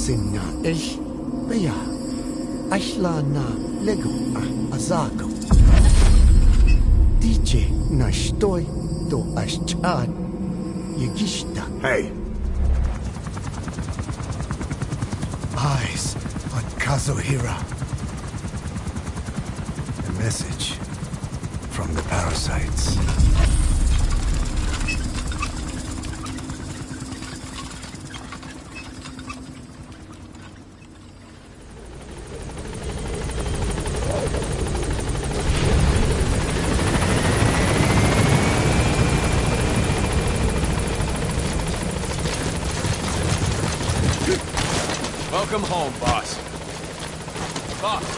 sinna ish bia ashla na lego azako DJ na shtoi to ashchad yegishta. Hey. Eyes on Kazuhira. A message from the parasites. Welcome home, boss. Boss.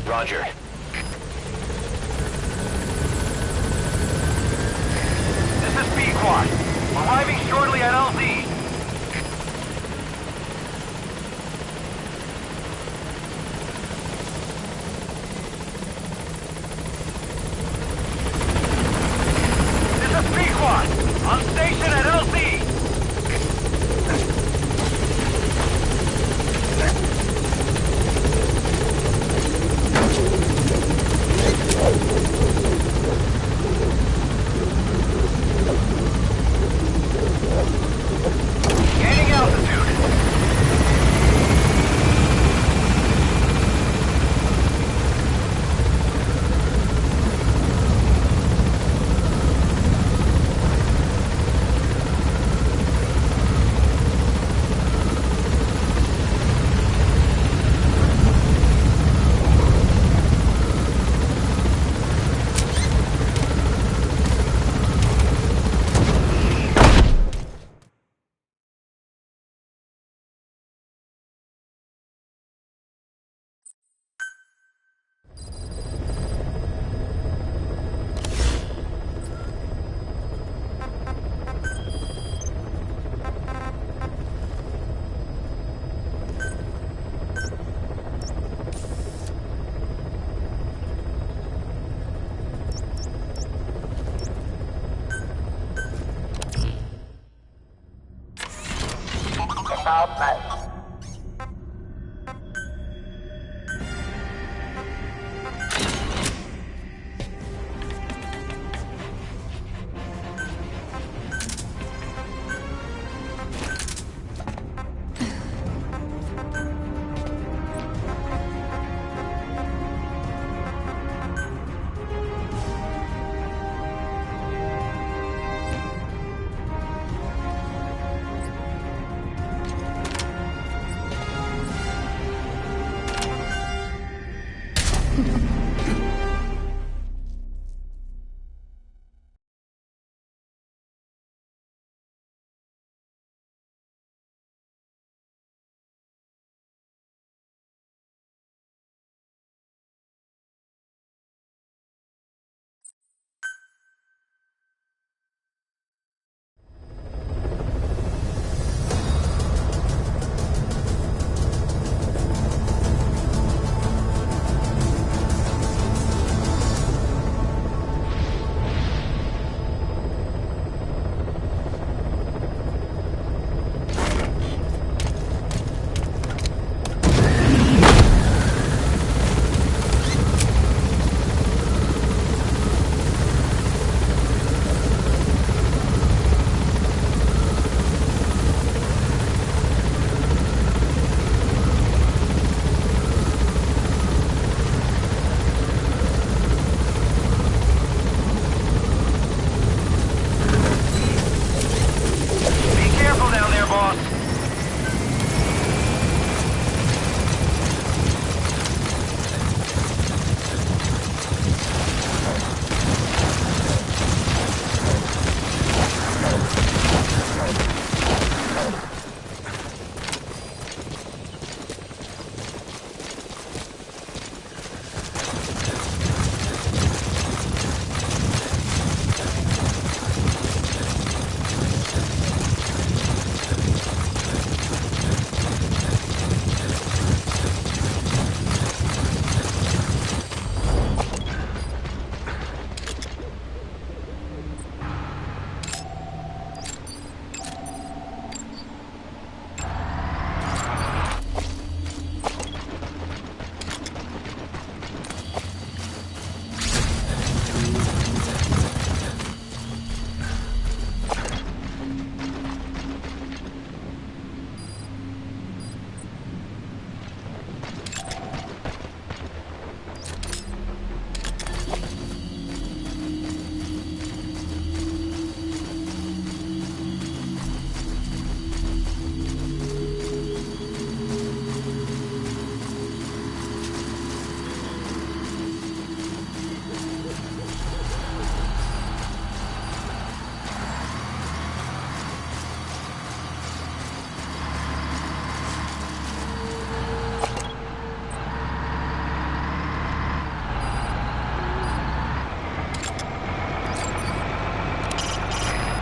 Roger. This is B-Quad. Arriving shortly at LZ. This is B-Quad. On station at LZ. Gaining altitude.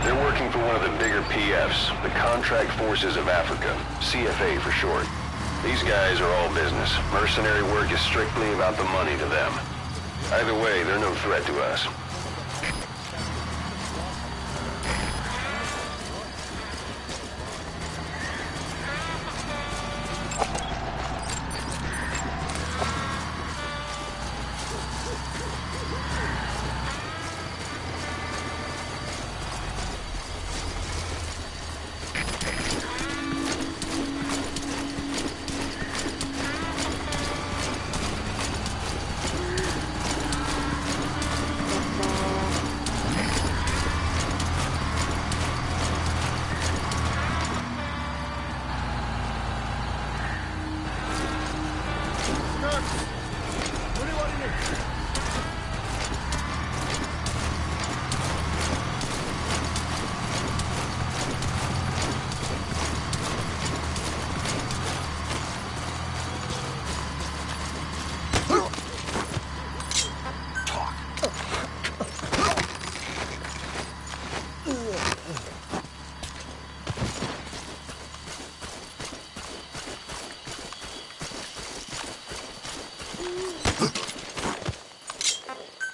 They're working for one of the bigger PFs, the Contract Forces of Africa, CFA for short. These guys are all business. Mercenary work is strictly about the money to them. Either way, they're no threat to us.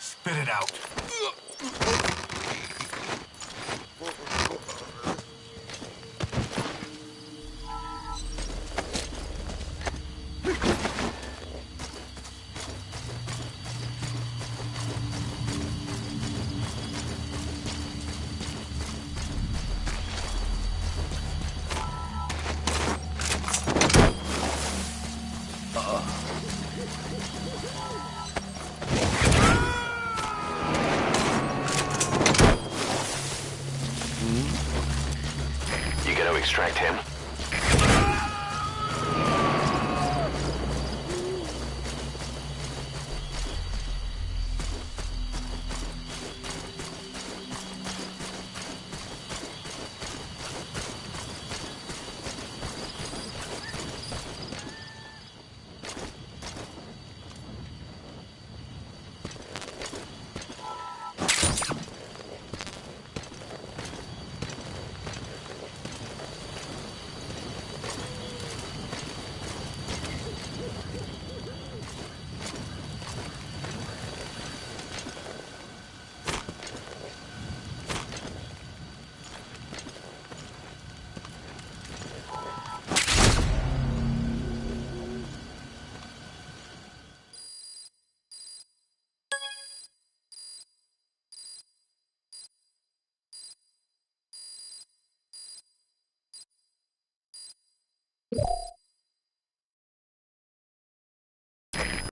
Spit it out. You gotta extract him.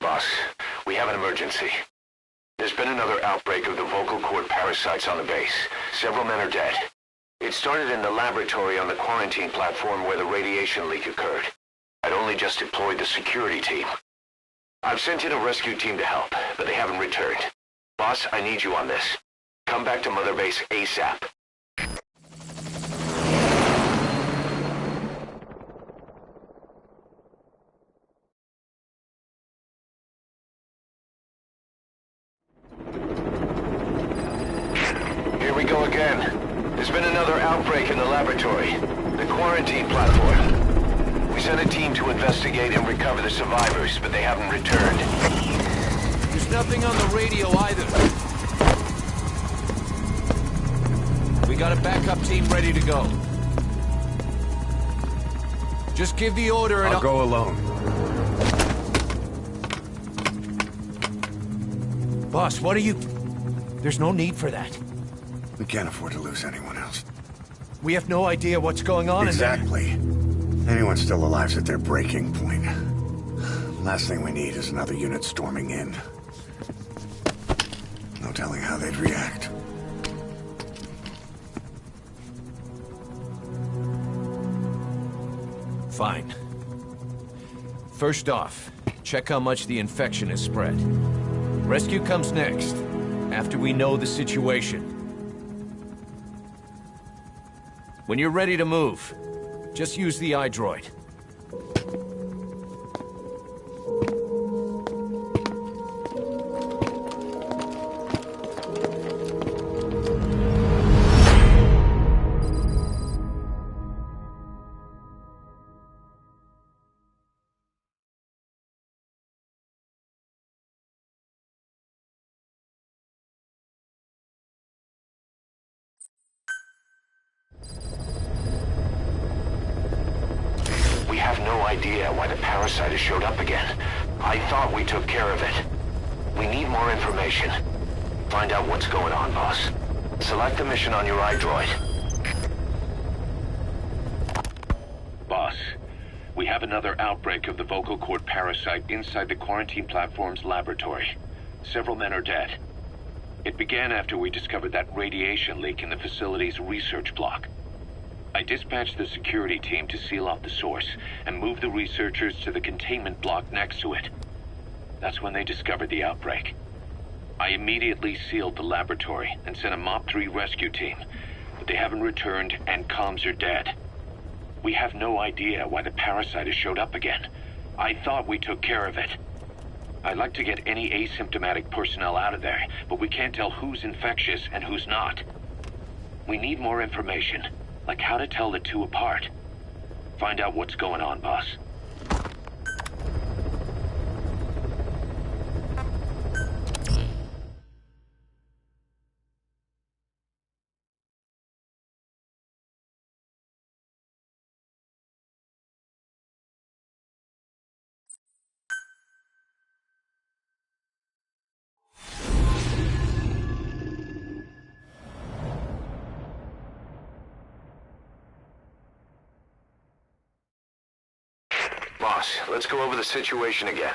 Boss, we have an emergency. There's been another outbreak of the vocal cord parasites on the base. Several men are dead. It started in the laboratory on the quarantine platform where the radiation leak occurred. I'd only just deployed the security team. I've sent in a rescue team to help, but they haven't returned. Boss, I need you on this. Come back to Mother Base ASAP. Here we go again. There's been another outbreak in the laboratory. The quarantine platform. We sent a team to investigate and recover the survivors, but they haven't returned. There's nothing on the radio either. We got a backup team ready to go. Just give the order and I'll go alone. Boss, what are you... There's no need for that. We can't afford to lose anyone else. We have no idea what's going on in there. Exactly. Anyone still alive's at their breaking point. Last thing we need is another unit storming in. No telling how they'd react. Fine. First off, check how much the infection has spread. Rescue comes next, after we know the situation. When you're ready to move, just use the iDroid. no idea why the parasite has showed up again. I thought we took care of it. We need more information. Find out what's going on, boss. Select the mission on your iDroid. Boss, we have another outbreak of the vocal cord parasite inside the quarantine platform's laboratory. Several men are dead. It began after we discovered that radiation leak in the facility's research block. I dispatched the security team to seal off the source and move the researchers to the containment block next to it. That's when they discovered the outbreak. I immediately sealed the laboratory and sent a MOP-3 rescue team, but they haven't returned and comms are dead. We have no idea why the parasite has showed up again. I thought we took care of it. I'd like to get any asymptomatic personnel out of there, but we can't tell who's infectious and who's not. We need more information, like how to tell the two apart. Find out what's going on, boss. Boss, let's go over the situation again.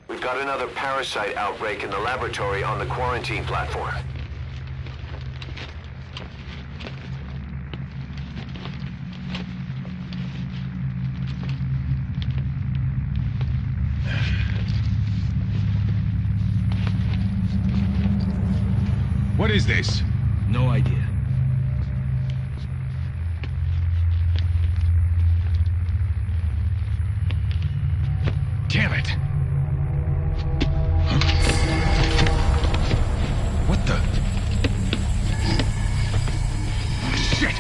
We've got another parasite outbreak in the laboratory on the quarantine platform. What is this? No idea. Damn it! Huh? What the? Shit!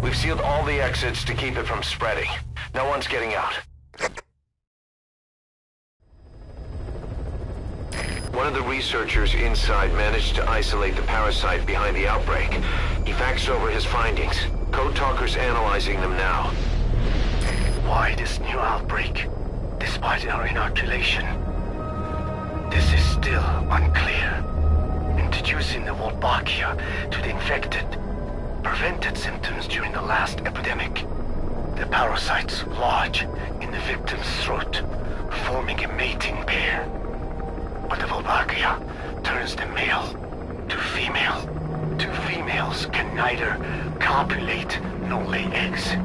We've sealed all the exits to keep it from spreading. No one's getting out. One of the researchers inside managed to isolate the parasite behind the outbreak. He faxed over his findings. Code Talker's analyzing them now. Why this new outbreak, despite our inoculation? This is still unclear. Introducing the Wolbachia to the infected prevented symptoms during the last epidemic. The parasites lodge in the victim's throat, forming a mating pair. But the Wolbachia turns the male to female. Two females can neither copulate nor lay eggs.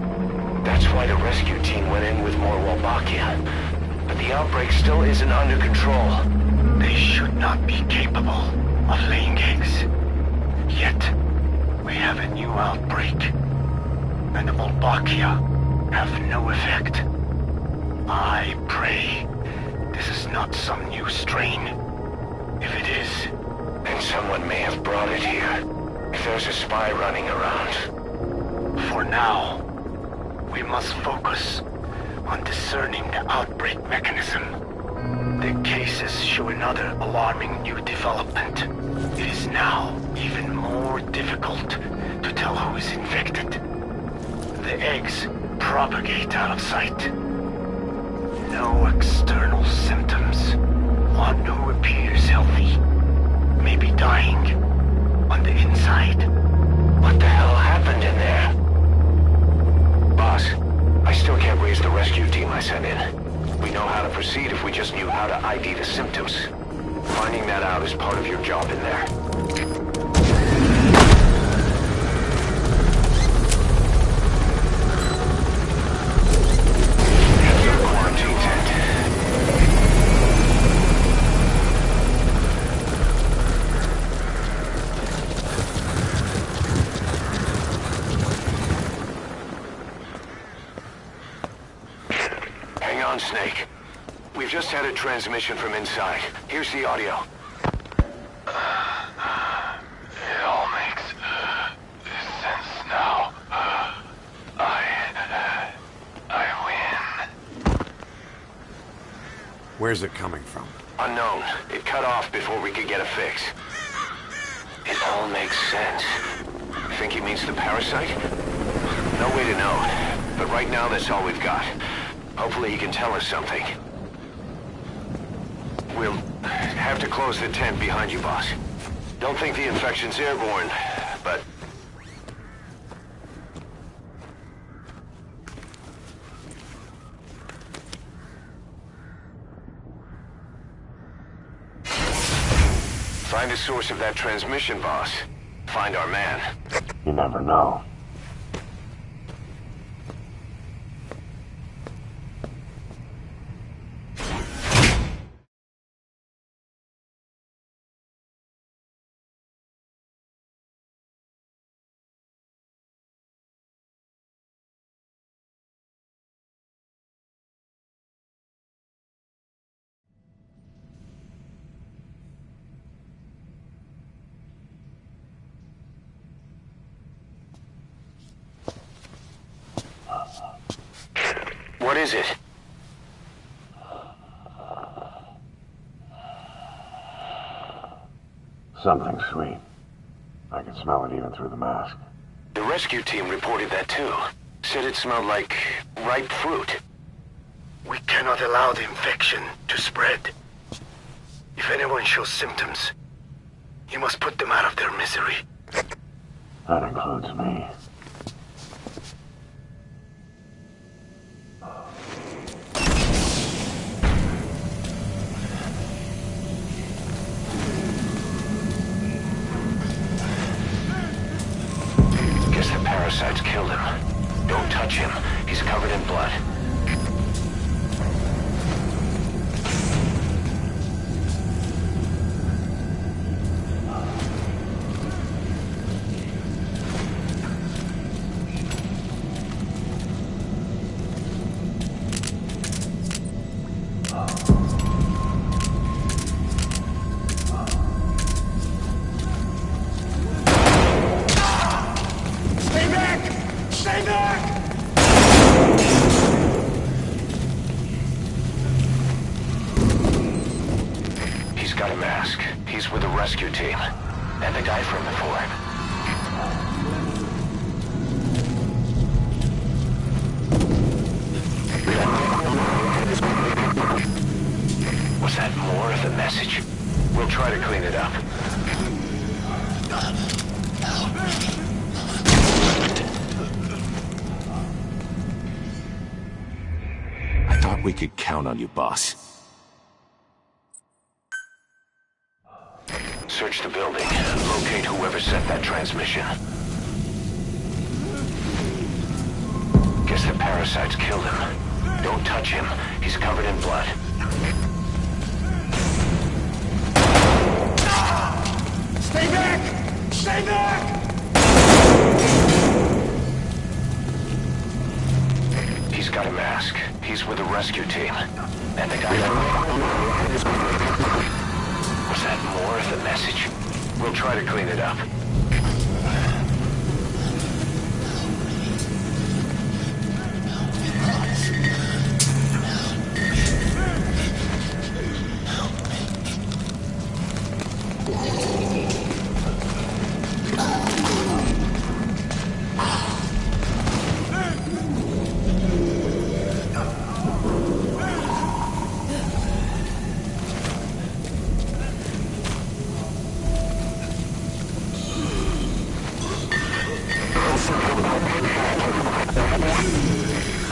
That's why the rescue team went in with more Wolbachia. But the outbreak still isn't under control. They should not be capable of laying eggs. Yet, we have a new outbreak. And the Wolbachia have no effect. I pray this is not some new strain. If it is, then someone may have brought it here. If there's a spy running around. For now, we must focus on discerning the outbreak mechanism. The cases show another alarming new development. It is now even more difficult to tell who is infected. The eggs propagate out of sight. No external symptoms. One who appears healthy may be dying on the inside. What the hell happened in there? Boss, I still can't raise the rescue team I sent in. We know how to proceed if we just knew how to ID the symptoms. Finding that out is part of your job in there. Snake. We've just had a transmission from inside. Here's the audio. It all makes sense now. I win. Where's it coming from? Unknown. It cut off before we could get a fix. It all makes sense. Think he means the parasite? No way to know. But right now, that's all we've got. Hopefully he can tell us something. We'll have to close the tent behind you, boss. Don't think the infection's airborne, but... Find the source of that transmission, boss. Find our man. You never know. What is it? Something sweet. I can smell it even through the mask. The rescue team reported that too. Said it smelled like ripe fruit. We cannot allow the infection to spread. If anyone shows symptoms, you must put them out of their misery. That includes me. Guess the parasites killed him. Don't touch him. He's covered in blood. He's got a mask. He's with the rescue team. And the guy from before. Was that more of the message? We'll try to clean it up. I thought we could count on you, boss. Search the building. Locate whoever sent that transmission. Guess the parasites killed him. Don't touch him. He's covered in blood. Stay back! Stay back! He's got a mask. He's with the rescue team. And the guy... Was that more of the message? We'll try to clean it up.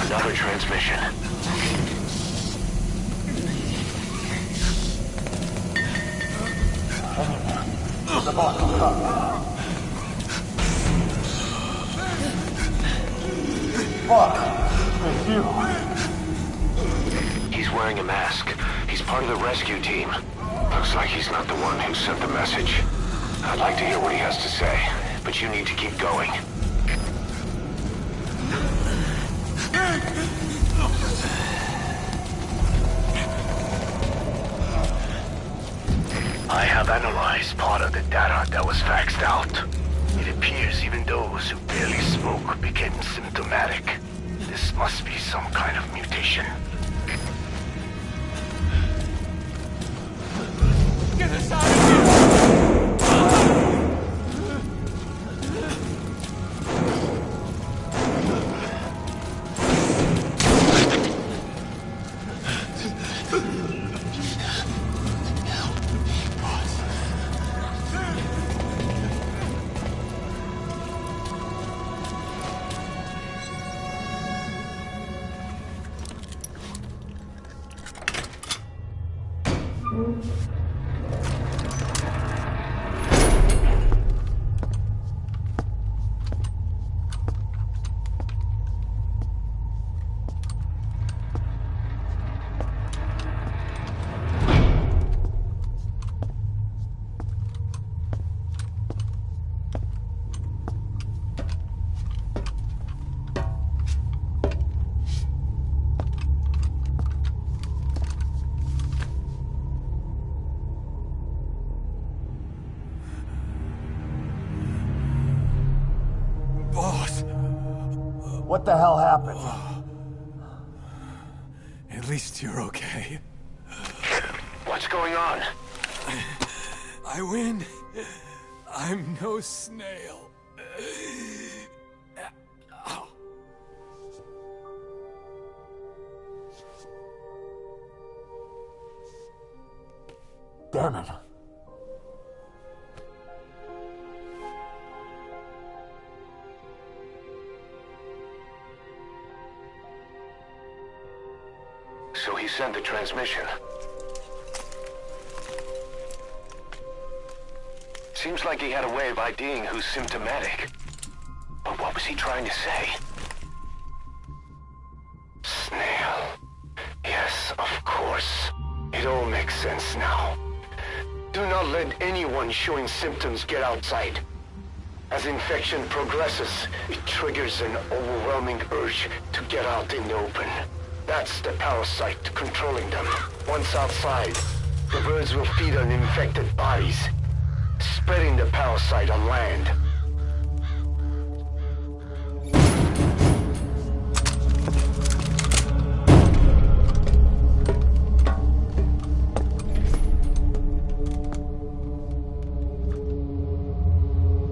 Another transmission. He's wearing a mask. He's part of the rescue team. Looks like he's not the one who sent the message. I'd like to hear what he has to say, but you need to keep going. I have analyzed part of the data that was faxed out. It appears even those who barely spoke became symptomatic. This must be some kind of mutation. Boss, What the hell happened? at least you're okay. What's going on? I win. I'm no snail. Damn it. So he sent the transmission. Seems like he had a way of IDing who's symptomatic. But what was he trying to say? Snail. Yes, of course. It all makes sense now. Do not let anyone showing symptoms get outside. As infection progresses, it triggers an overwhelming urge to get out in the open. That's the parasite controlling them. Once outside, the birds will feed on infected bodies, spreading the parasite on land.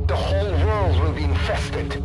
The whole world will be infested.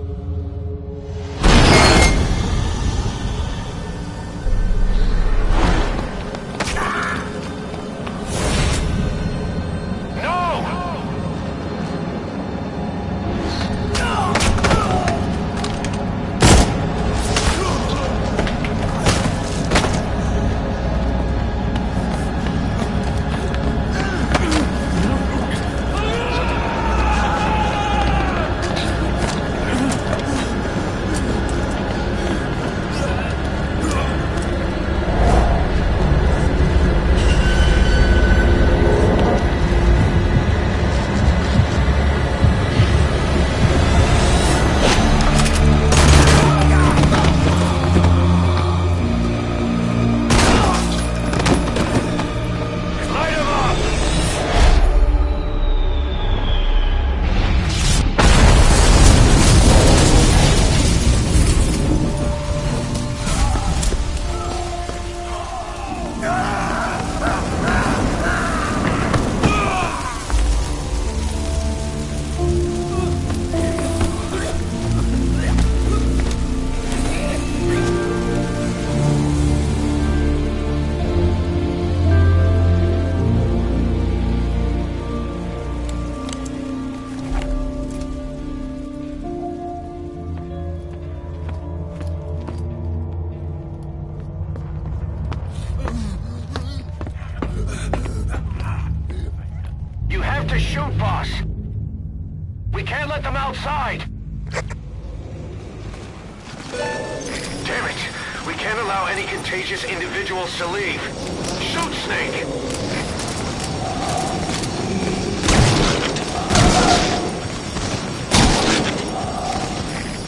To shoot, boss. We can't let them outside. Damn it. We can't allow any contagious individuals to leave. Shoot, Snake.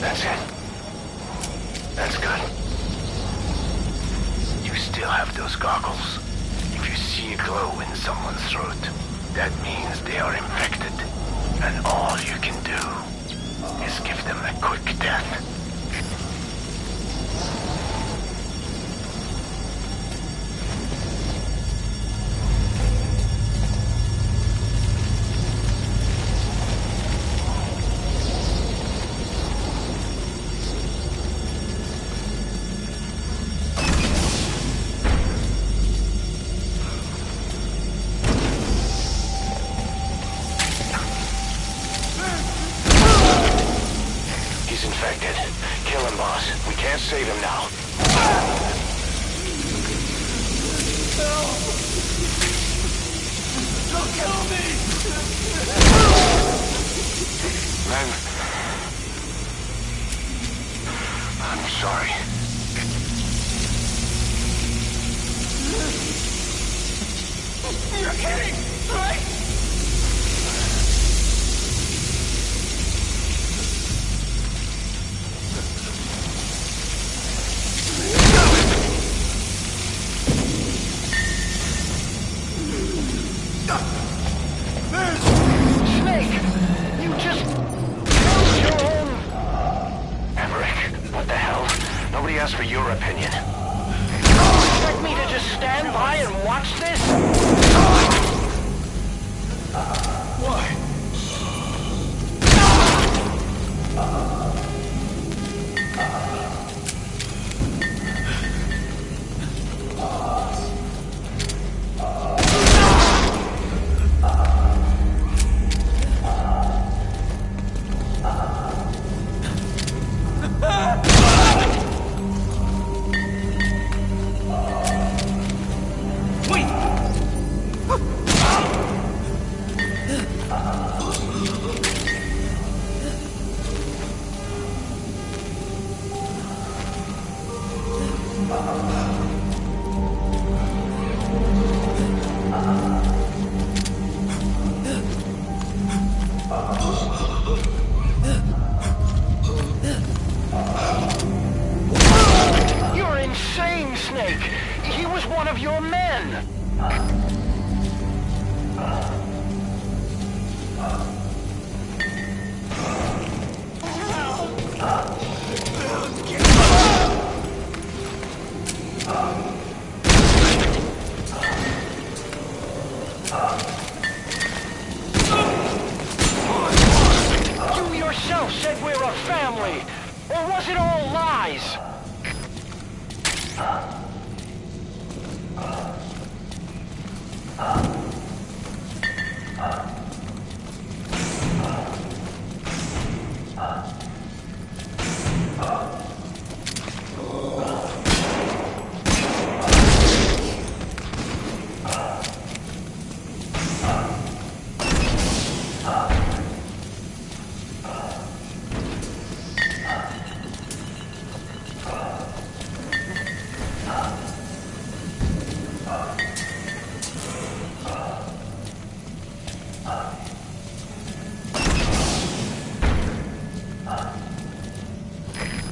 That's it. That's good. You still have those goggles. If you see a glow in someone's throat, that means they are infected, and all you can do is give them a quick death. Save him now. They'll kill me! Men, I'm sorry. You're kidding, right? Snake! You just killed your own... Emmerich, what the hell? Nobody asked for your opinion. Expect me to just stand by and watch this? Why? You're insane, Snake! He was one of your men! You yourself said we're a family! Or was it all lies?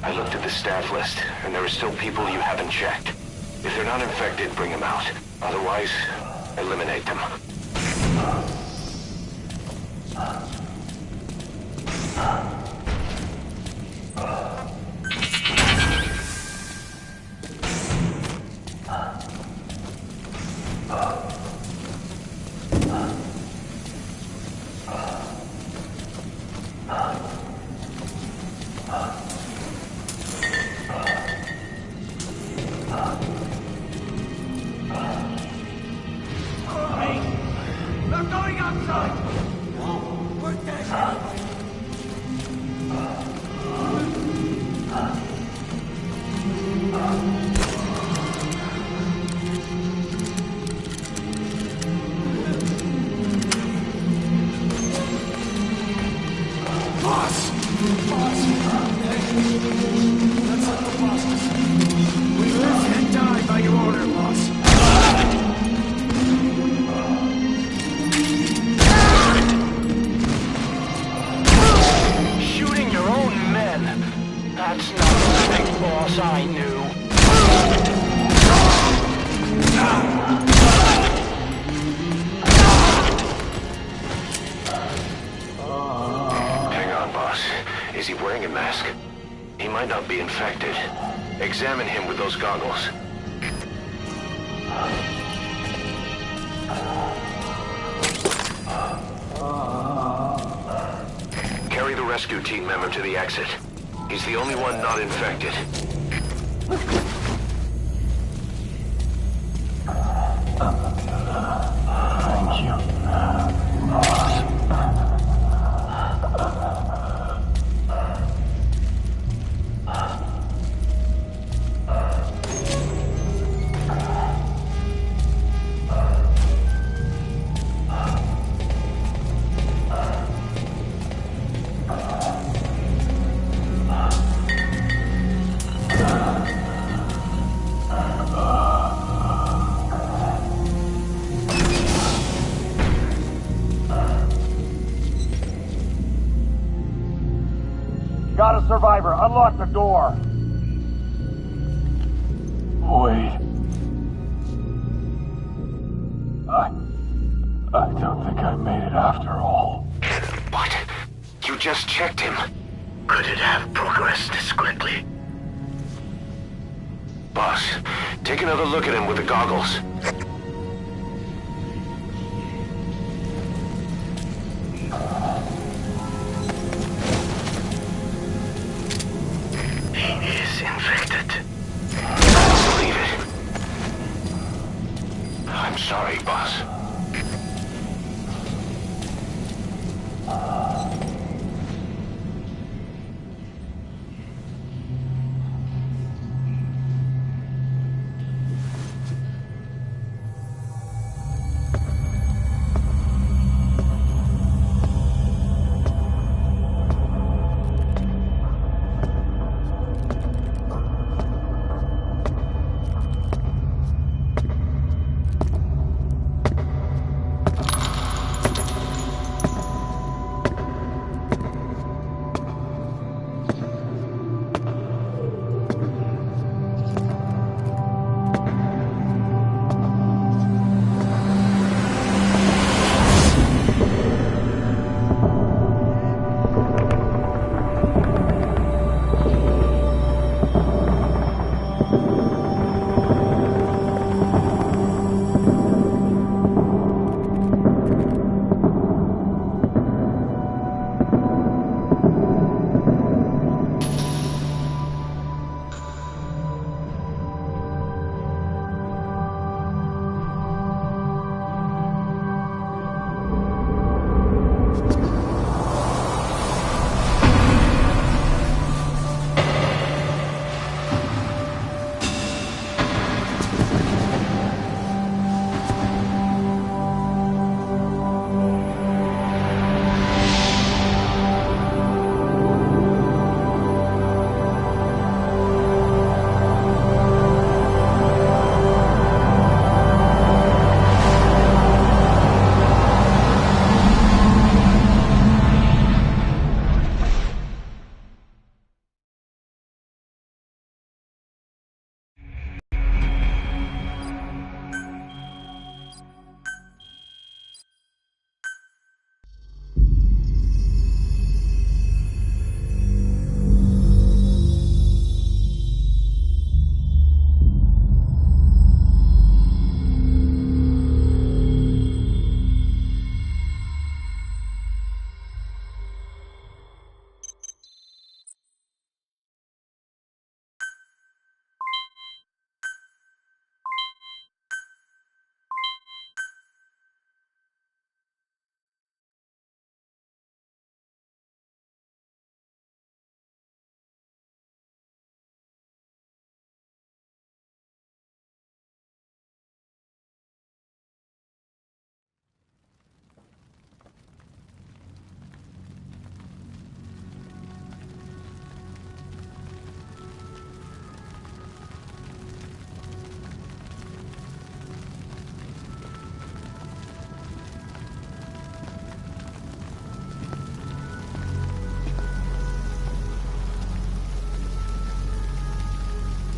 I looked at the staff list, and there are still people you haven't checked. If they're not infected, bring them out. Otherwise, eliminate them. They're going outside! We're dead. Boss! Boss! That's not the boss. We live and die by your order, boss. Shooting your own men. That's not the big boss I knew. Hang on, boss. Is he wearing a mask? He might not be infected. Examine him with those goggles. Carry the rescue team member to the exit. He's the only one not infected. door. Wait. I don't think I made it after all. What? You just checked him. Could it have progressed this quickly? Boss, take another look at him with the goggles. He is infected. Believe it. I'm sorry, boss.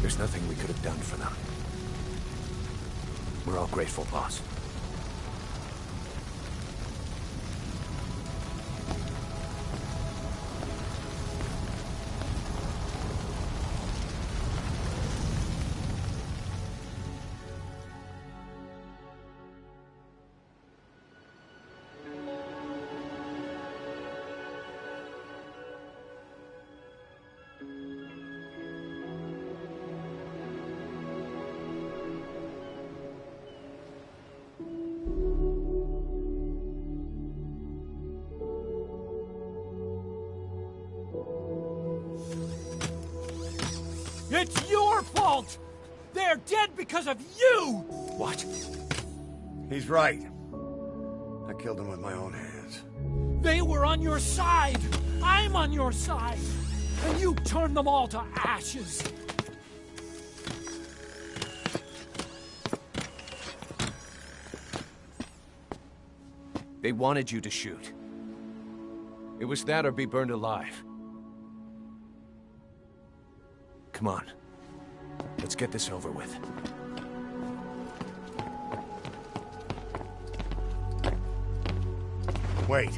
There's nothing we could have done for them. We're all grateful, boss. It's your fault! They're dead because of you! What? He's right. I killed him with my own hands. They were on your side! I'm on your side! And you turned them all to ashes! They wanted you to shoot. It was that or be burned alive. Come on. Let's get this over with. Wait.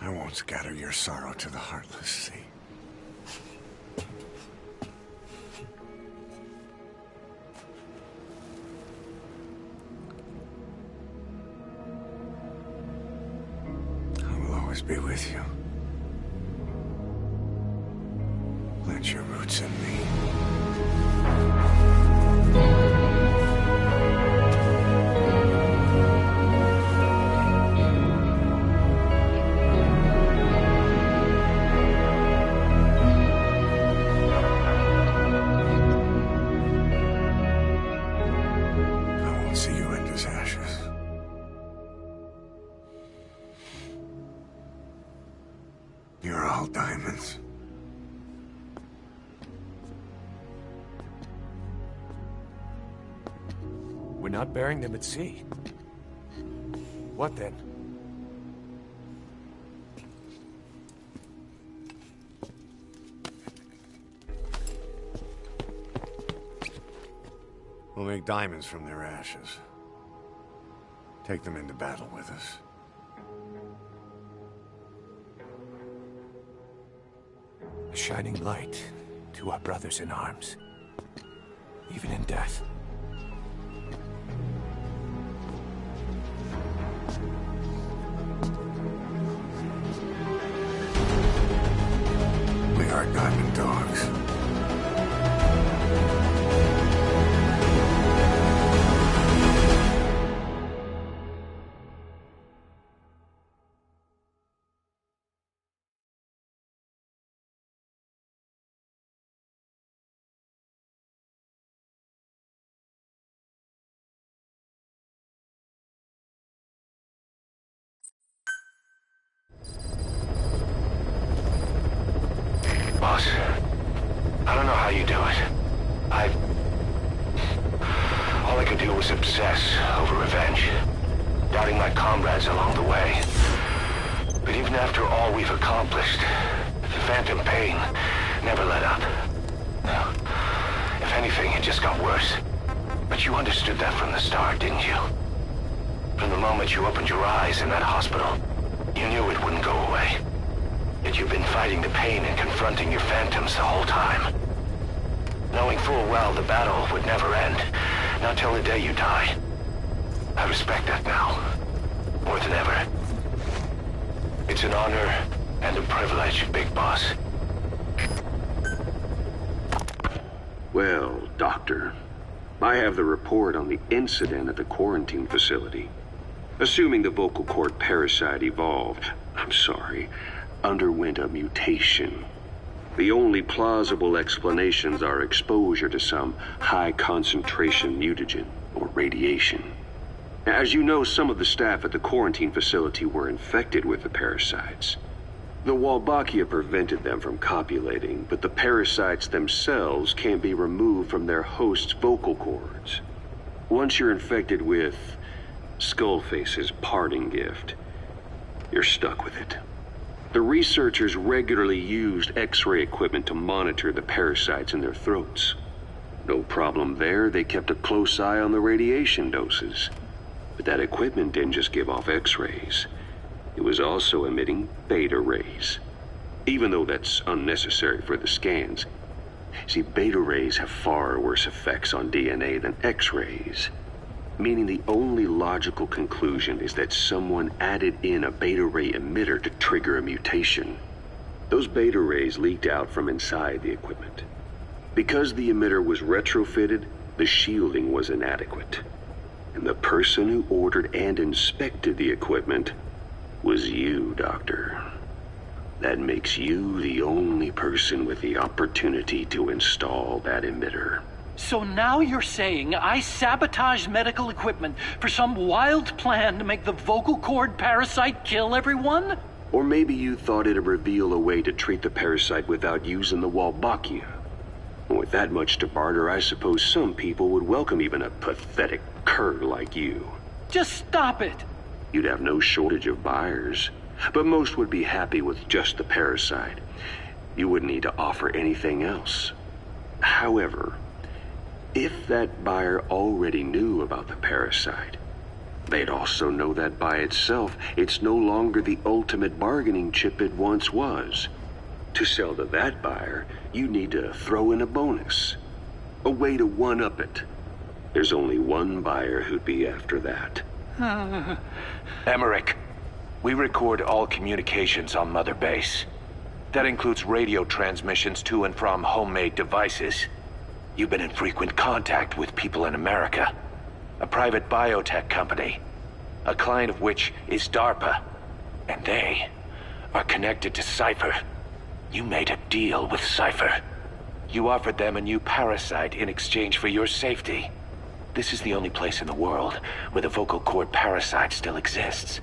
I won't scatter your sorrow to the heartless sea. I will always be with you. Plant your roots in me. You're all diamonds. We're not burying them at sea. What then? We'll make diamonds from their ashes. Take them into battle with us. A shining light to our brothers in arms, even in death. We are diamond dogs. Boss, I don't know how you do it. All I could do was obsess over revenge, doubting my comrades along the way. But even after all we've accomplished, the Pphantom never let up. No. If anything, it just got worse. But you understood that from the start, didn't you? From the moment you opened your eyes in that hospital, you knew it wouldn't go away. That you've been fighting the pain and confronting your phantoms the whole time. Knowing full well the battle would never end, not till the day you die. I respect that now, more than ever. It's an honor and a privilege, Big Boss. Well, Doctor, I have the report on the incident at the quarantine facility. Assuming the vocal cord parasite underwent a mutation. The only plausible explanations are exposure to some high-concentration mutagen or radiation. As you know, some of the staff at the quarantine facility were infected with the parasites. The Wolbachia prevented them from copulating, but the parasites themselves can't be removed from their host's vocal cords. Once you're infected with Skullface's parting gift, you're stuck with it. The researchers regularly used X-ray equipment to monitor the parasites in their throats. No problem there, they kept a close eye on the radiation doses. But that equipment didn't just give off X-rays. It was also emitting beta rays. Even though that's unnecessary for the scans. See, beta rays have far worse effects on DNA than X-rays. Meaning the only logical conclusion is that someone added in a beta ray emitter to trigger a mutation. Those beta rays leaked out from inside the equipment. Because the emitter was retrofitted, the shielding was inadequate. And the person who ordered and inspected the equipment was you, Doctor. That makes you the only person with the opportunity to install that emitter. So now you're saying I sabotaged medical equipment for some wild plan to make the vocal cord parasite kill everyone? Or maybe you thought it'd reveal a way to treat the parasite without using the Wolbachia. With that much to barter, I suppose some people would welcome even a pathetic cur like you. Just stop it! You'd have no shortage of buyers, but most would be happy with just the parasite. You wouldn't need to offer anything else. However, if that buyer already knew about the parasite, they'd also know that by itself, it's no longer the ultimate bargaining chip it once was. To sell to that buyer, you need to throw in a bonus. A way to one-up it. There's only one buyer who'd be after that. Emmerich, we record all communications on Mother Base. That includes radio transmissions to and from homemade devices. You've been in frequent contact with people in America. A private biotech company. A client of which is DARPA. And they are connected to Cypher. You made a deal with Cypher. You offered them a new parasite in exchange for your safety. This is the only place in the world where the vocal cord parasite still exists.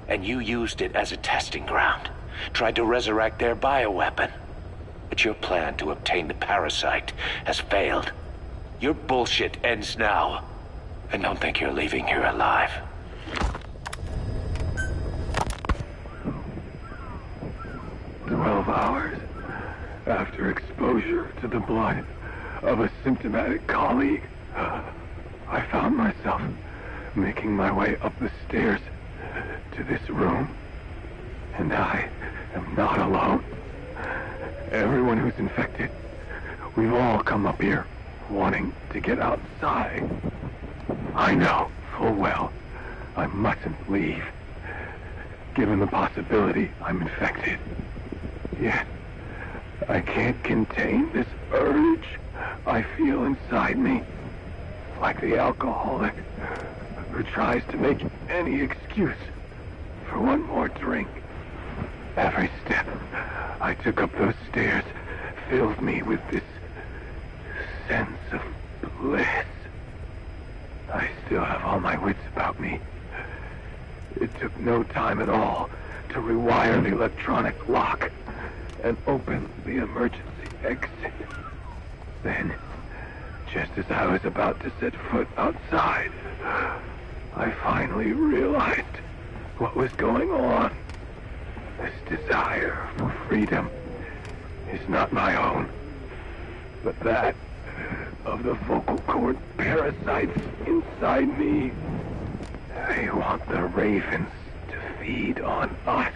And you used it as a testing ground. Tried to resurrect their bioweapon. But your plan to obtain the parasite has failed. Your bullshit ends now. And don't think you're leaving here alive. Hours after exposure to the blood of a symptomatic colleague, I found myself making my way up the stairs to this room. And I am not alone. Everyone who's infected, we've all come up here wanting to get outside. I know full well I mustn't leave, given the possibility I'm infected. Yet, I can't contain this urge I feel inside me. Like the alcoholic who tries to make any excuse for one more drink. Every step I took up those stairs filled me with this sense of bliss. I still have all my wits about me. It took no time at all to rewire the electronic lock and open the emergency exit. Then, just as I was about to set foot outside, I finally realized what was going on. This desire for freedom is not my own, but that of the vocal cord parasites inside me. They want the ravens to feed on us,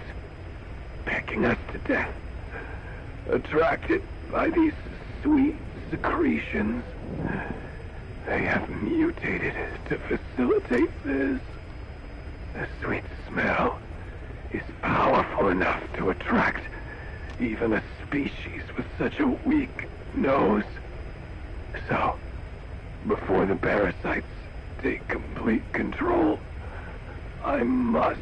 pecking us to death. Attracted by these sweet secretions, they have mutated to facilitate this. The sweet smell is powerful enough to attract even a species with such a weak nose. So, before the parasites take complete control, I must.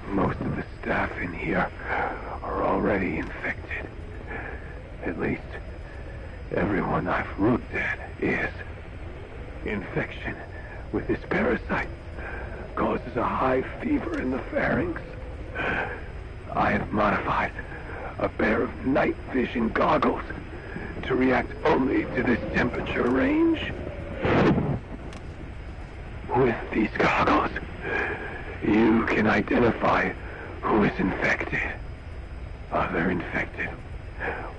Most of the staff in here are already infected. At least, everyone I've looked at is. Infection with this parasite causes a high fever in the pharynx. I have modified a pair of night vision goggles to react only to this temperature range. With these goggles, you can identify who is infected. Other infected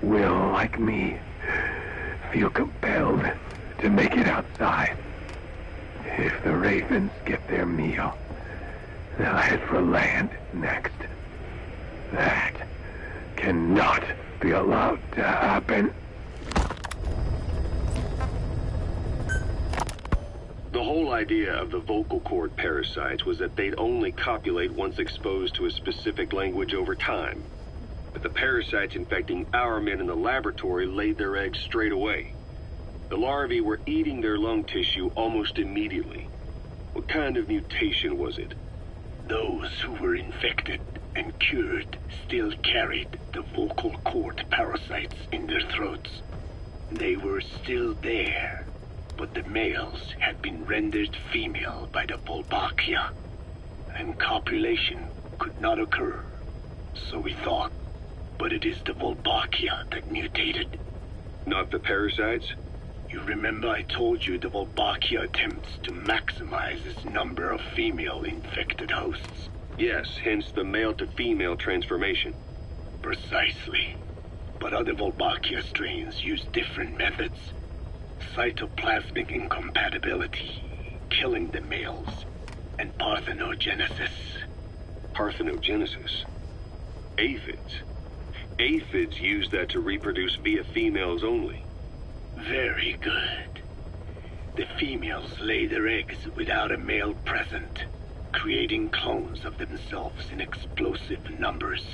will, like me, feel compelled to make it outside. If the ravens get their meal, they'll head for land next. That cannot be allowed to happen. The whole idea of the vocal cord parasites was that they'd only copulate once exposed to a specific language over time. But the parasites infecting our men in the laboratory laid their eggs straight away. The larvae were eating their lung tissue almost immediately. What kind of mutation was it? Those who were infected and cured still carried the vocal cord parasites in their throats. They were still there, but the males had been rendered female by the Volbachia, and copulation could not occur, so we thought. But it is the Volbachia that mutated. Not the parasites? You remember I told you the Volbachia attempts to maximize its number of female infected hosts? Yes, hence the male-to-female transformation. Precisely. But other Volbachia strains use different methods. Cytoplasmic incompatibility, killing the males, and parthenogenesis. Parthenogenesis? Aphids? Aphids use that to reproduce via females only. Very good. The females lay their eggs without a male present, creating clones of themselves in explosive numbers.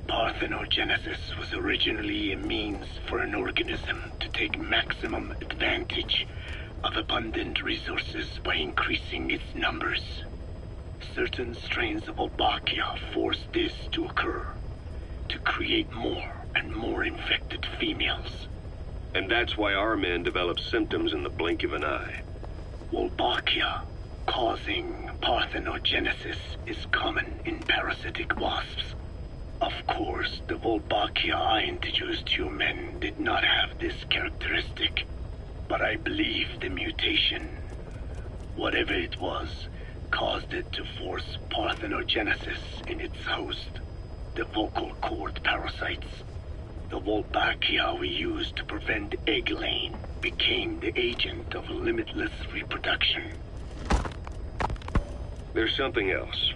Parthenogenesis was originally a means for an organism to take maximum advantage of abundant resources by increasing its numbers. Certain strains of Volbachia force this to occur, to create more and more infected females. And that's why our men develop symptoms in the blink of an eye. Volbachia causing parthenogenesis is common in parasitic wasps. Of course, the Volbachia I introduced to you men did not have this characteristic, but I believe the mutation, whatever it was, caused it to force parthenogenesis in its host, the vocal cord parasites. The Volbachia we used to prevent egg laying became the agent of limitless reproduction. There's something else.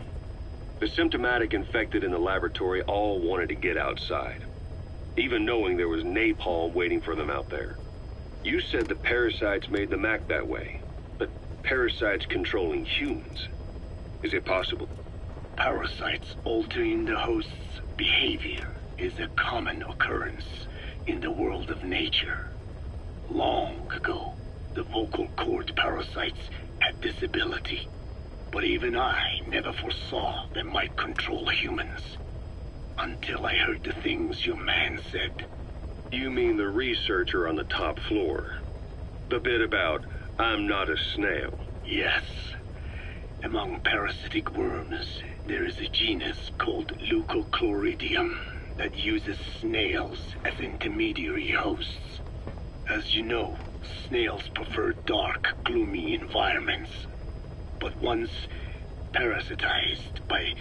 The symptomatic infected in the laboratory all wanted to get outside, even knowing there was napalm waiting for them out there. You said the parasites made them act that way, but parasites controlling humans. Is it possible? Parasites altering the host's behavior is a common occurrence in the world of nature. Long ago, the vocal cord parasites had this ability. But even I never foresaw they might control humans. Until I heard the things your man said. You mean the researcher on the top floor? The bit about, I'm not a snail? Yes. Among parasitic worms, there is a genus called Leucochloridium that uses snails as intermediary hosts. As you know, snails prefer dark, gloomy environments. But once parasitized by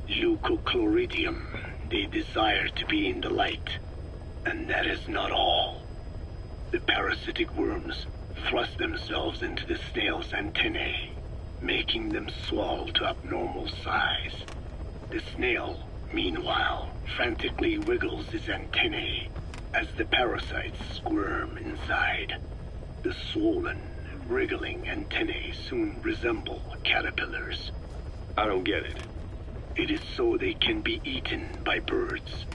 Leucochloridium, they desire to be in the light. And that is not all. The parasitic worms thrust themselves into the snail's antennae, making them swell to abnormal size. The snail, meanwhile, frantically wiggles its antennae as the parasites squirm inside. The swollen, wriggling antennae soon resemble caterpillars. I don't get it. It is so they can be eaten by birds.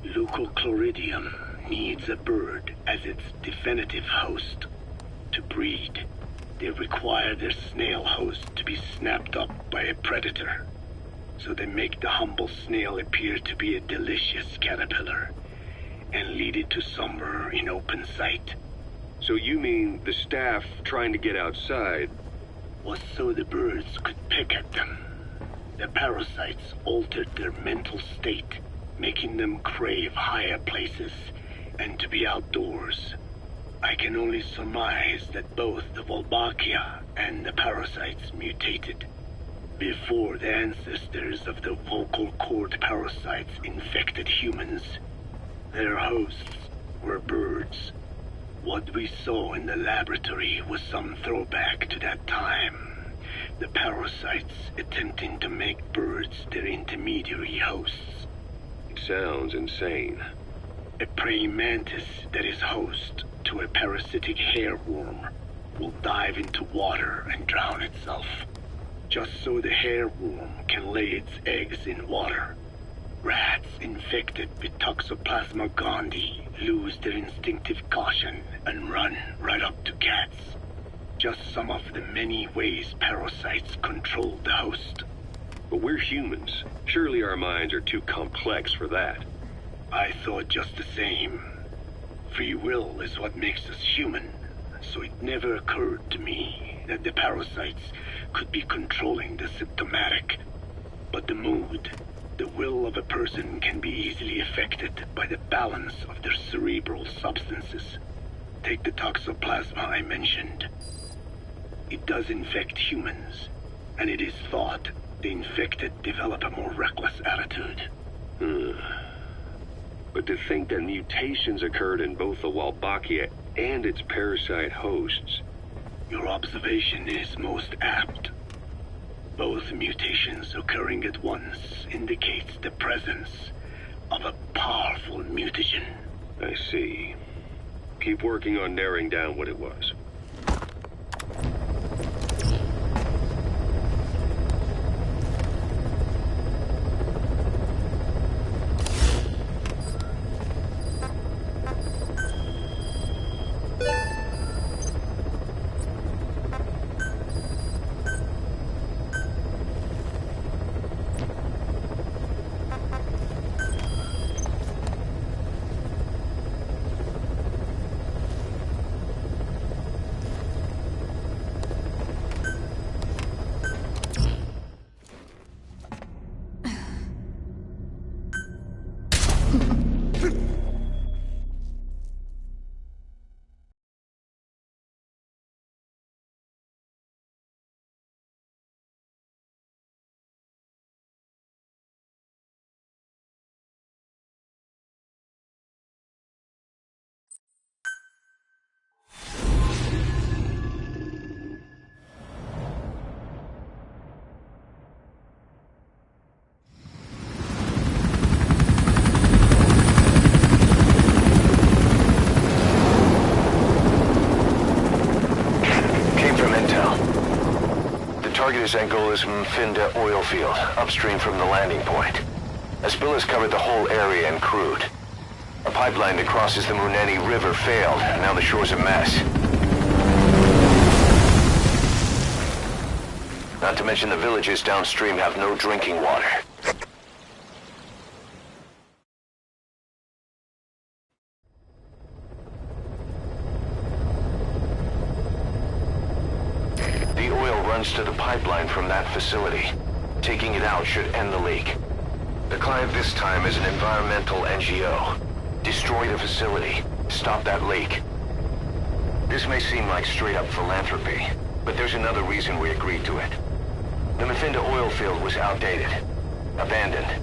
Leucochloridium needs a bird as its definitive host. To breed, they require their snail host to be snapped up by a predator. So they make the humble snail appear to be a delicious caterpillar and lead it to somewhere in open sight. So you mean the staff trying to get outside was so the birds could pick at them. The parasites altered their mental state, making them crave higher places and to be outdoors. I can only surmise that both the Volbachia and the parasites mutated before the ancestors of the vocal cord parasites infected humans. Their hosts were birds. What we saw in the laboratory was some throwback to that time. The parasites attempting to make birds their intermediary hosts. It sounds insane. A praying mantis that is host to a parasitic hairworm will dive into water and drown itself, just so the hairworm can lay its eggs in water. Rats infected with Toxoplasma gondii lose their instinctive caution and run right up to cats. Just some of the many ways parasites control the host. But we're humans. Surely our minds are too complex for that. I thought just the same. Free will is what makes us human, so it never occurred to me that the parasites could be controlling the symptomatic. But the mood, the will of a person can be easily affected by the balance of their cerebral substances. Take the toxoplasma I mentioned. It does infect humans, and it is thought the infected develop a more reckless attitude. But to think that mutations occurred in both the Wolbachia and its parasite hosts... Your observation is most apt. Both mutations occurring at once indicates the presence of a powerful mutagen. I see. Keep working on narrowing down what it was. Target is Angola's Mfinda oil field, upstream from the landing point. A spill has covered the whole area and crude. A pipeline that crosses the Muneni River failed, and now the shore's a mess. Not to mention the villages downstream have no drinking water. To the pipeline from that facility. Taking it out should end the leak. The client this time is an environmental NGO. Destroy the facility. Stop that leak. This may seem like straight-up philanthropy, but there's another reason we agreed to it. The Mfinda oil field was outdated. Abandoned.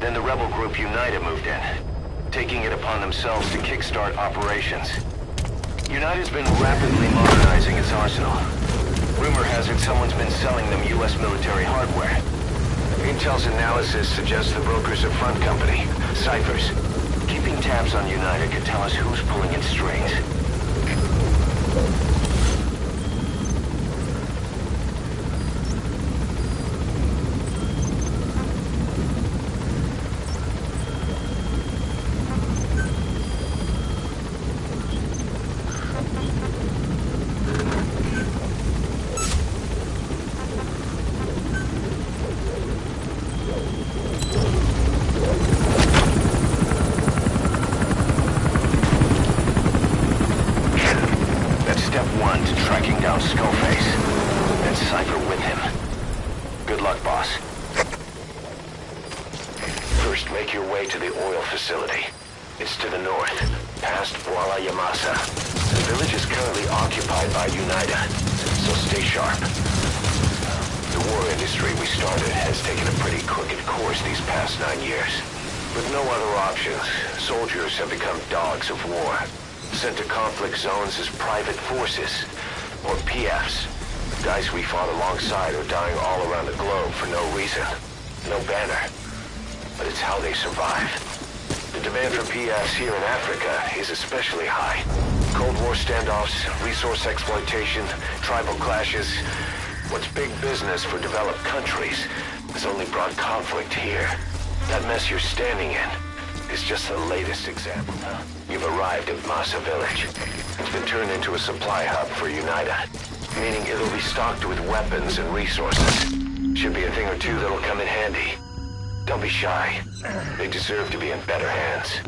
Then the rebel group UNITA moved in, taking it upon themselves to kickstart operations. UNITA's been rapidly modernizing its arsenal. Rumor has it someone's been selling them U.S. military hardware. Intel's analysis suggests the broker's a front company, Cyphers. Keeping tabs on UNITA could tell us who's pulling its strings. Zones as private forces, or PFs. Guys we fought alongside are dying all around the globe for no reason. No banner. But it's how they survive. The demand for PFs here in Africa is especially high. Cold War standoffs, resource exploitation, tribal clashes. What's big business for developed countries has only brought conflict here. That mess you're standing in, is just the latest example. You've arrived at Masa Village. It's been turned into a supply hub for UNITA, meaning it'll be stocked with weapons and resources. Should be a thing or two that'll come in handy. Don't be shy. They deserve to be in better hands.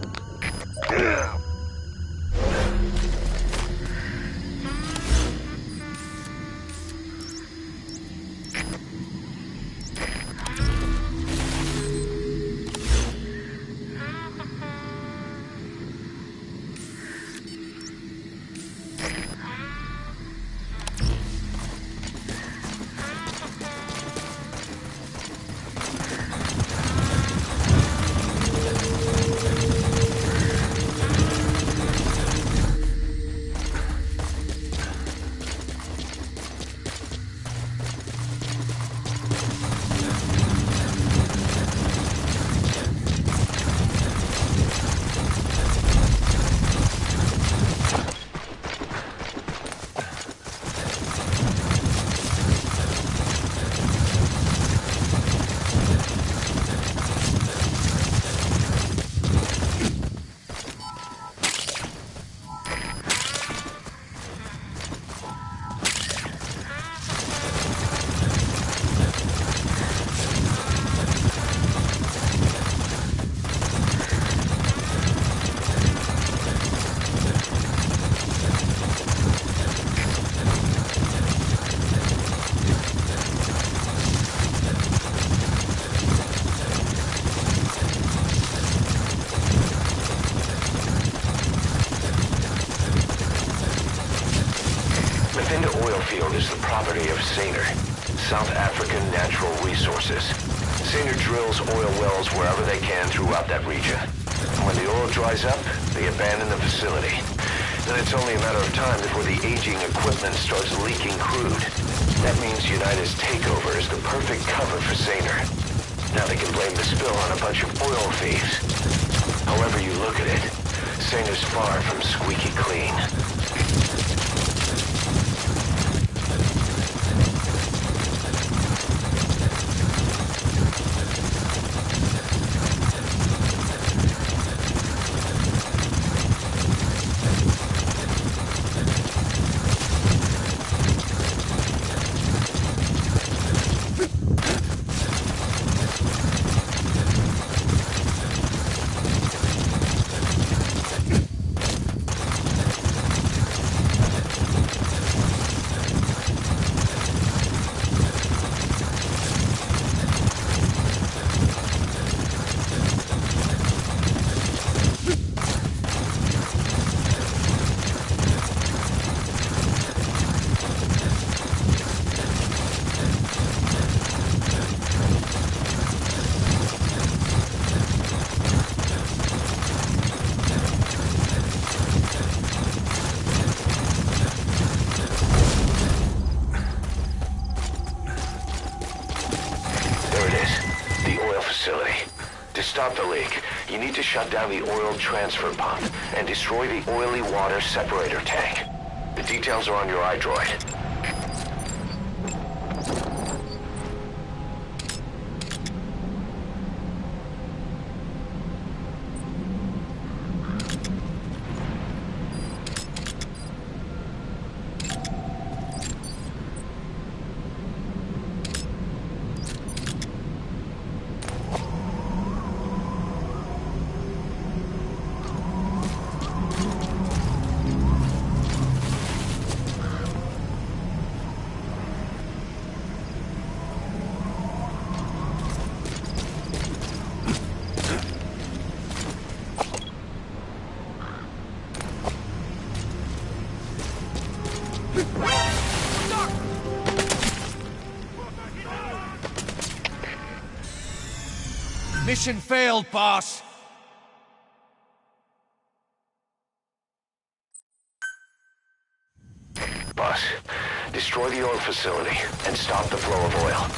Is the property of Saner, South African Natural Resources. Saner drills oil wells wherever they can throughout that region. When the oil dries up, they abandon the facility. Then it's only a matter of time before the aging equipment starts leaking crude. That means UNITA's takeover is the perfect cover for Saner. Now they can blame the spill on a bunch of oil thieves. However you look at it, Saner's far from squeaky clean. Stop the leak. You need to shut down the oil transfer pump and destroy the oily water separator tank. The details are on your iDroid. Mission failed, boss! Boss, destroy the oil facility and stop the flow of oil.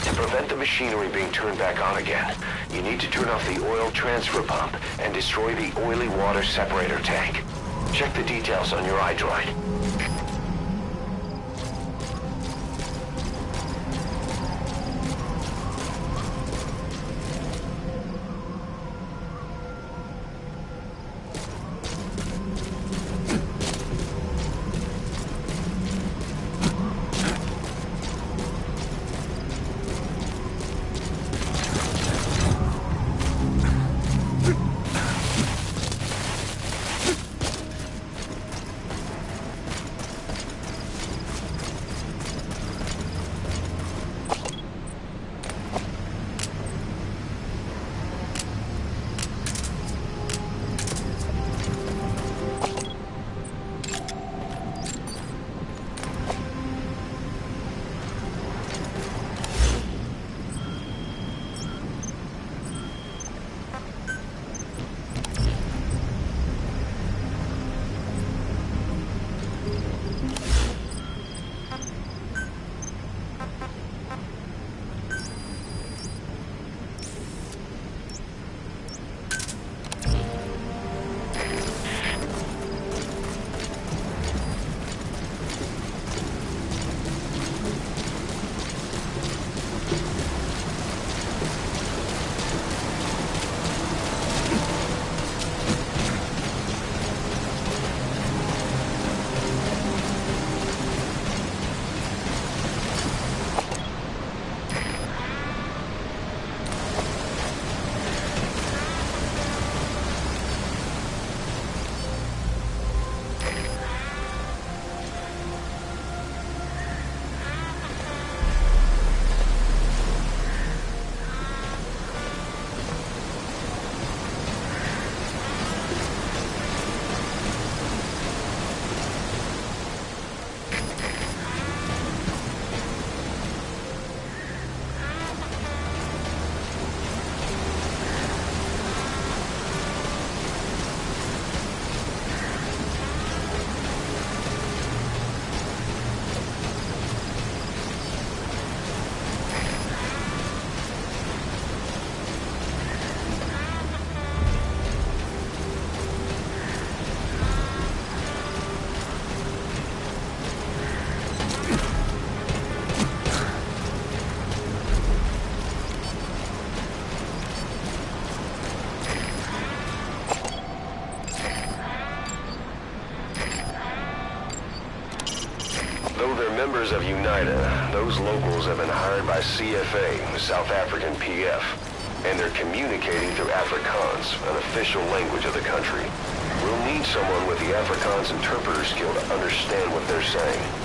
To prevent the machinery being turned back on again, you need to turn off the oil transfer pump and destroy the oily water separator tank. Check the details on your iDroid. members of UNITA. Those locals have been hired by CFA, the South African PF, and they're communicating through Afrikaans, an official language of the country. We'll need someone with the Afrikaans interpreter skill to understand what they're saying.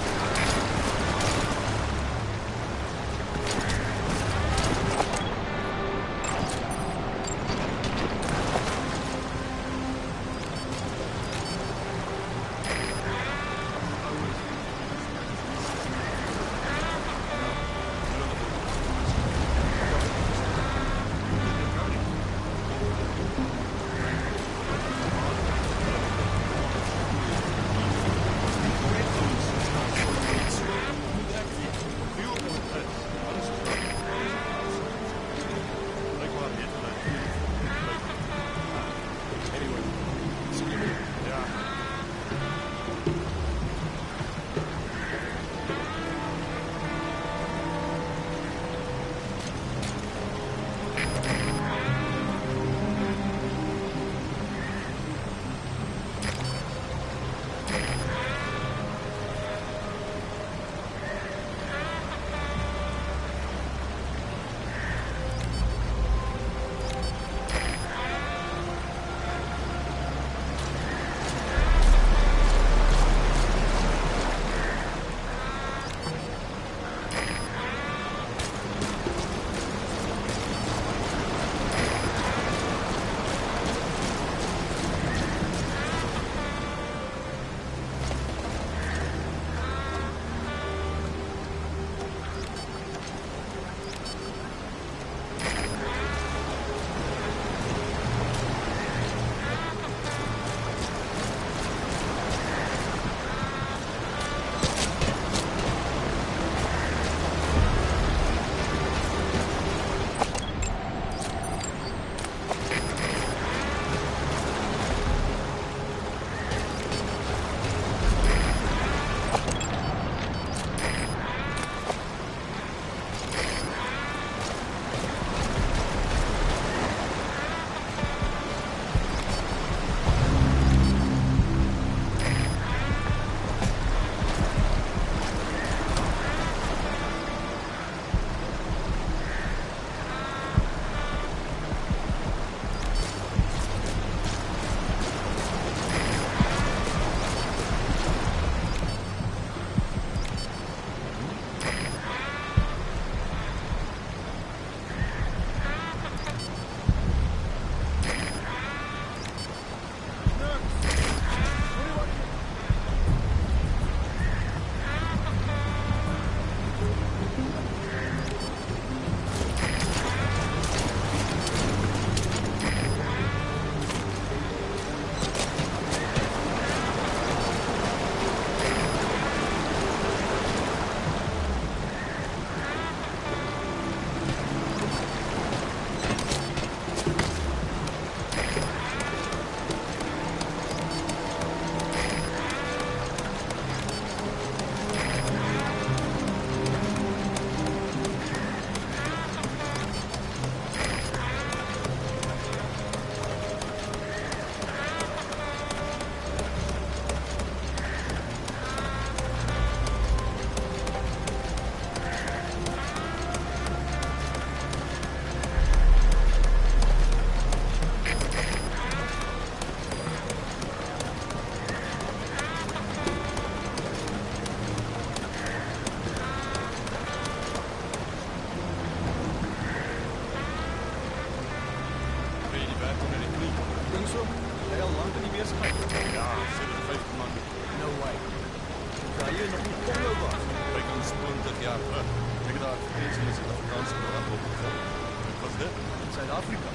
Zuid-Afrika.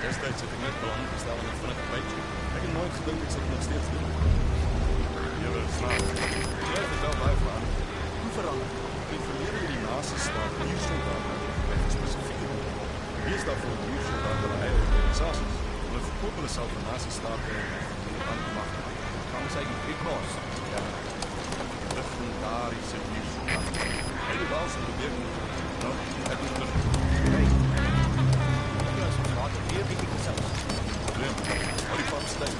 Destijds heb ik net belangrijk gesteld in het vanuit een beetje. Ik heb nooit gedacht dat ik het nog steeds doen. Jawel, snap. Ik blijf het wel bijvlaan. Hoe veranderd? In verleden die naast staat nieuwssoldaten met een specifieke doel. Hier staat voor nieuwssoldaten bij organisaties. We verkoppelen zelf de nazistaten in de andere macht. Gaan we zeggen, ik was. Ja. Legendarische nieuwssoldaten. Helemaal zijn de dingen. Nou, het is er. Hey. Hier bied ik mezelf. Probleem. Hou die vast stijgen.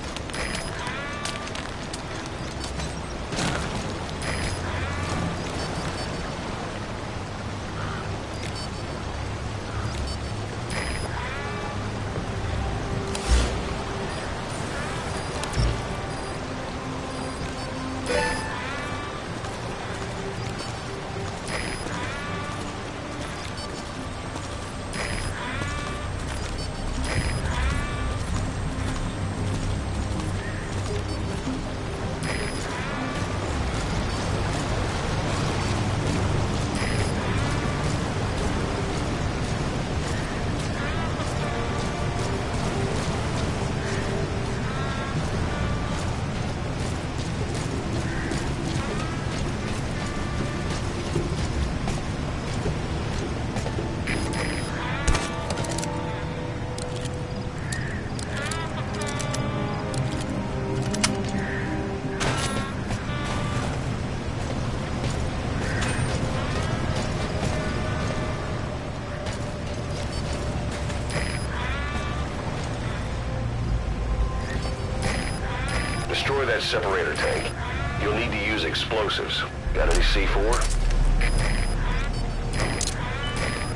Destroy that separator tank. You'll need to use explosives. Got any C4?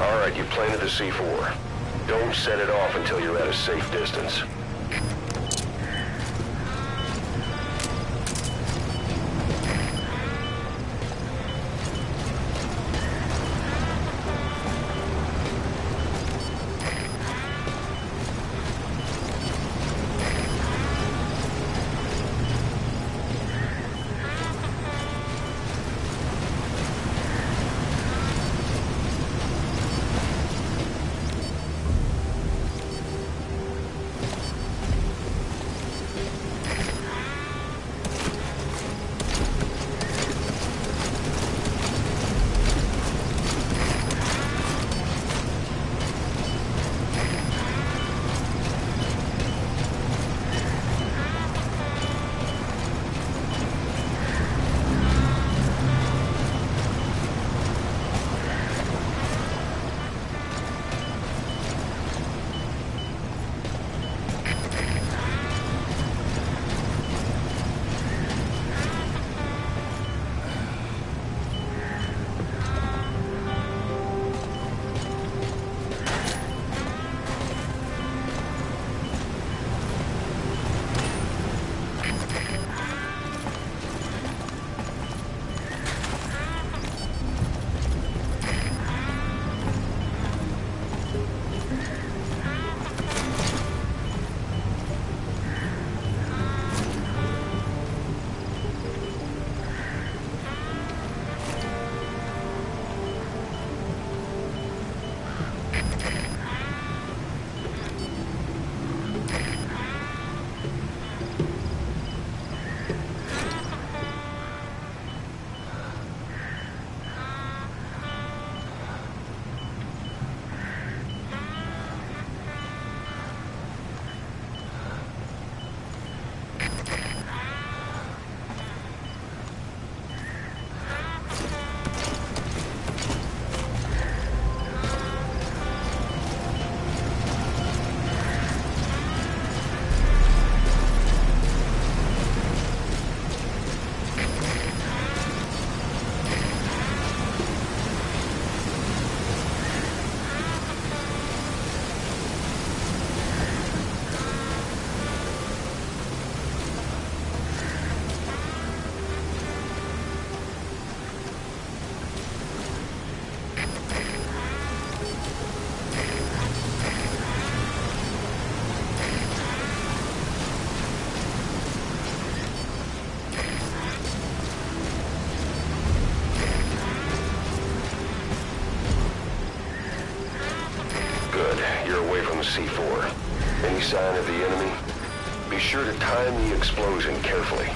Alright, you planted the C4. Don't set it off until you're at a safe distance. C4. Any sign of the enemy? Be sure to time the explosion carefully.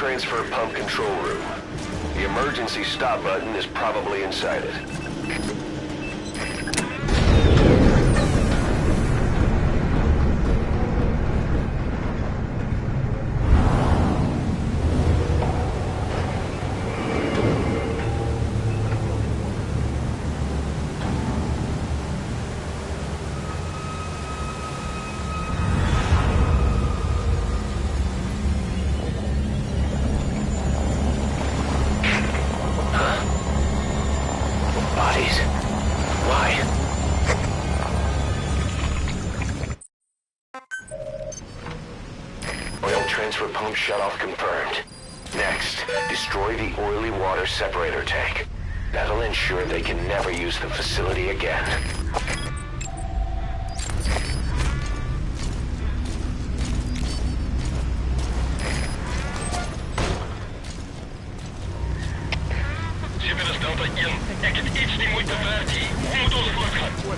transfer pump control room. The emergency stop button is probably inside it. Transfer pump shutoff confirmed. Next, destroy the oily water separator tank. That'll ensure they can never use the facility again. Shipment Delta in. Ik heb iets die moeite waard hier. Hoe moet ons voortgaan? Hoor.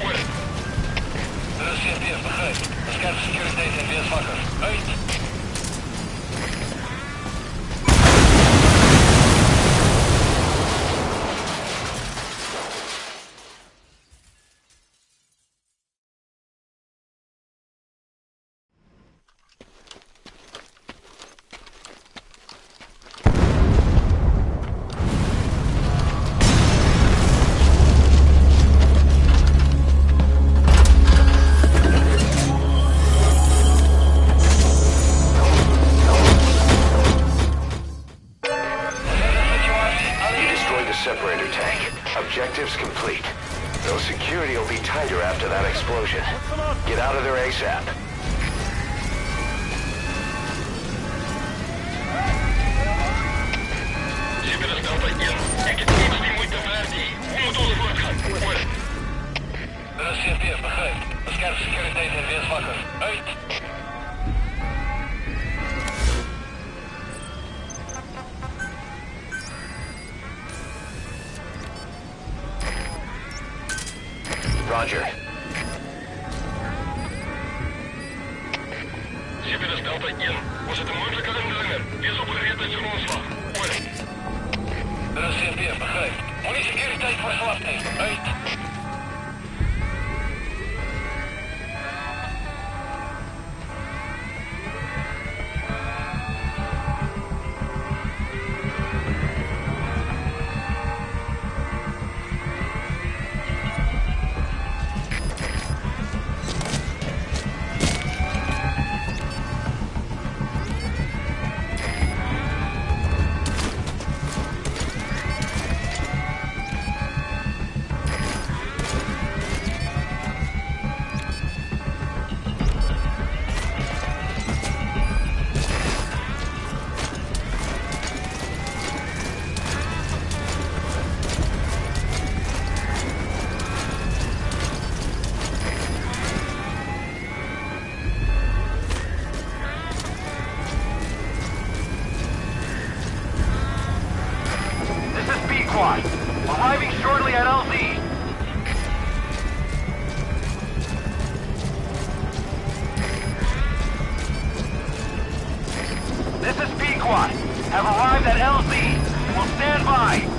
De CFPF begrijpt. De scherpe securiteit zijn weer zwakker. Uit. Separator tank. Objectives complete. Though security will be tighter after that explosion. Get out of there ASAP. Shipment Delta in. Ik heb iets die moeite waard hier. Hoe moet ons voortgaan? Hoor. De CFPF begrijpt. De scherpe securiteit zijn weer zwakker. Uit. Roger. Shipment Delta in. Was het een moeilijke indringer? Wees opgereed met je grondslag. Hoor. De CFPF begrijpt. Moet securiteit voor verwachting. Uit. Arriving shortly at LZ. This is Pequod. Have arrived at LZ. Will stand by.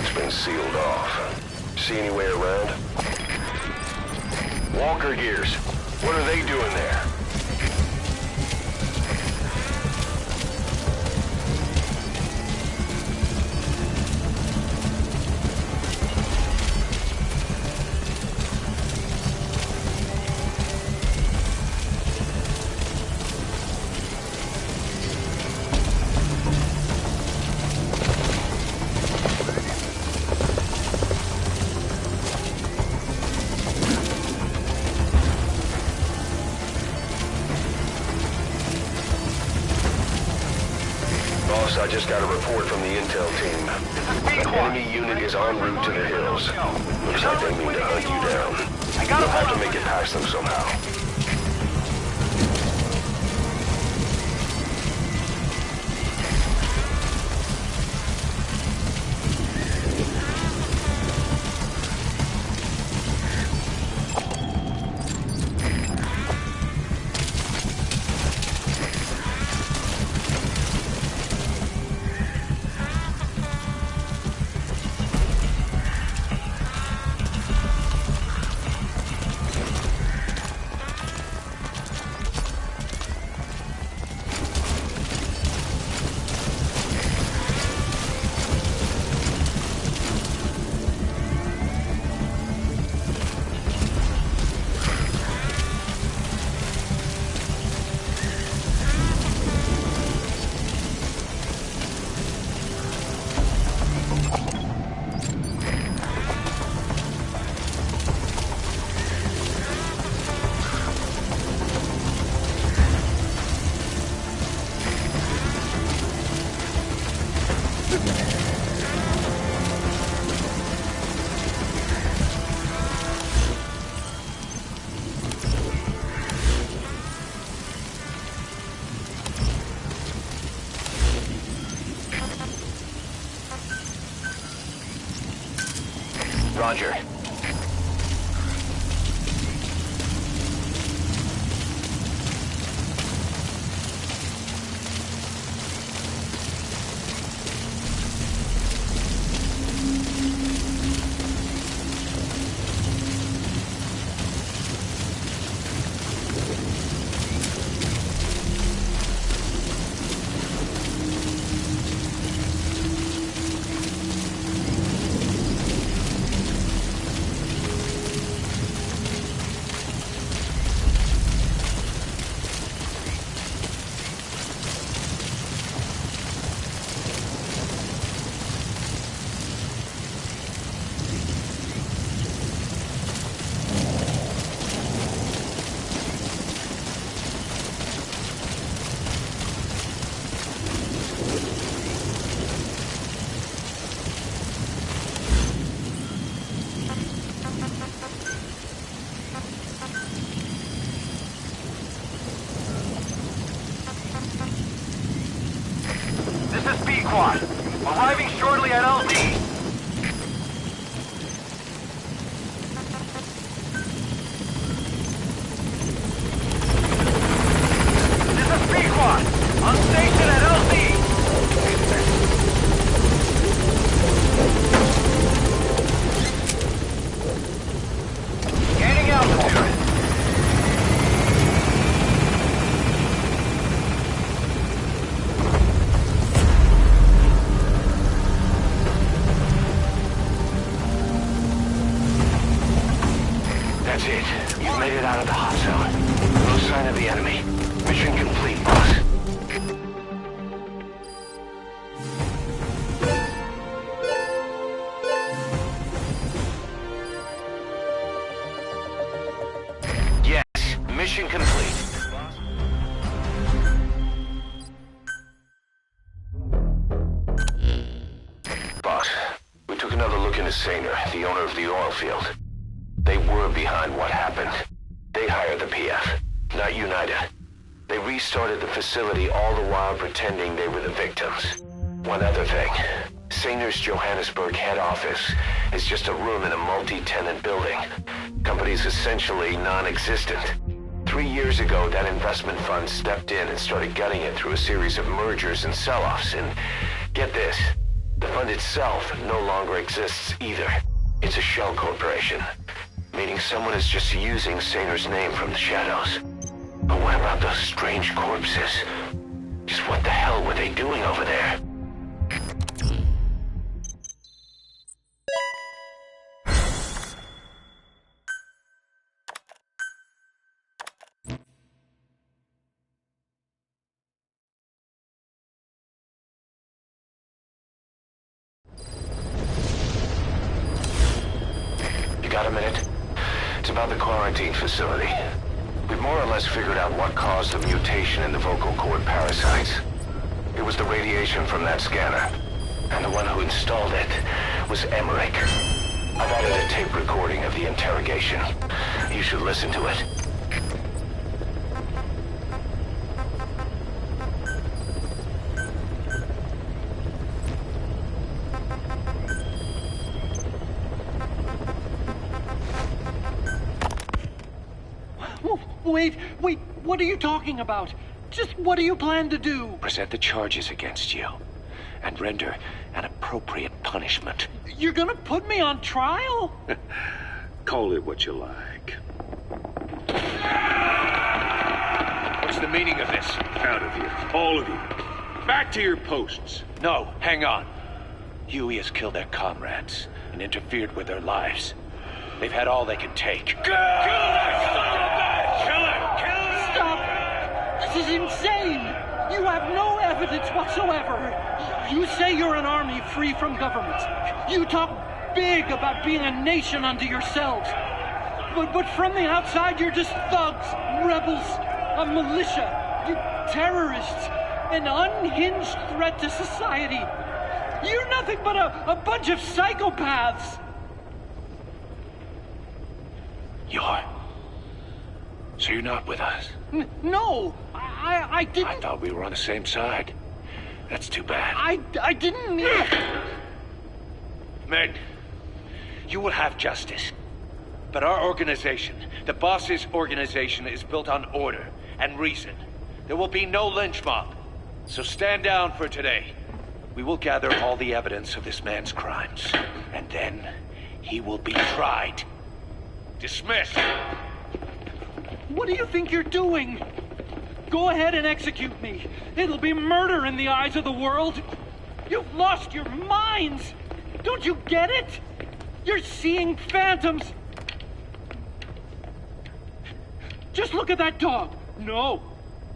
road's been sealed off. See any way around? Walker gears. What are they doing there? I just got a report from the intel team. An enemy unit is en route to the hills. Looks like they mean to hunt you down. You'll have to make it past them somehow. Roger. Arriving shortly at LZ. This is P-Quad. On station at LZ. Gaining altitude. That's it. You've made it out of the hot zone. No sign of the enemy. Mission complete, boss. Yes, mission complete. Boss, we took another look into Saner, the owner of the oil field. They were behind what happened. They hired the PF, not United. They restarted the facility all the while pretending they were the victims. One other thing. Saner's Johannesburg head office is just a room in a multi-tenant building. Company's essentially non-existent. 3 years ago, that investment fund stepped in and started gutting it through a series of mergers and sell-offs. And get this, The fund itself no longer exists either. It's a shell corporation, meaning someone is just using Saner's name from the shadows. But what about those strange corpses? Just what the hell were they doing over there? You got a minute? It's about the quarantine facility. We've more or less figured out what caused the mutation in the vocal cord parasites. It was the radiation from that scanner. And the one who installed it was Emmerich. I've added a tape recording of the interrogation. You should listen to it. Wait, what are you talking about? Just what do you plan to do? Present the charges against you, and render an appropriate punishment. You're gonna put me on trial? Call it what you like. What's the meaning of this? Out of here, all of you. Back to your posts. No, hang on. Huey has killed their comrades and interfered with their lives. They've had all they can take. Kill that son of a bitch! Kill him! Stop! This is insane! You have no evidence whatsoever. You say you're an army free from government. You talk big about being a nation unto yourselves. But from the outside, you're just thugs, rebels, a militia, you terrorists, an unhinged threat to society. You're nothing but a bunch of psychopaths. So you're not with us? No, I didn't... I thought we were on the same side. That's too bad. I didn't... Men, you will have justice. But our organization, the boss's organization, is built on order and reason. There will be no lynch mob. So stand down for today. We will gather all the evidence of this man's crimes. And then he will be tried. Dismissed. What do you think you're doing? Go ahead and execute me. It'll be murder in the eyes of the world. You've lost your minds. Don't you get it? You're seeing phantoms. Just look at that dog. No,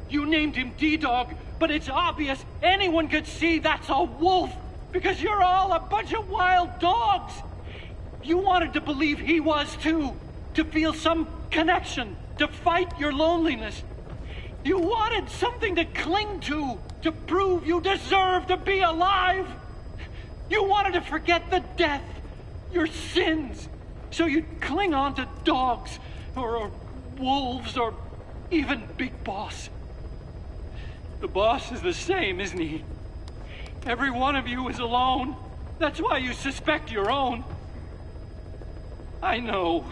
you named him D-Dog, but it's obvious anyone could see that's a wolf because you're all a bunch of wild dogs. You wanted to believe he was too, to feel some connection, to fight your loneliness. You wanted something to cling to prove you deserve to be alive. You wanted to forget the death, your sins, so you'd cling on to dogs, or wolves, or even Big Boss. The boss is the same, isn't he? Every one of you is alone. That's why you suspect your own. I know,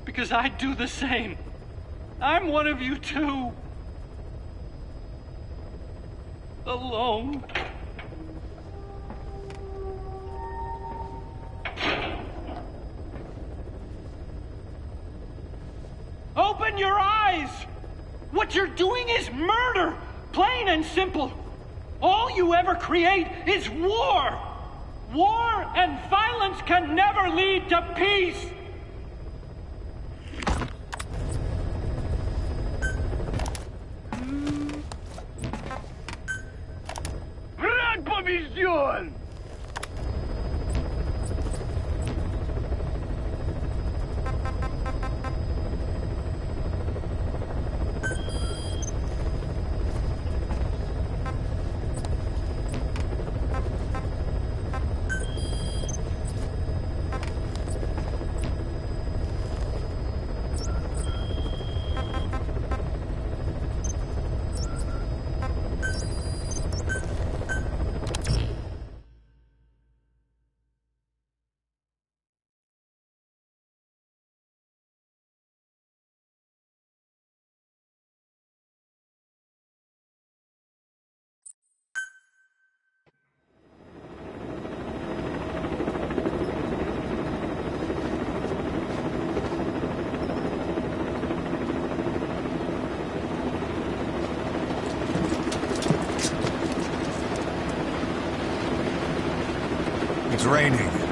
because I do the same. I'm one of you too. Alone. Open your eyes! What you're doing is murder! Plain and simple. All you ever create is war! War and violence can never lead to peace! Gran Comisión! raining.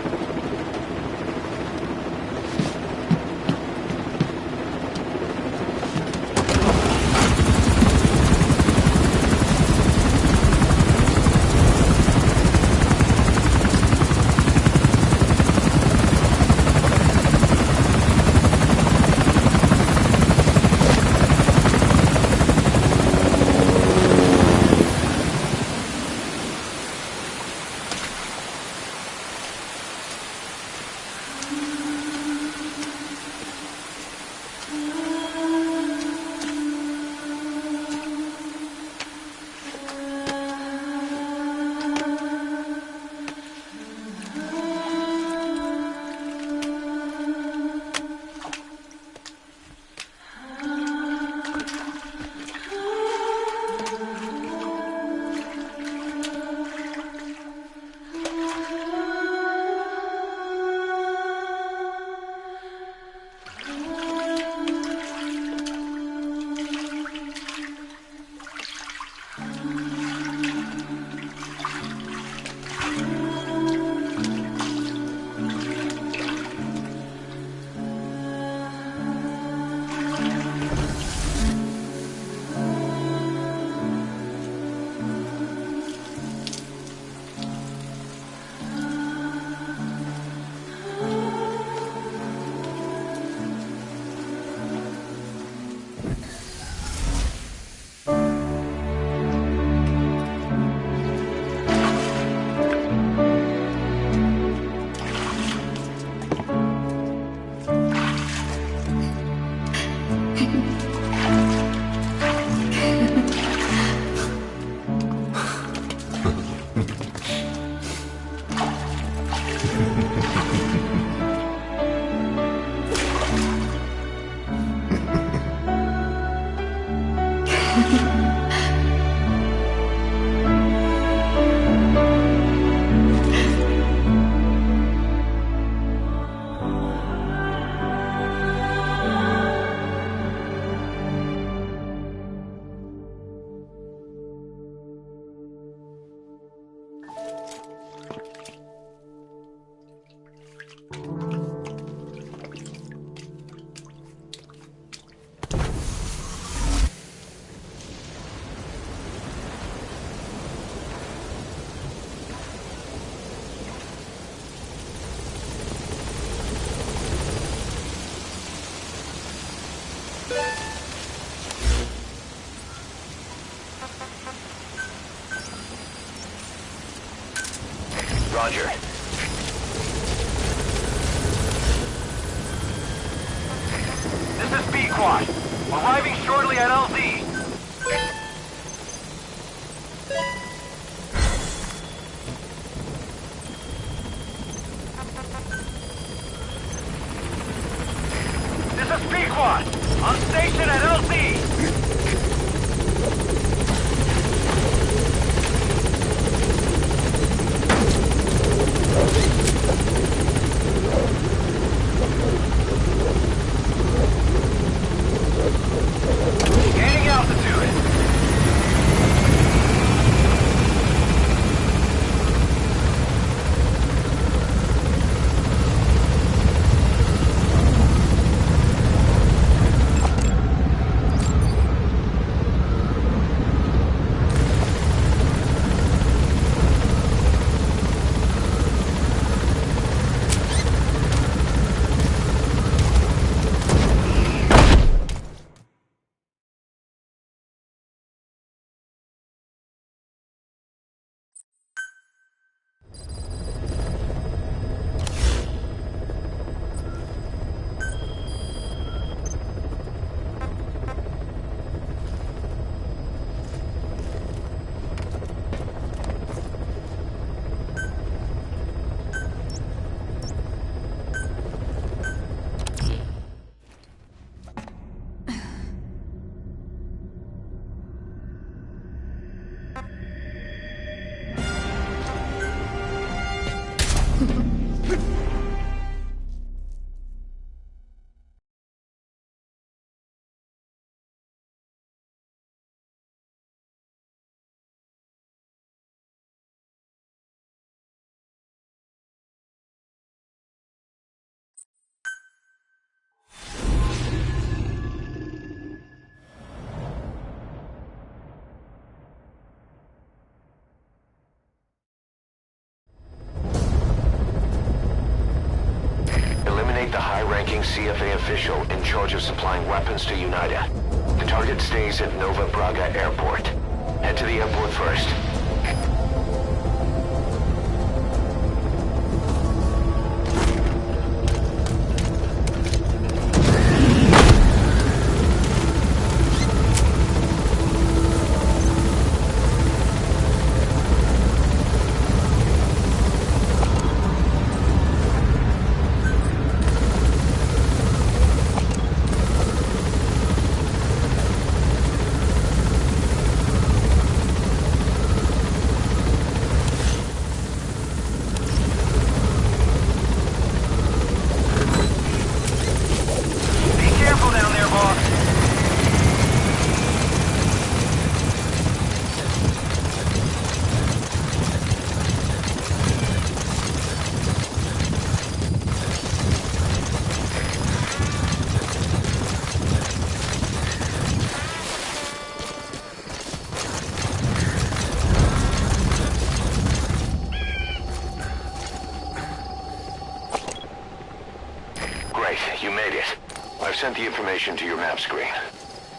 Roger. This is B-Quad. Arriving shortly at LZ. This is B-Quad. On station at LZ. Gaining altitude. CFA official in charge of supplying weapons to UNITA. The target stays at Nova Braga Airport. Head to the airport first. You made it. I've sent the information to your map screen.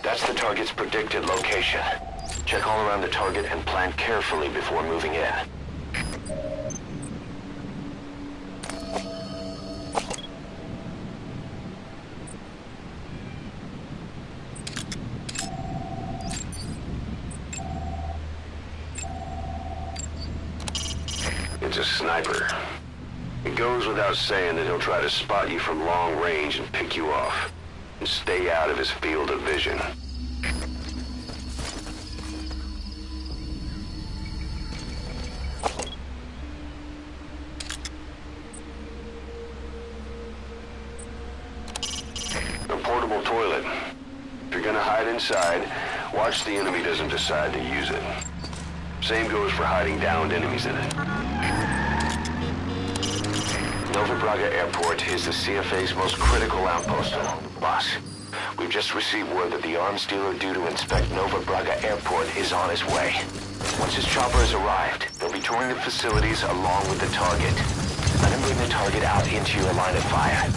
That's the target's predicted location. Check all around the target and plan carefully before moving in. It's a sniper. It goes without saying that he'll try to spot you from long range and pick you off. And stay out of his field of vision. A portable toilet. If you're gonna hide inside, watch the enemy doesn't decide to use it. Same goes for hiding downed enemies in it. Nova Braga Airport is the CFA's most critical outpost. Boss, we've just received word that the arms dealer due to inspect Nova Braga Airport is on his way. Once his chopper has arrived, they'll be touring the facilities along with the target. Let him bring the target out into your line of fire.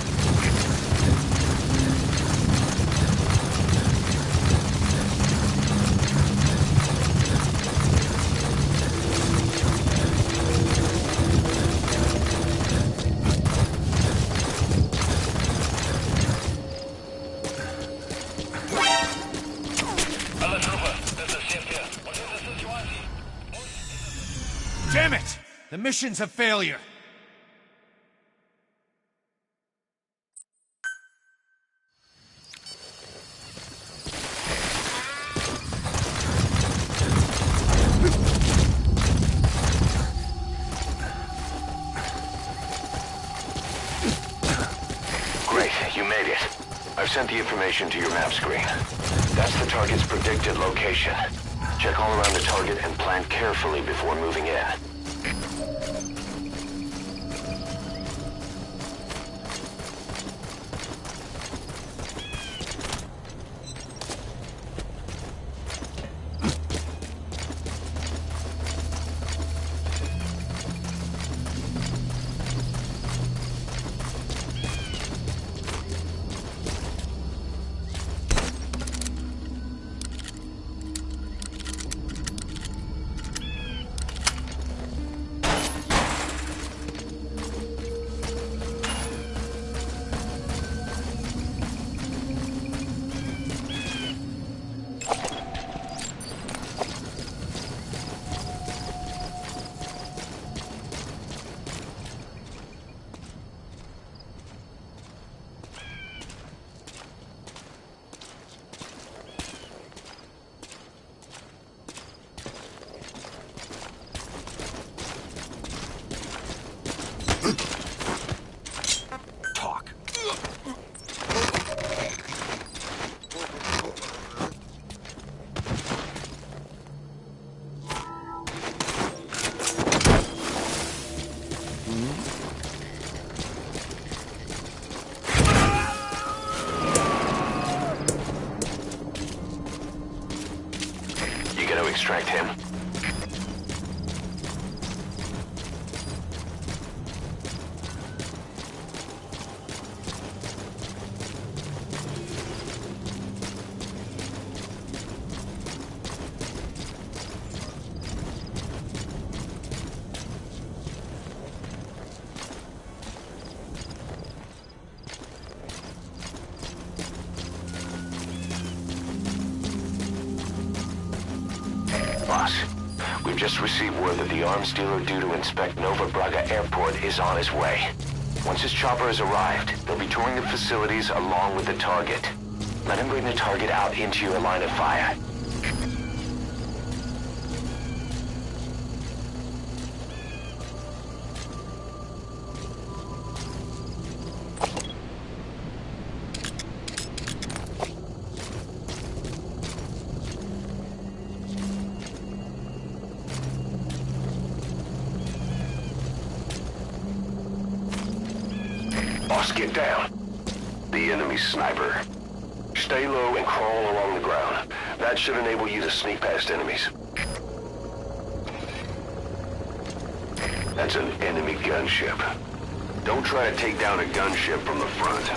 Damn it! The mission's a failure. Great, you made it. I've sent the information to your map screen. That's the target's predicted location. Check all around the target and plan carefully before moving in. Extract him. just received word that the arms dealer due to inspect Nova Braga Airport is on his way. Once his chopper has arrived, they'll be touring the facilities along with the target. Let him bring the target out into your line of fire. Boss, get down. The enemy's sniper. Stay low and crawl along the ground. That should enable you to sneak past enemies. That's an enemy gunship. Don't try to take down a gunship from the front.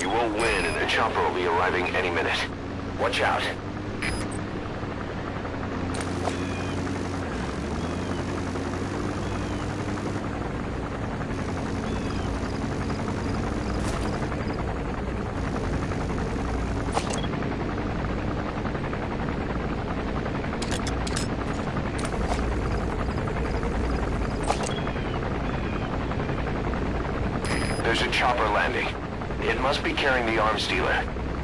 You won't win and the chopper will be arriving any minute. Watch out. There's a chopper landing. It must be carrying the arms dealer.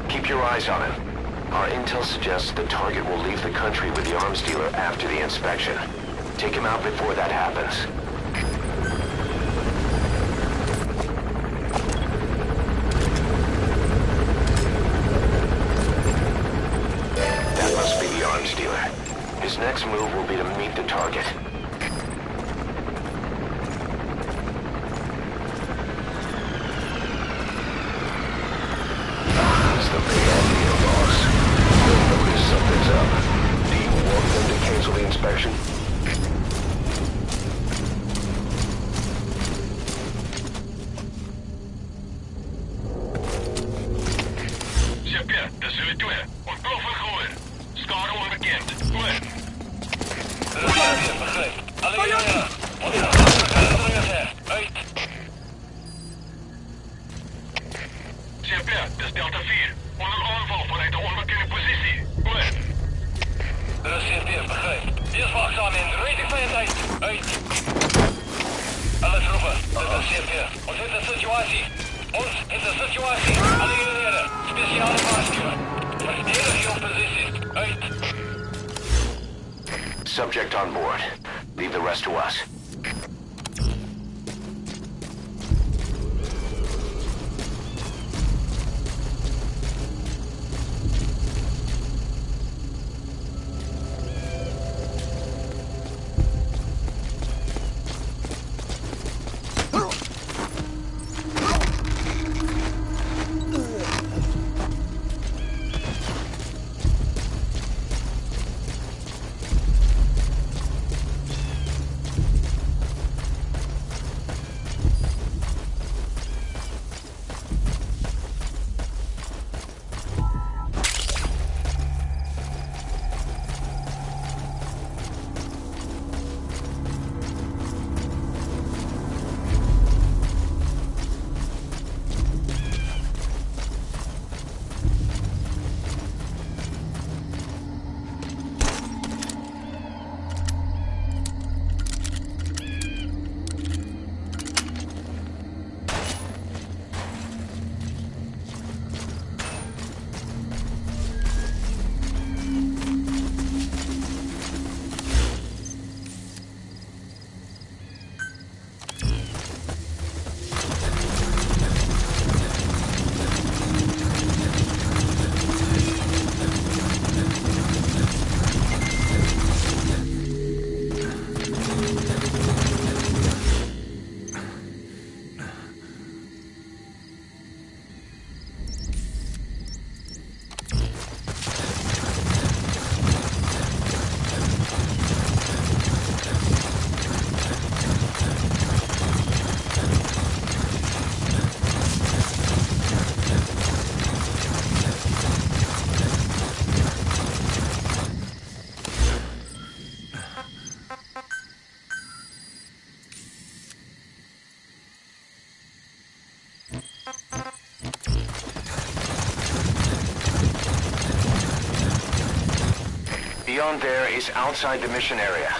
Keep your eyes on him. Our intel suggests the target will leave the country with the arms dealer after the inspection. Take him out before that happens. That must be the arms dealer. His next move will be to meet the target. Inspection. Chef, dat zullen we doen. Ontploffen gooien. Schade onbekend. Goed. Begrijp. Alleen ja. Uit. Chef, dat is Delta 4. Onder aanval vanuit de onbekende positie. Goed. CFP, begrijp. Wees waakzaam in. Rating veiligheid. Uit. Alles roepen. Dit is CFP. Ons is de situatie. Alle eenheden. Speciale waarschuwen. Verdedig jouw positie. Uit. Subject on board. Leave the rest to us. Beyond there is outside the mission area.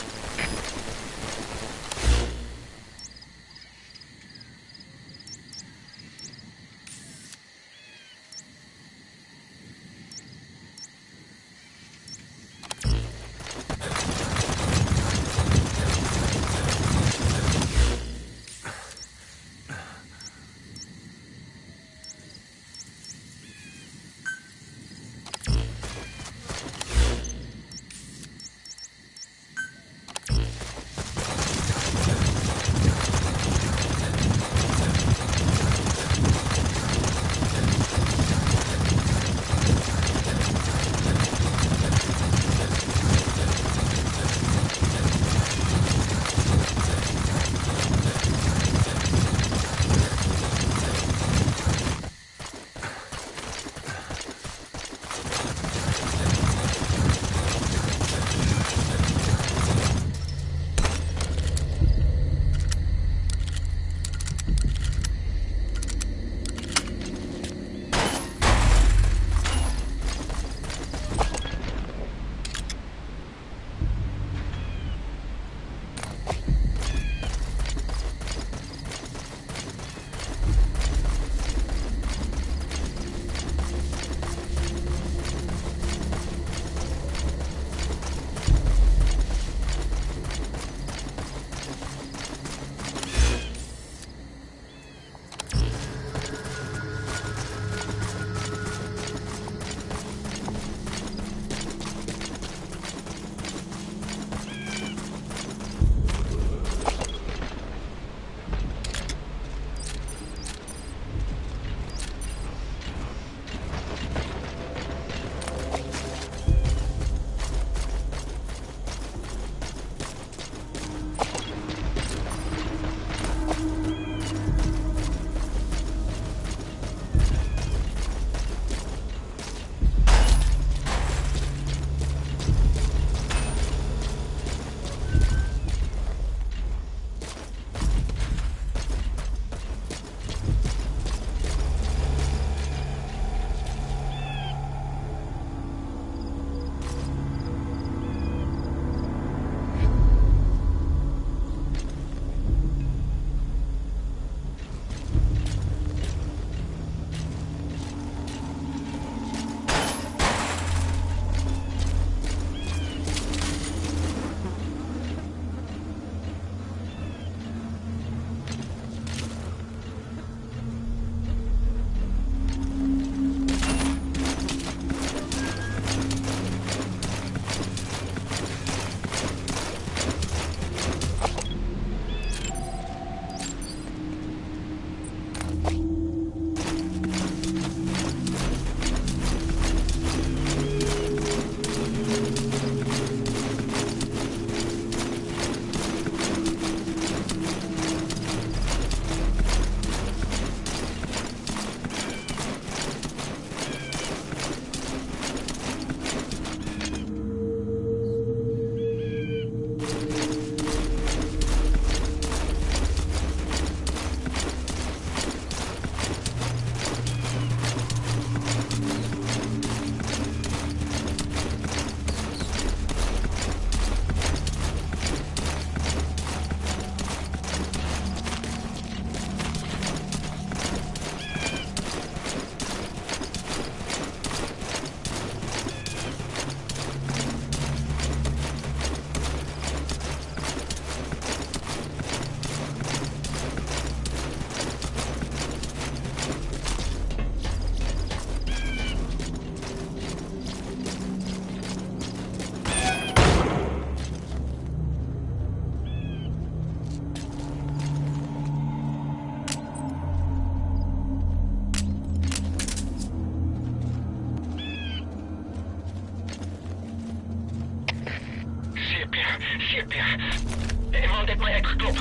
Iemand heeft mij geklopt.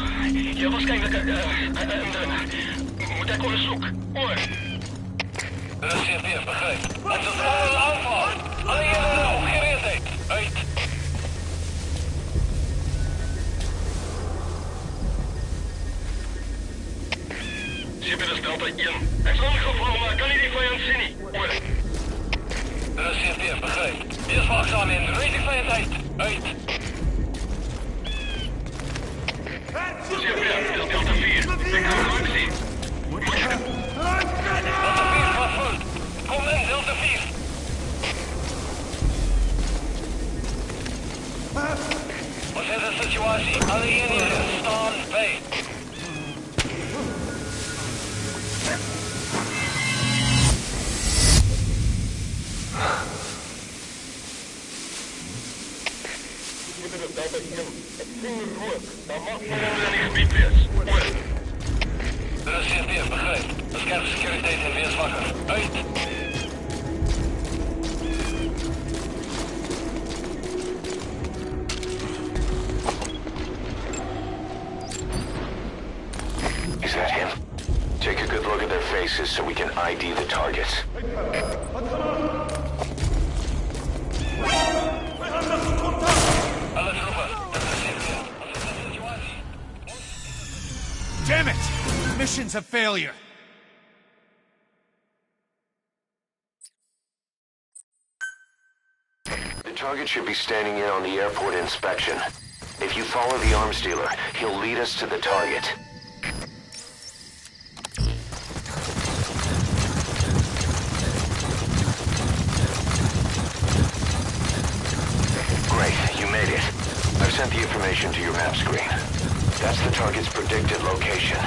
Je was waarschijnlijk moet ik onderzoek. Hoor. CPF, begrijp. Het is gewoon een aanval. Alleen je ongereedheid. Uit. CPF is Delta 1. Hij is aangevallen, maar kan hij die vijand zien? Hoor. CPF, begrijp. Weerswacht aan in. Rating van je tijd. Uit. CFR, dit is Delta 4. Ik kan het nooit zien. Delta 4 gaat vol. Kom in, Delta 4. Wat is de situatie? Alle eenheden staan bij. De CFR, begrijp. Bescherm securiteit en weerswakker. Uit. Is that him? Take a good look at their faces so we can ID the targets. Alle troepen, dat is CFR. Wat is de situatie? Damn it! Mission's a failure. The target should be standing in on the airport inspection. If you follow the arms dealer, he'll lead us to the target. Great, you made it. I've sent the information to your map screen. That's the target's predicted location.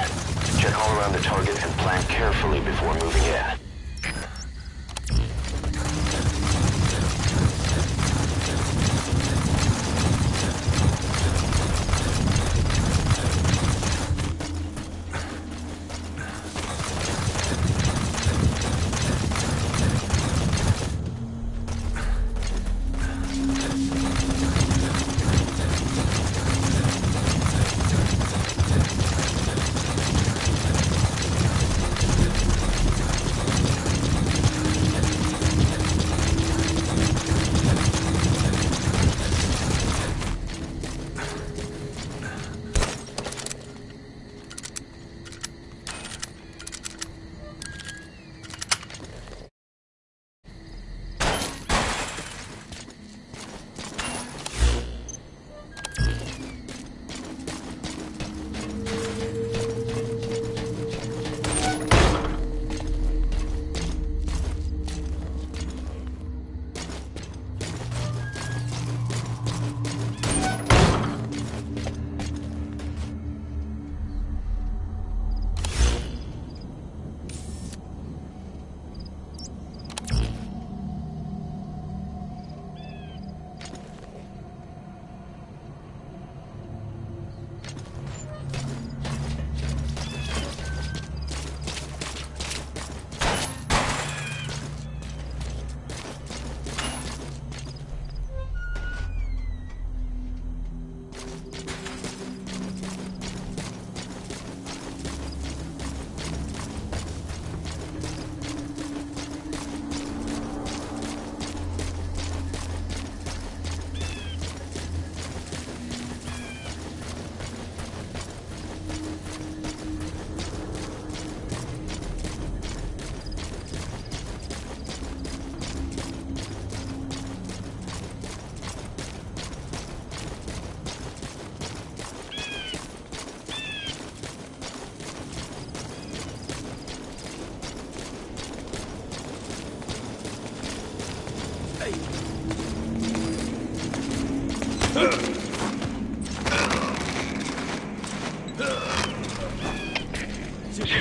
Check all around the target and plan carefully before moving in.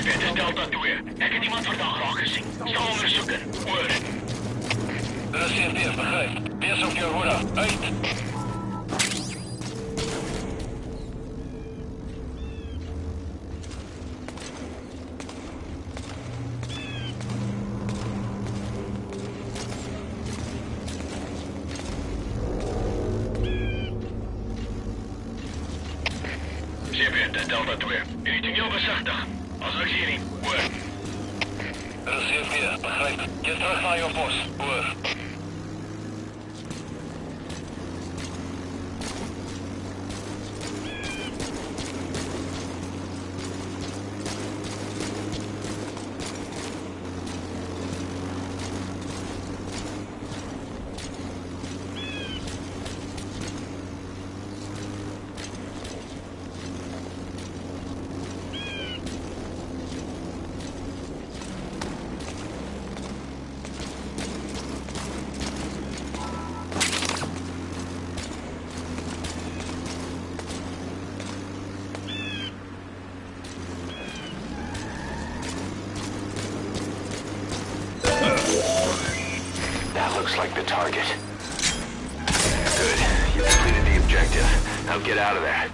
Dit is Delta 2. Ik heb iemand vandaag al gezien. Zal onderzoeken. Hoor. De CFR, begrijp. Wees op je hoede. Uit. CFR, dit is Delta 2. Anything heel bezichtig. Als ik zie je niet. Hoor. De CFR, begrijp. Keer terug naar je post. Hoor. looks like the target. Good. You completed the objective. Now get out of there.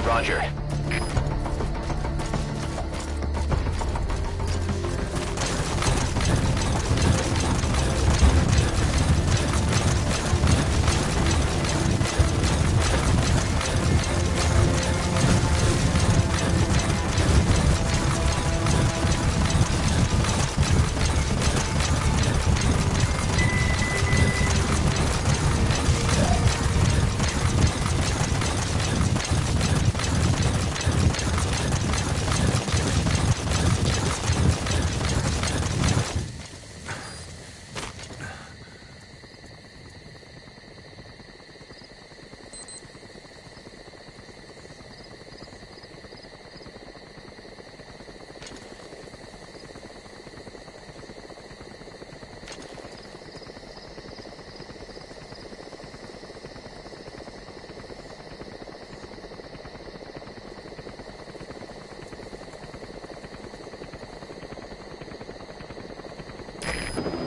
Roger.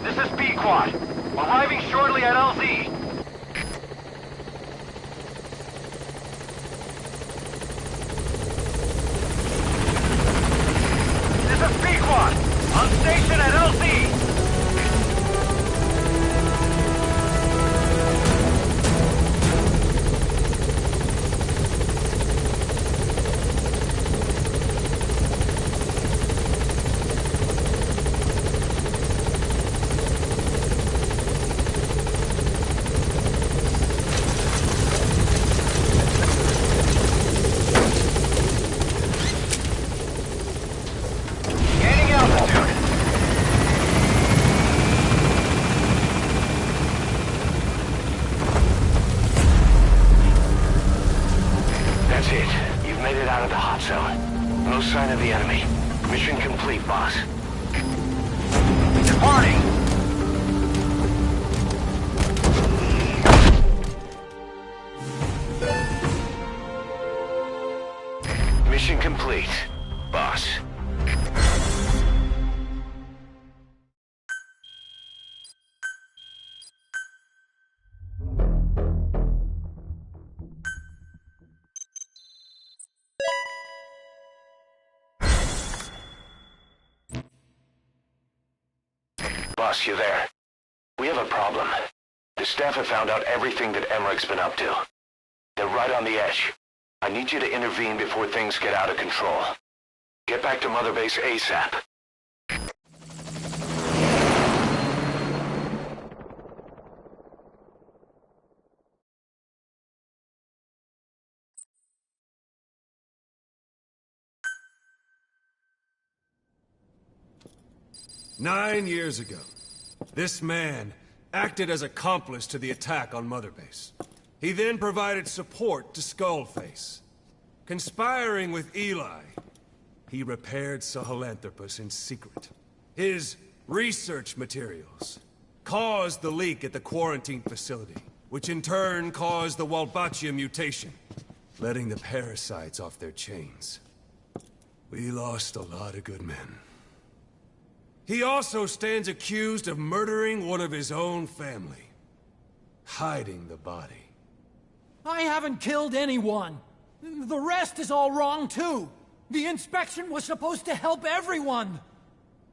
This is B-Quad. Arriving shortly at LZ. This is B-Quad. On station at LZ. That's it. You've made it out of the hot zone. No sign of the enemy. Mission complete, boss. Departing! Mission complete, boss. Boss, you there? We have a problem. The staff have found out everything that Emmerich's been up to. They're right on the edge. I need you to intervene before things get out of control. Get back to Mother Base ASAP. 9 years ago, this man acted as accomplice to the attack on Mother Base. He then provided support to Skullface. Conspiring with Eli, he repaired Sahelanthropus in secret. His research materials caused the leak at the quarantine facility, which in turn caused the Walbachia mutation, letting the parasites off their chains. We lost a lot of good men. He also stands accused of murdering one of his own family, hiding the body. I haven't killed anyone. The rest is all wrong, too. The inspection was supposed to help everyone.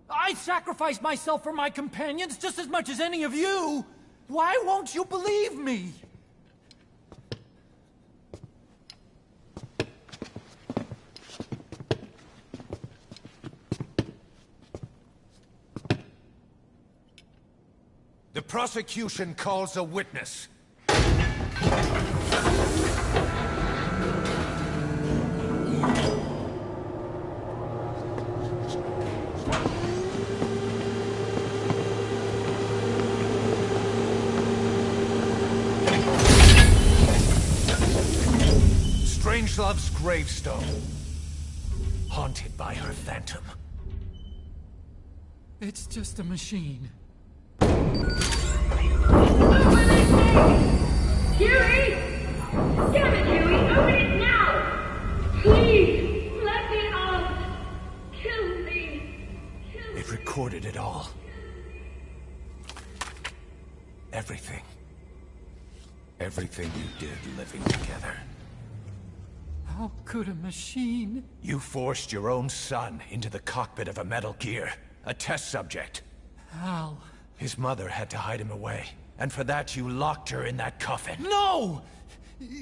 I sacrificed myself for my companions just as much as any of you. Why won't you believe me? The prosecution calls a witness. Strangelove's gravestone, haunted by her phantom. It's just a machine. Huey! Damn it, Huey! Open it now! Please! Let me out! Kill me! It recorded it all. Everything. Everything you did living together. How could a machine? You forced your own son into the cockpit of a Metal Gear. A test subject. How? His mother had to hide him away. And for that, you locked her in that coffin. No!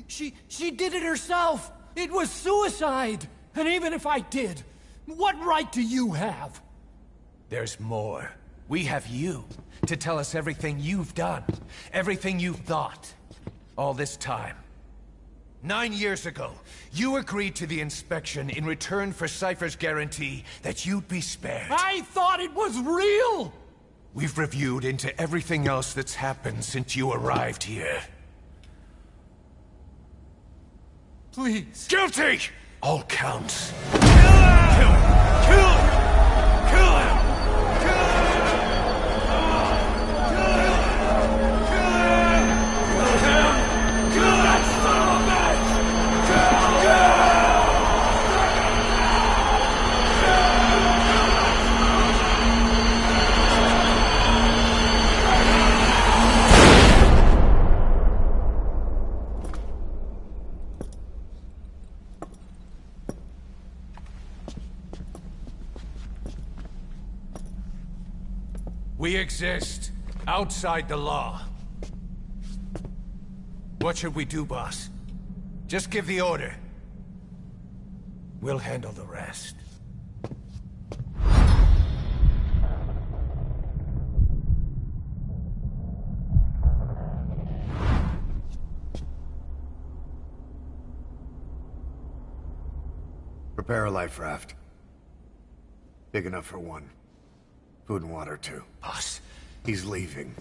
She did it herself! It was suicide! And even if I did, what right do you have? There's more. We have you to tell us everything you've done. Everything you've thought. All this time. 9 years ago, you agreed to the inspection in return for Cypher's guarantee that you'd be spared. I thought it was real! We've reviewed into everything else that's happened since you arrived here. Please. Guilty! All counts. Kill him! Kill him! Kill him! Kill him! We exist outside the law. What should we do, boss? Just give the order. We'll handle the rest. Prepare a life raft. Big enough for one. Food and water, too. Boss. He's leaving.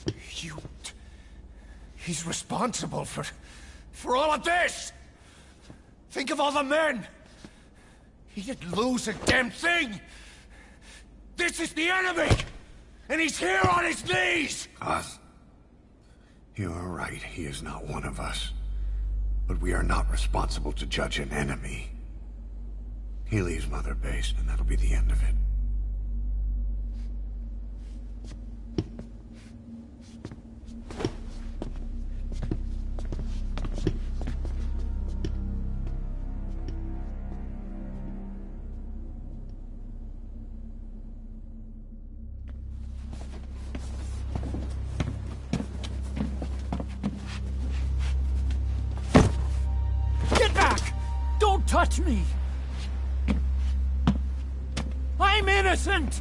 He's responsible for all of this! Think of all the men! He didn't lose a damn thing! This is the enemy! And he's here on his knees! Us? You are right, he is not one of us. But we are not responsible to judge an enemy. He leaves Mother Base, and that'll be the end of it. Touch me! I'm innocent!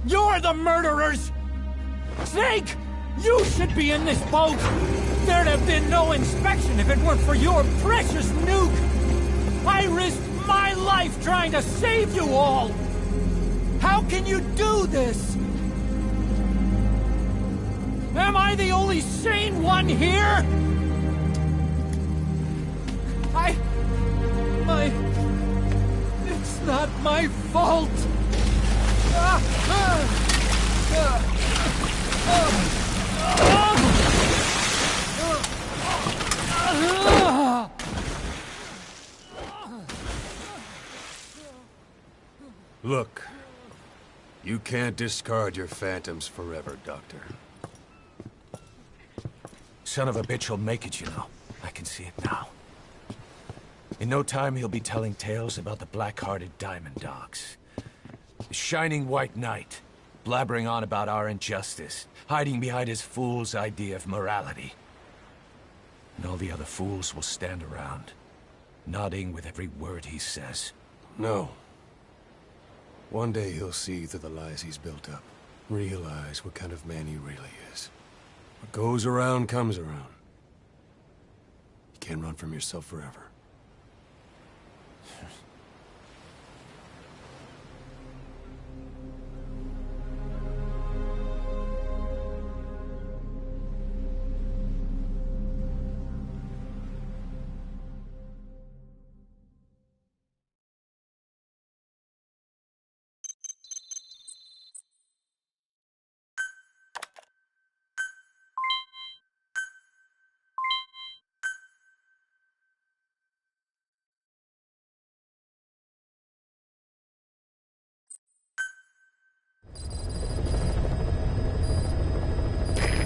You're the murderers! Snake! You should be in this boat! There'd have been no inspection if it weren't for your precious nuke! I risked my life trying to save you all! How can you do this? Am I the only sane one here? It's not my fault. Look, you can't discard your phantoms forever, Doctor. Son of a bitch will make it, you know. I can see it now. In no time, he'll be telling tales about the black-hearted Diamond Dogs. The Shining White Knight, blabbering on about our injustice, hiding behind his fool's idea of morality. And all the other fools will stand around, nodding with every word he says. No. One day he'll see through the lies he's built up, realize what kind of man he really is. What goes around comes around. You can't run from yourself forever.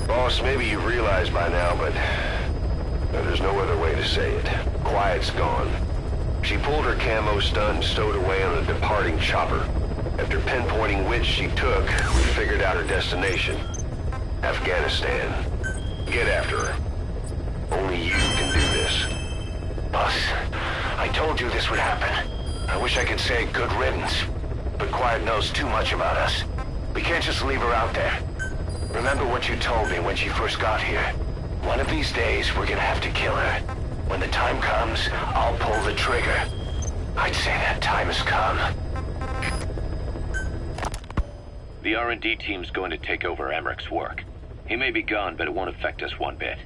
Boss, maybe you've realized by now, but there's no other way to say it. Quiet's gone. She pulled her camo stunt and stowed away on a departing chopper. After pinpointing which she took, we figured out her destination. Afghanistan. Get after her. Only you can do this. Boss, I told you this would happen. I wish I could say good riddance, but Quiet knows too much about us. We can't just leave her out there. Remember what you told me when she first got here. One of these days, we're gonna have to kill her. When the time comes, I'll pull the trigger. I'd say that time has come. The R&D team's going to take over Emmerich's work. He may be gone, but it won't affect us one bit.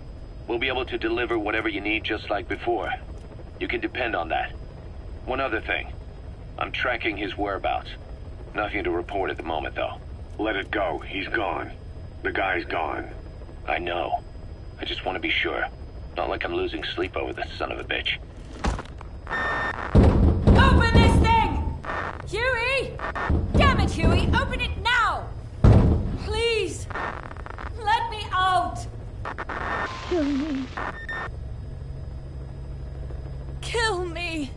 We'll be able to deliver whatever you need just like before. You can depend on that. One other thing. I'm tracking his whereabouts. Nothing to report at the moment, though. Let it go. He's gone. The guy's gone. I know. I just want to be sure. Not like I'm losing sleep over this son of a bitch. Open this thing! Huey! Damn it, Huey! Open it now! Please! Let me out! Kill me. Kill me!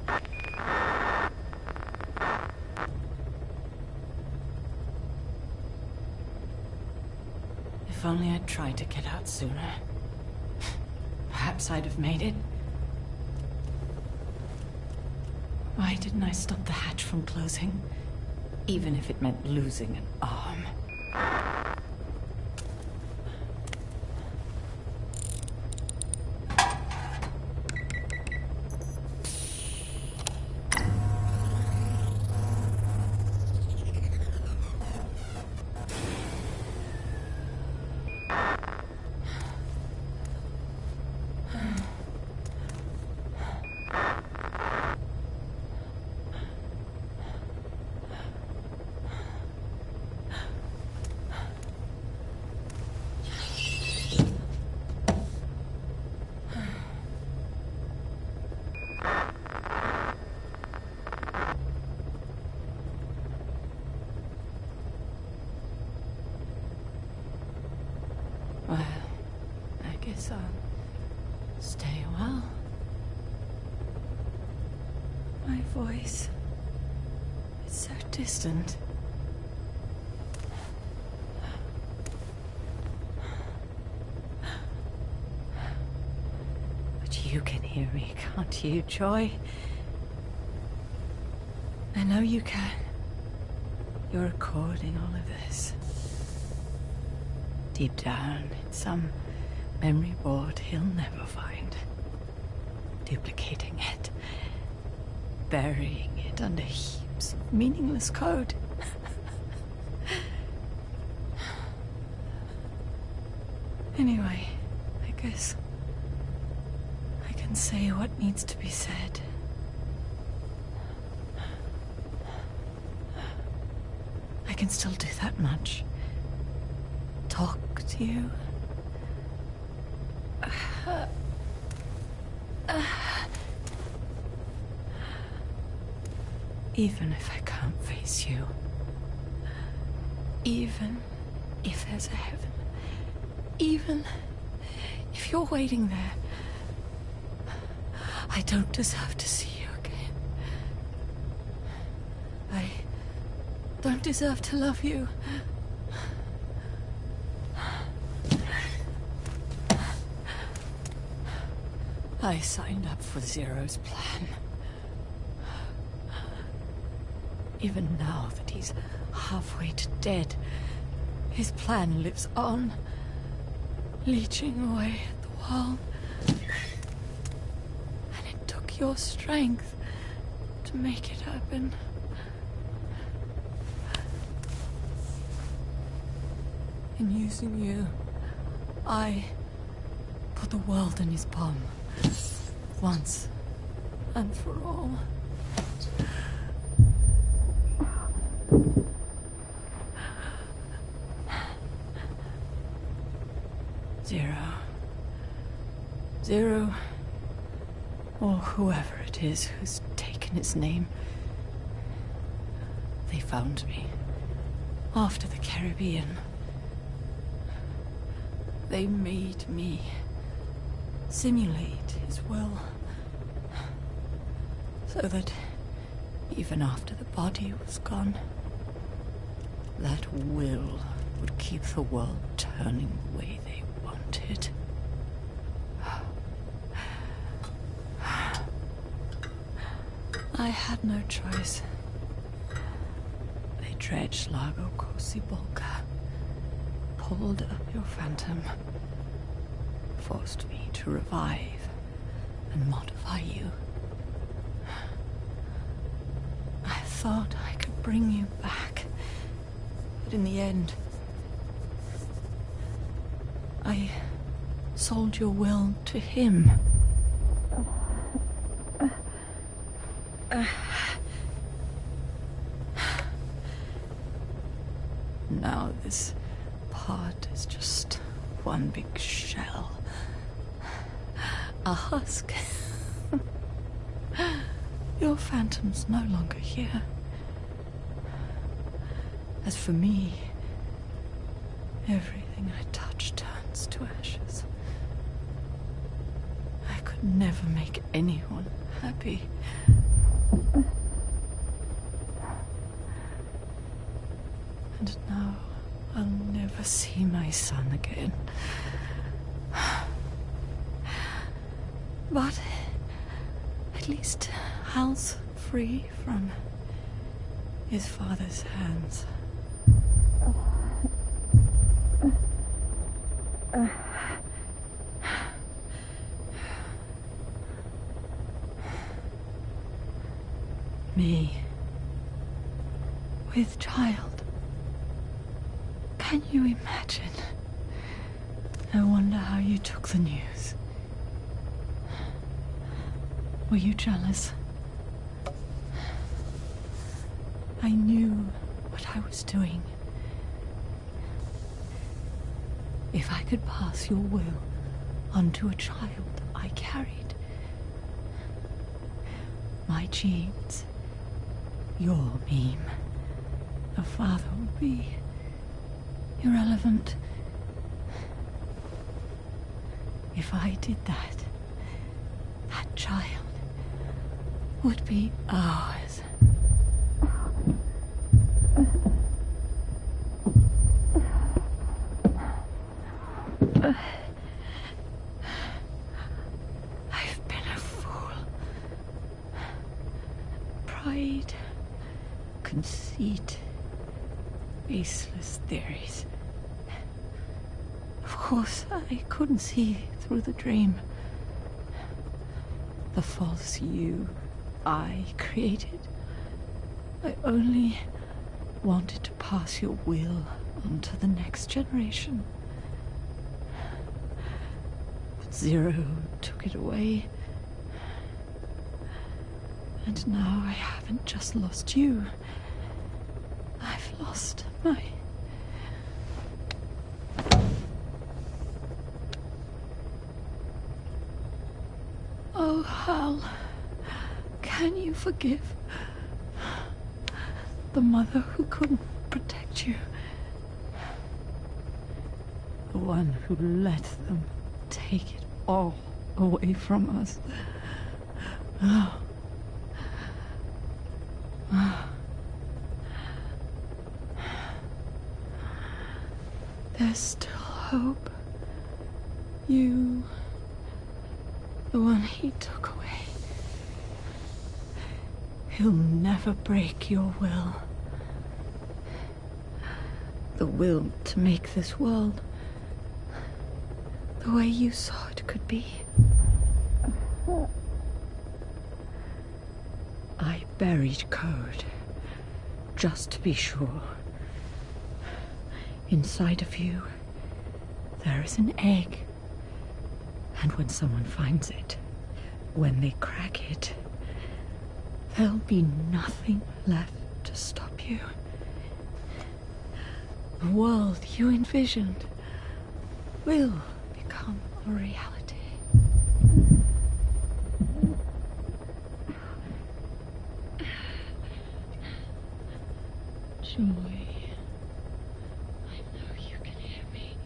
If only I'd tried to get out sooner. Perhaps I'd have made it. Why didn't I stop the hatch from closing? Even if it meant losing an arm. Well, I guess I'll stay a while. My voice, it's so distant. But you can hear me, can't you, Joy? I know you can. You're recording all of this. Deep down in some memory board he'll never find. Duplicating it. Burying it under heaps of meaningless code. Anyway, I guess I can say what needs to be said. I can still do that much. Talk to you. Even if I can't face you. Even if there's a heaven. Even if you're waiting there. I don't deserve to see you again. I don't deserve to love you. I signed up for Zero's plan. Even now that he's halfway to dead, his plan lives on, leeching away at the world. And it took your strength to make it happen. In using you, I put the world in his palm. Once and for all. Zero, or whoever it is who's taken his name. They found me after the Caribbean. They made me simulate his will, so that even after the body was gone, that will would keep the world turning the way they wanted. I had no choice. They dredged Lago Cosibolca, pulled up your phantom, forced me to revive and modify you. I thought I could bring you back, but in the end, I sold your will to him. Now this part is just one big shell. A husk. Your phantom's no longer here. As for me, everything I touch turns to ashes. I could never make anyone happy. And now I'll never see my son again. But at least Hal's free from his father's hands. Me, with child. Can you imagine? I wonder how you took the news. Were you jealous? I knew what I was doing. If I could pass your will onto a child I carried, my genes, your meme, a father would be irrelevant. If I did that, that child would be ours. I've been a fool. Pride, conceit, baseless theories. Of course, I couldn't see through the dream. The false you I created. I only wanted to pass your will on to the next generation. Zero took it away. And now I haven't just lost you. I've lost my... Oh, Hal. Can you forgive the mother who couldn't protect you? The one who let them take it all away from us. Oh. There's still hope. You, the one he took away. He'll never break your will. The will to make this world the way you saw it could be. I buried code, just to be sure. Inside of you, there is an egg. And when someone finds it, when they crack it, there'll be nothing left to stop you. The world you envisioned will become a reality. Joy. I know you can hear me.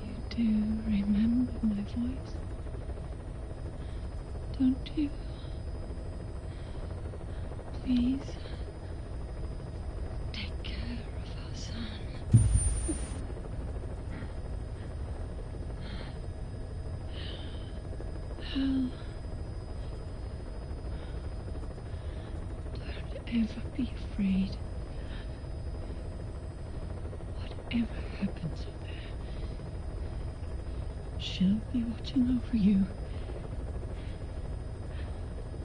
You do remember my voice, don't you? Please, take care of our son. Hal, don't ever be afraid. Whatever happens up there, she'll be watching over you.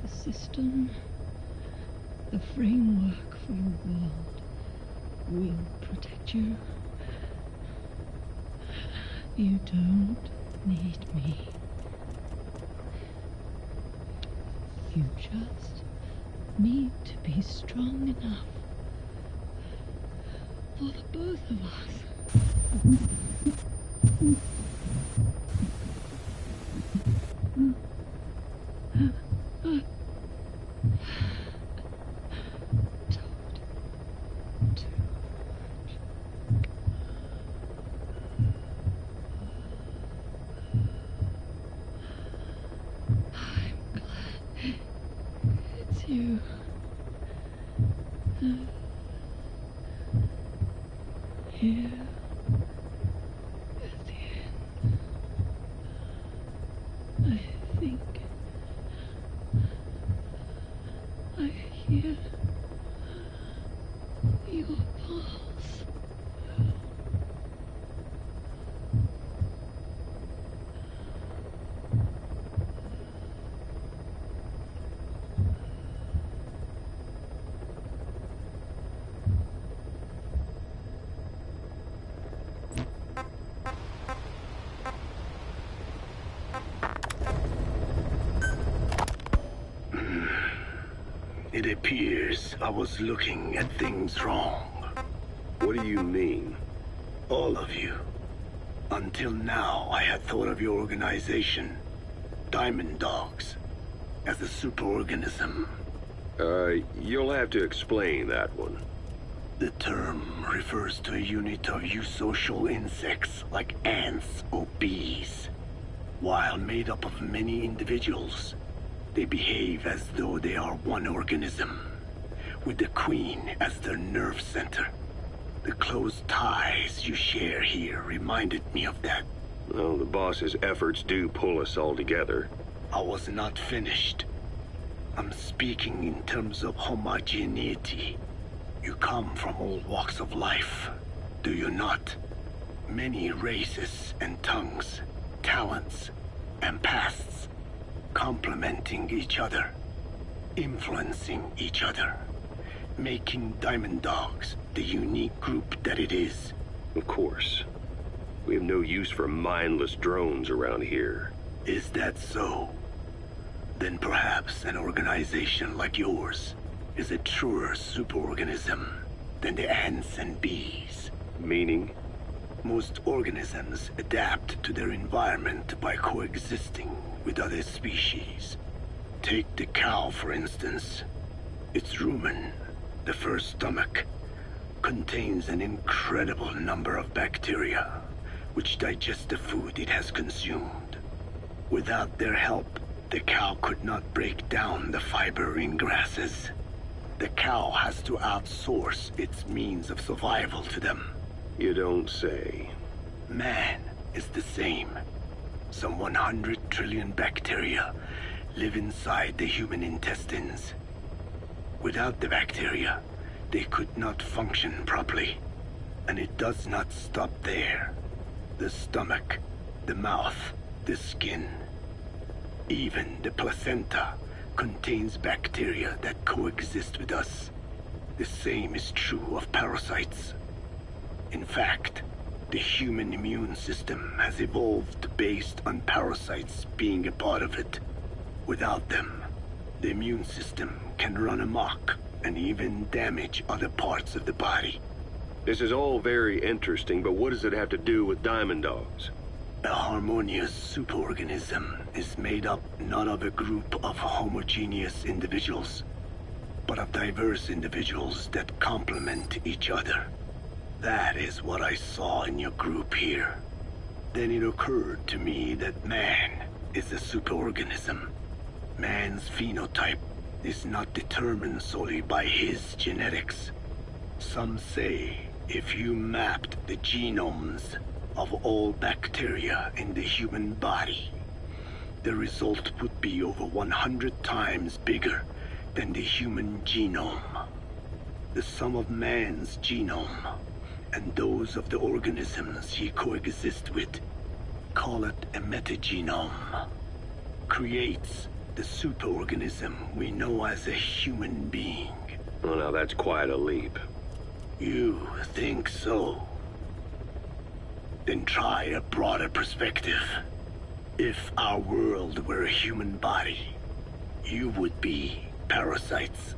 The system, the framework for your world will protect you. You don't need me. You just need to be strong enough for the both of us. You. Here at the end, I think I hear your pulse. It appears I was looking at things wrong. What do you mean? All of you. Until now, I had thought of your organization, Diamond Dogs, as a superorganism. You'll have to explain that one. The term refers to a unit of eusocial insects like ants or bees. While made up of many individuals, they behave as though they are one organism, with the Queen as their nerve center. The close ties you share here reminded me of that. Well, the boss's efforts do pull us all together. I was not finished. I'm speaking in terms of homogeneity. You come from all walks of life, do you not? Many races and tongues, talents and pasts, complementing each other, influencing each other, making Diamond Dogs the unique group that it is. Of course. We have no use for mindless drones around here. Is that so? Then perhaps an organization like yours is a truer superorganism than the ants and bees. Meaning? Most organisms adapt to their environment by coexisting with other species. Take the cow, for instance. Its rumen, the first stomach, contains an incredible number of bacteria which digest the food it has consumed. Without their help, the cow could not break down the fiber in grasses. The cow has to outsource its means of survival to them. You don't say. Man is the same. Some 100 trillion bacteria live inside the human intestines. Without the bacteria, they could not function properly. And it does not stop there. The stomach, the mouth, the skin, even the placenta contains bacteria that coexist with us. The same is true of parasites. In fact, the human immune system has evolved based on parasites being a part of it. Without them, the immune system can run amok and even damage other parts of the body. This is all very interesting, but what does it have to do with diamond dogs? A harmonious superorganism is made up not of a group of homogeneous individuals, but of diverse individuals that complement each other. That is what I saw in your group here. Then it occurred to me that man is a superorganism. Man's phenotype is not determined solely by his genetics. Some say if you mapped the genomes of all bacteria in the human body, the result would be over 100 times bigger than the human genome. The sum of man's genome and those of the organisms he coexists with, call it a metagenome, creates the superorganism we know as a human being. Well, now that's quite a leap. You think so? Then try a broader perspective. If our world were a human body, you would be parasites.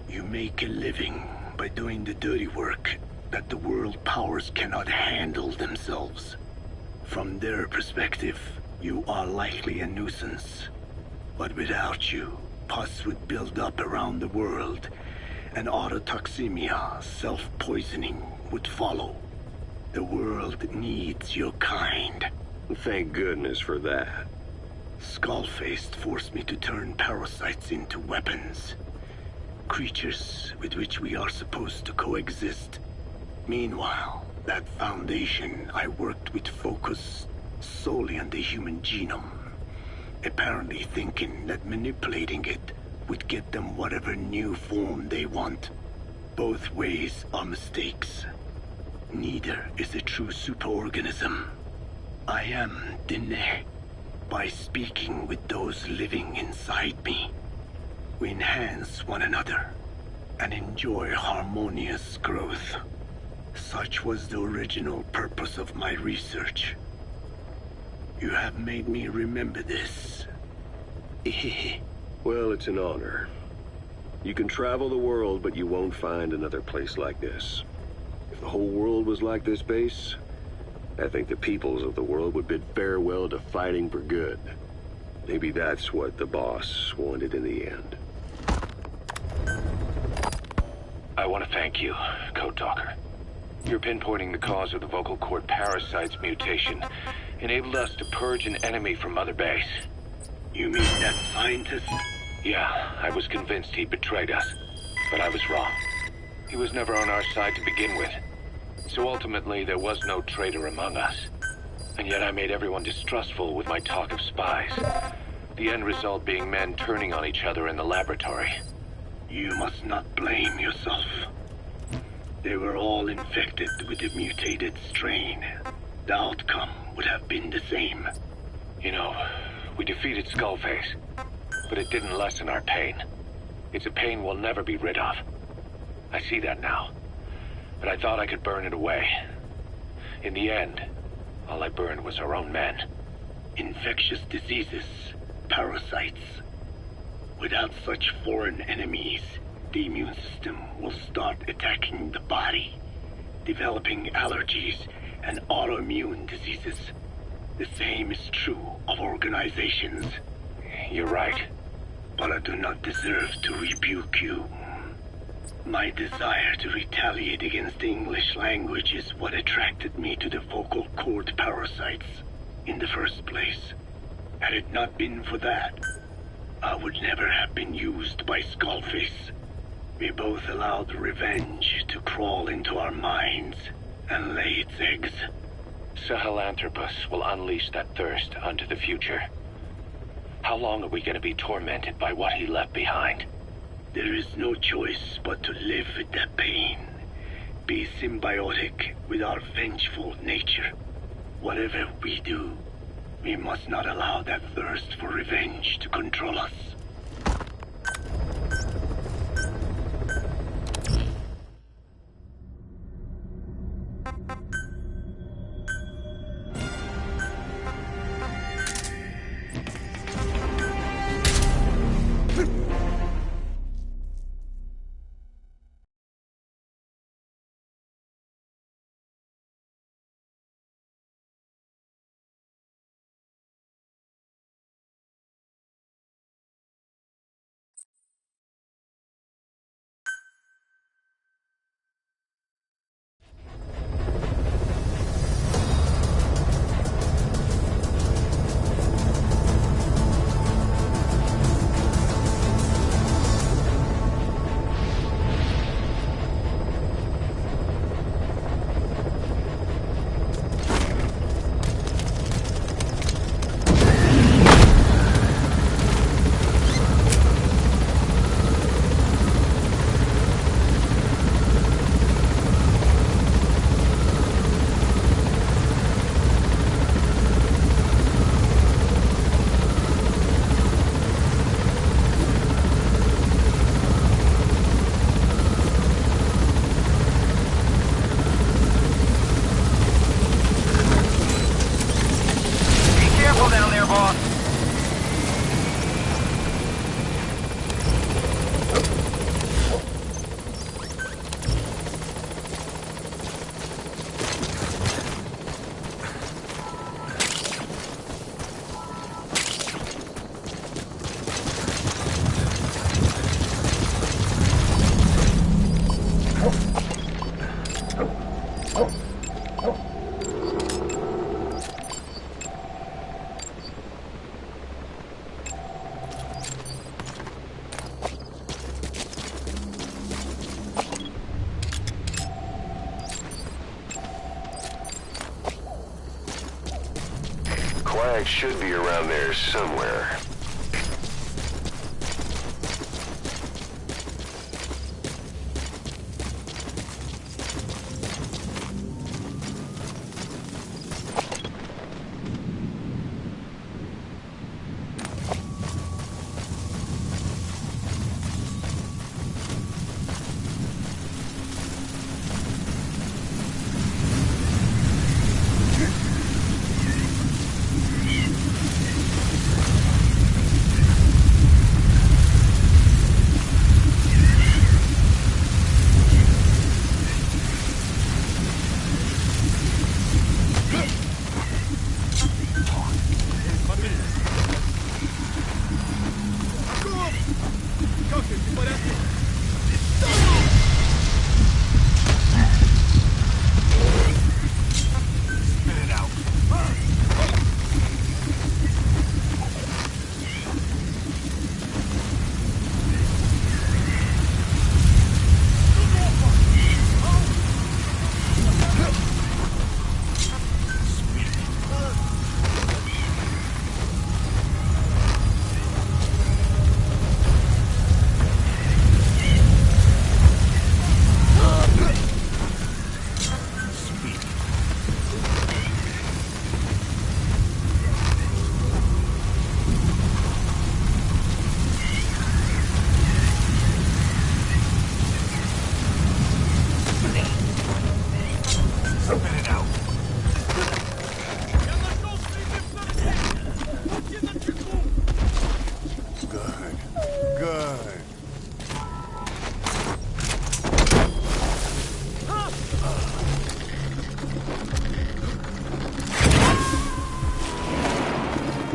You make a living by doing the dirty work that the world powers cannot handle themselves. From their perspective, you are likely a nuisance. But without you, pus would build up around the world, and autotoxemia, self-poisoning, would follow. The world needs your kind. Thank goodness for that. Skullfaced forced me to turn parasites into weapons. Creatures with which we are supposed to coexist. Meanwhile, that Foundation I worked with focused solely on the human genome, apparently thinking that manipulating it would get them whatever new form they want. Both ways are mistakes. Neither is a true superorganism. I am Dine. By speaking with those living inside me, we enhance one another and enjoy harmonious growth. Such was the original purpose of my research. You have made me remember this. Well, it's an honor. You can travel the world, but you won't find another place like this. If the whole world was like this base, I think the peoples of the world would bid farewell to fighting for good. Maybe that's what the boss wanted in the end. I want to thank you, Code Talker. Your pinpointing the cause of the vocal cord parasite's mutation enabled us to purge an enemy from Mother Base. You mean that scientist? Yeah, I was convinced he betrayed us, but I was wrong. He was never on our side to begin with. So ultimately, there was no traitor among us. And yet I made everyone distrustful with my talk of spies. The end result being men turning on each other in the laboratory. You must not blame yourself. They were all infected with the mutated strain. The outcome would have been the same. You know, we defeated Skullface, but it didn't lessen our pain. It's a pain we'll never be rid of. I see that now, but I thought I could burn it away. In the end, All I burned was our own men. Infectious diseases, parasites. Without such foreign enemies, the immune system will start attacking the body, developing allergies and autoimmune diseases. The same is true of organizations. You're right. But I do not deserve to rebuke you. My desire to retaliate against the English language is what attracted me to the vocal cord parasites in the first place. Had it not been for that, I would never have been used by Skullface. We both allowed revenge to crawl into our minds and lay its eggs. Sahelanthropus will unleash that thirst onto the future. How long are we going to be tormented by what he left behind? There is no choice but to live with that pain. Be symbiotic with our vengeful nature. Whatever we do, we must not allow that thirst for revenge to control us. Quag should be around there somewhere.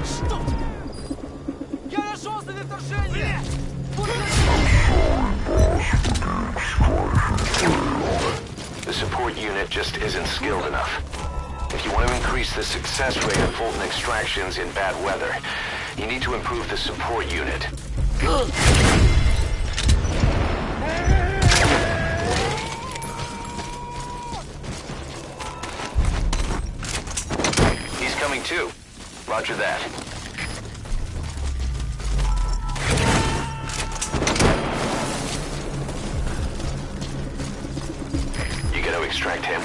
Что? Я нашел следы вторжения! The support unit just isn't skilled enough. If you want to increase the success rate of Fulton extractions in bad weather, you need to improve the support unit. He's coming too. Roger that. You gotta extract him.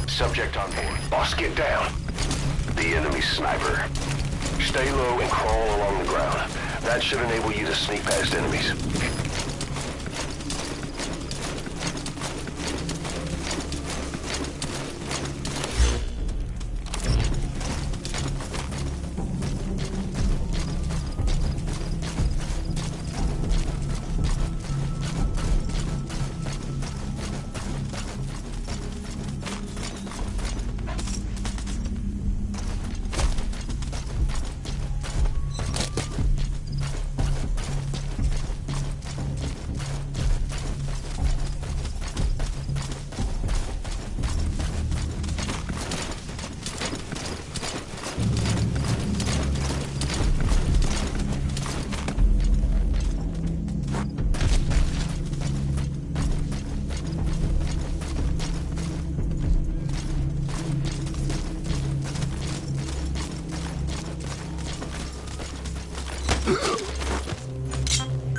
Subject on board. Boss, get down. The enemy sniper. Stay low and crawl along the ground. That should enable you to sneak past enemies.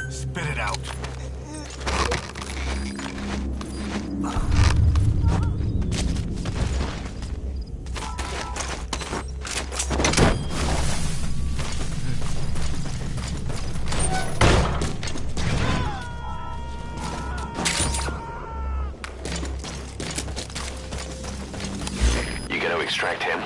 Spit it out. You gotta extract him.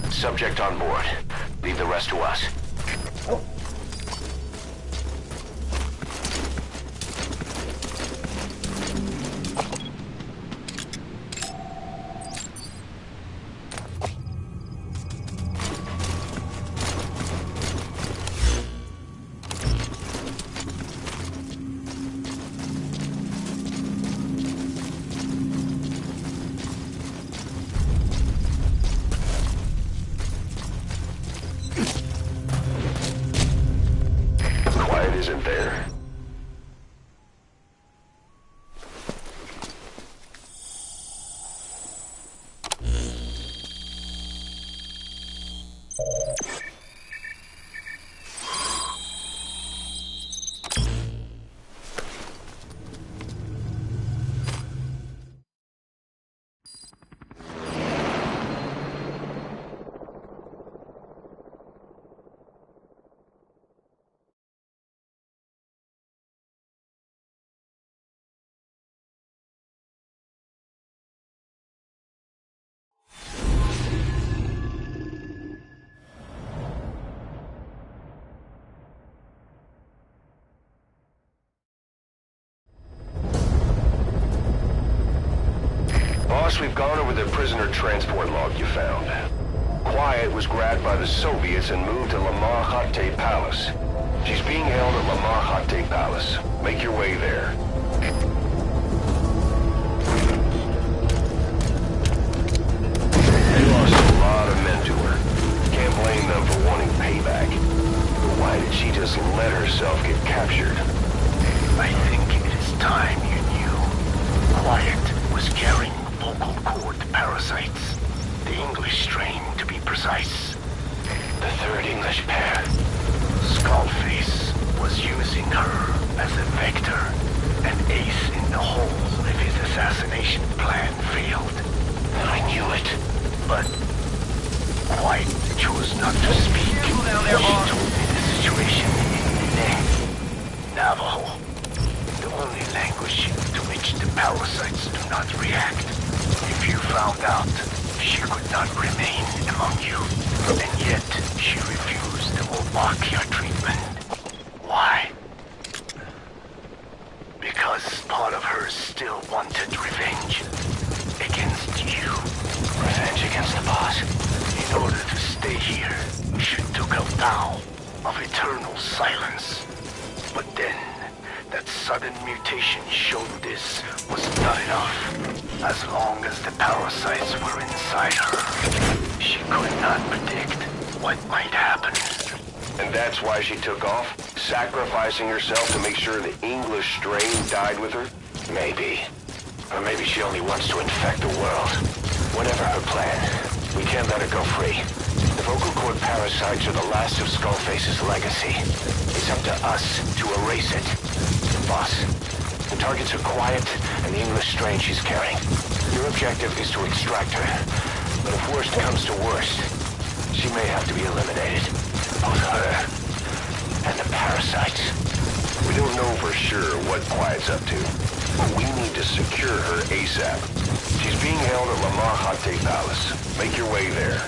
Subject on board. Leave the rest to us. Boss, we've gone over the prisoner transport log you found. Quiet was grabbed by the Soviets and moved to Lamar Khatte Palace. She's being held at Lamar Khatte Palace. Make your way there. They lost a lot of men to her. Can't blame them for wanting payback. But why did she just let herself get captured? I think it is time you knew. Quiet was carrying vocal cord parasites. The English strain, to be precise. The third English pair. Skullface was using her as a vector, an ace in the hole if his assassination plan failed. I knew it. But Quiet chose not to speak. She told me the situation in Navajo. The only language to which the parasites do not react. If you found out, she could not remain among you. And yet, she refused the Wolbachia treatment. Why? Because part of her still wanted revenge. Against you. Revenge against the boss? In order to stay here, she took a vow of eternal silence. But then, that sudden mutation showed this was not enough. As long as the parasites were inside her, she could not predict what might happen. And that's why she took off? Sacrificing herself to make sure the English strain died with her? Maybe. Or maybe she only wants to infect the world. Whatever her plan, we can't let her go free. The vocal cord parasites are the last of Skullface's legacy. It's up to us to erase it. Boss, the targets are Quiet and the English strain she's carrying. Your objective is to extract her. But if worst comes to worst, she may have to be eliminated. Both her and the parasites. We don't know for sure what Quiet's up to, but we need to secure her ASAP. She's being held at Lamar Khatte Palace. Make your way there.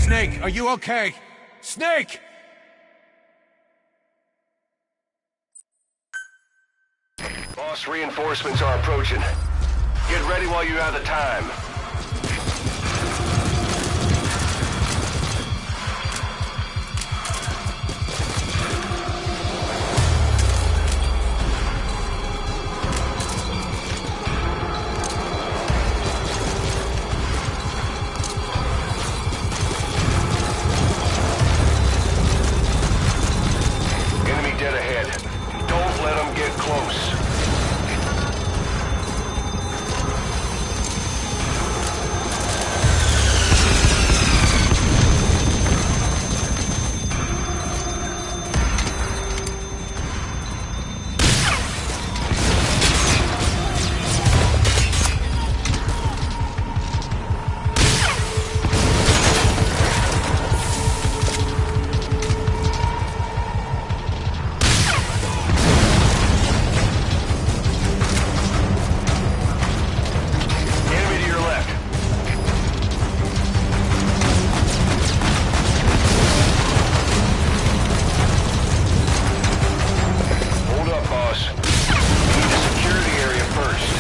Snake, are you okay? Snake! Boss, reinforcements are approaching. Get ready while you have the time. Enemy dead ahead. Don't let them get close. Enemy to your left. Hold up, boss. We need to secure the area first.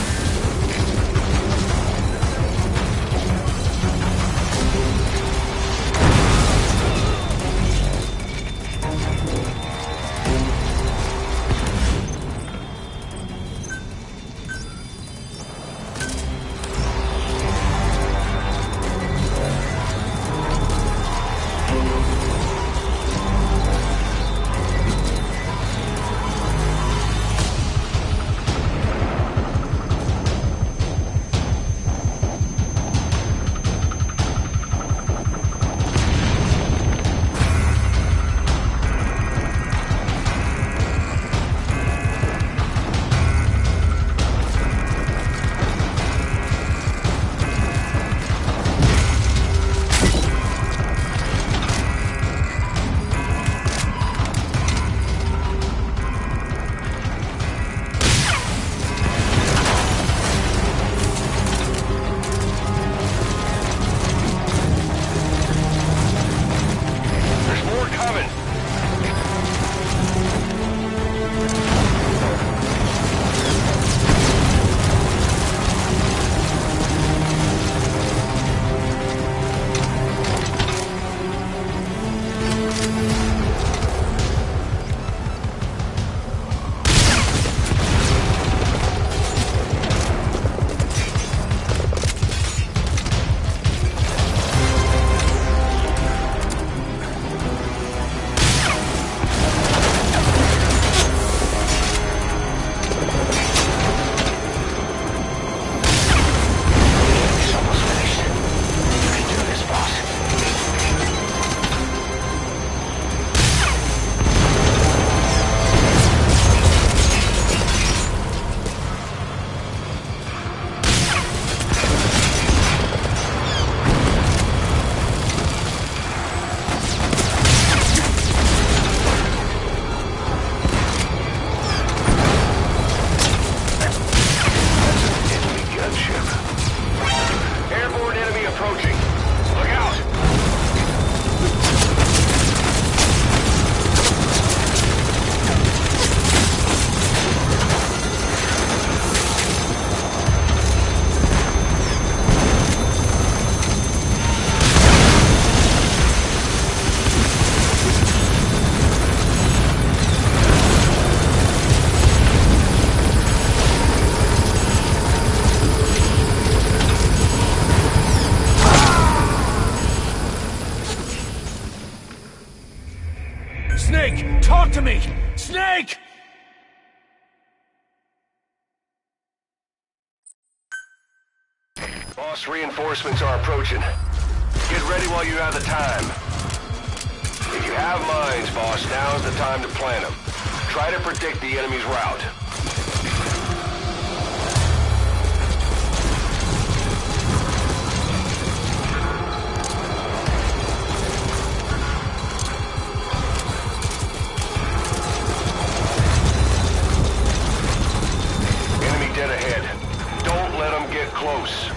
There's more coming. It's almost finished. You can do this, boss. Enemy gunship. Airborne enemy approaching. Look out! Snake, talk to me! Snake! Boss, reinforcements are approaching. Get ready while you have the time. If you have mines, boss, now's the time to plant them. Try to predict the enemy's route. Enemy dead ahead. Don't let them get close.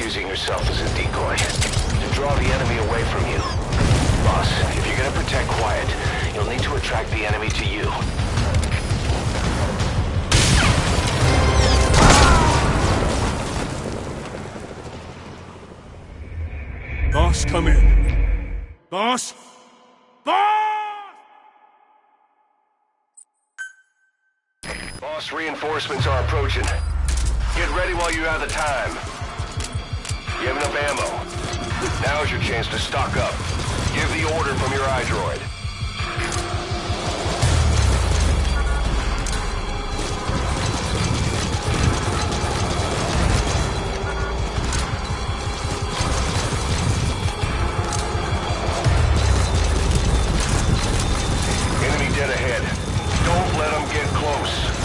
using yourself as a decoy to draw the enemy away from you. Boss, if you're gonna protect Quiet, you'll need to attract the enemy to you. Boss, come in. Boss? Boss! Boss, reinforcements are approaching. Get ready while you have the time. You have enough ammo. Now's your chance to stock up. Give the order from your iDroid. Enemy dead ahead. Don't let them get close.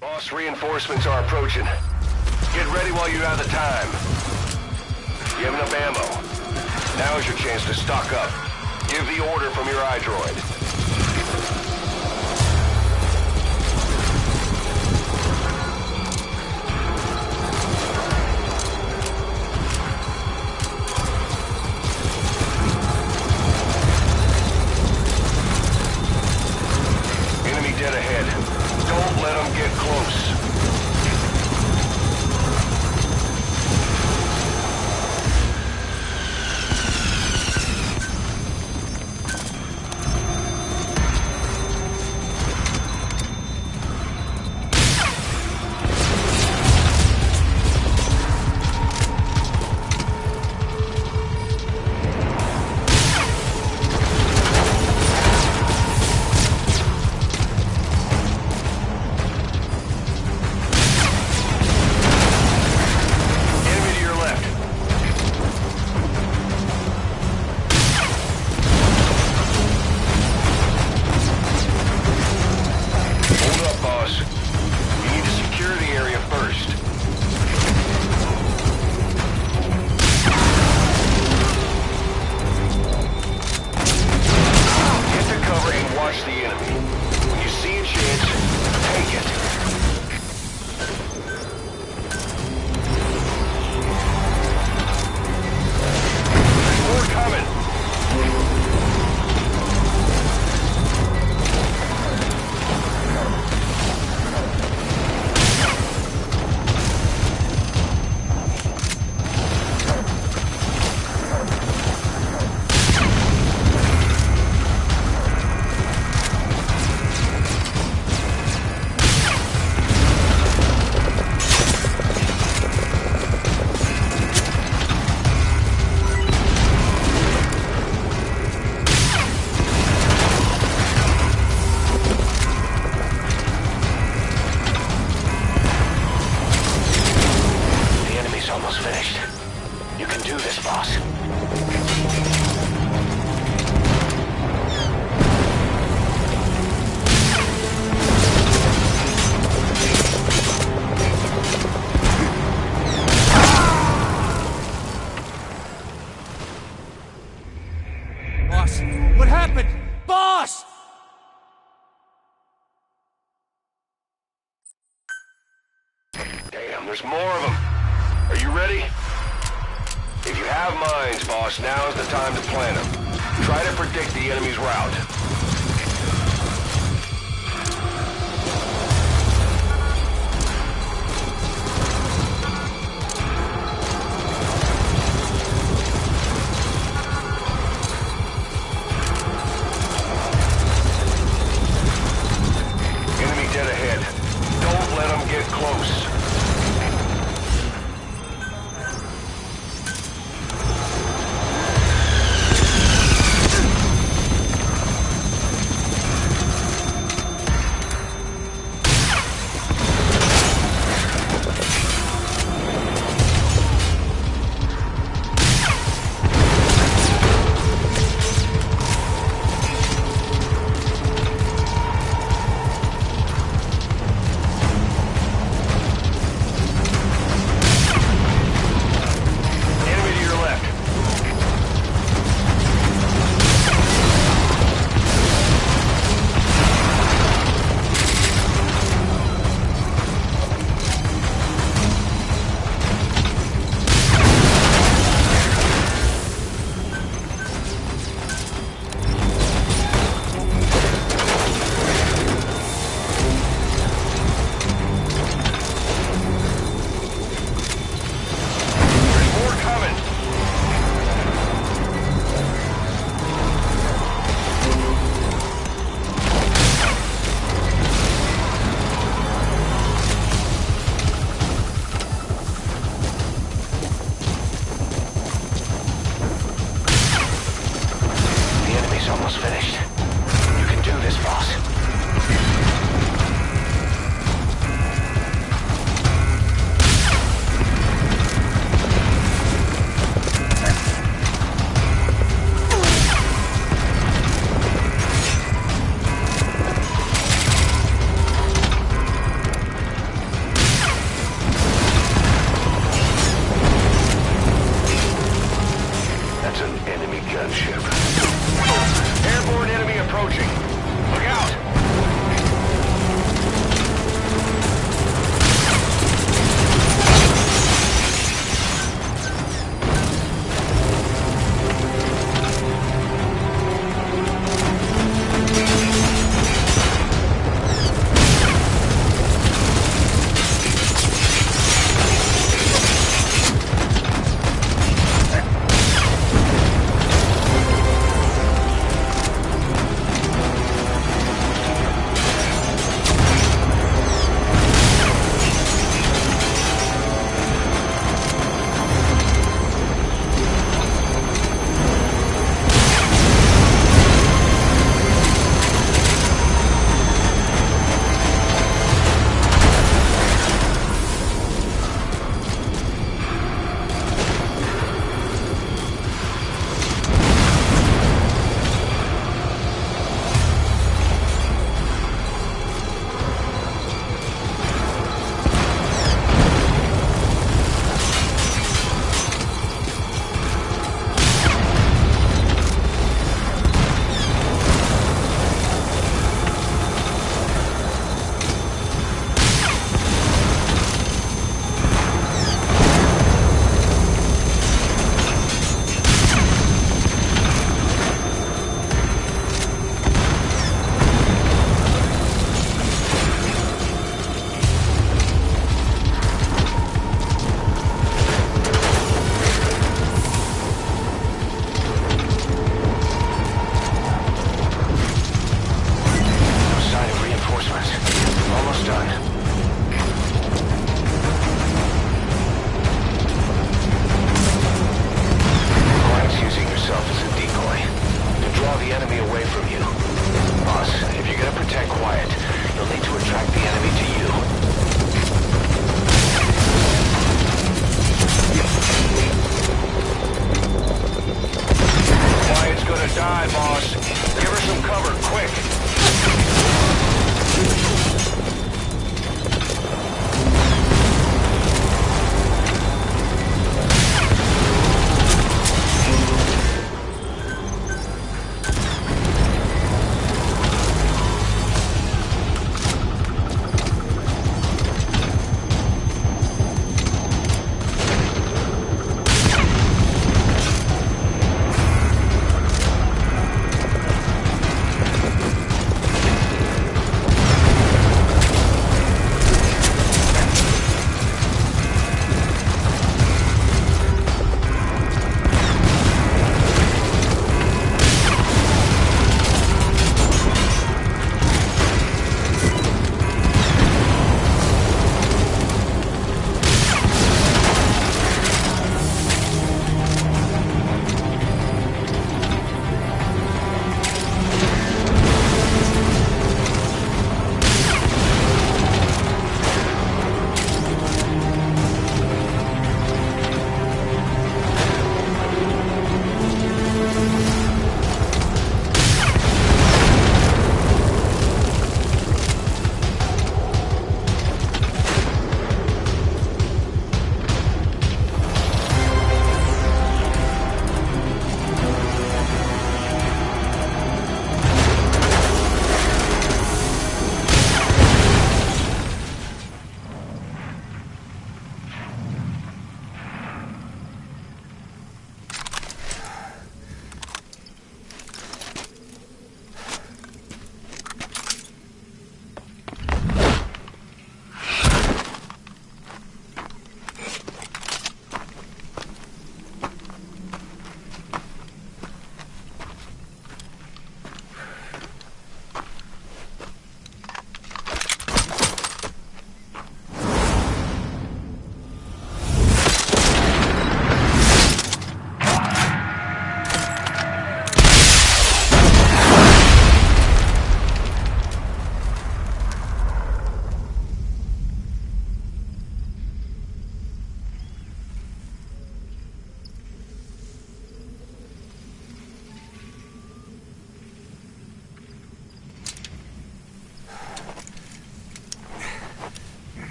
Boss, reinforcements are approaching. Get ready while you have the time. You have enough ammo. Now is your chance to stock up. Give the order from your iDroid. Enemy dead ahead. Don't let them get close. There's more of them. Are you ready? If you have mines, boss, now's the time to plant them. Try to predict the enemy's route. Enemy dead ahead. Don't let them get close.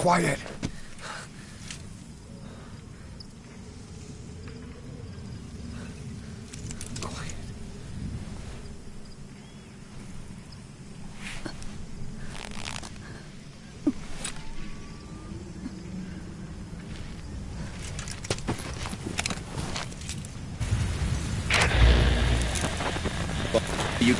quiet. You...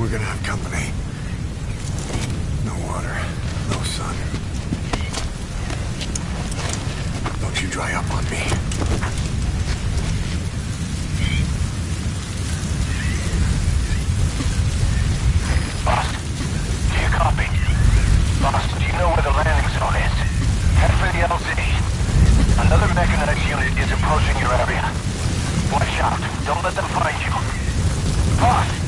We're gonna have company. No water, no sun. Don't you dry up on me. Boss, do you copy? Boss, do you know where the landing zone is? Head for the LZ. Another mechanized unit is approaching your area. Watch out. Don't let them find you. Boss!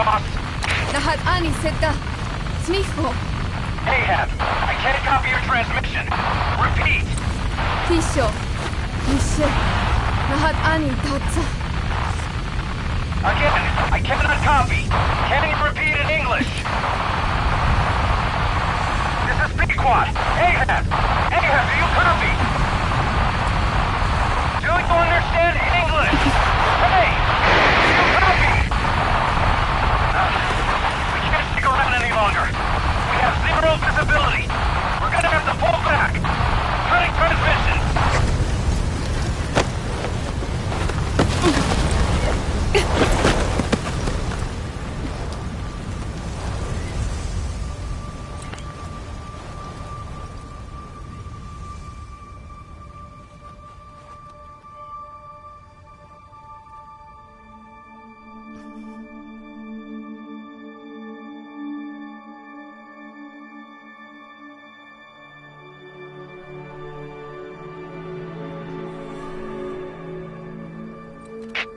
boss. Lahat ani seta. Smifo. Ahab, I can't copy your transmission. Repeat. Tisho. Nishe. Lahat ani tatsa. Again, I cannot copy. Can you repeat in English? This is Pequod. Ahab! Ahab, do you copy? Do you understand English? Hey! Do you copy? We can't stick around any longer. We have zero visibility. We're gonna have to pull back. Cutting transmission.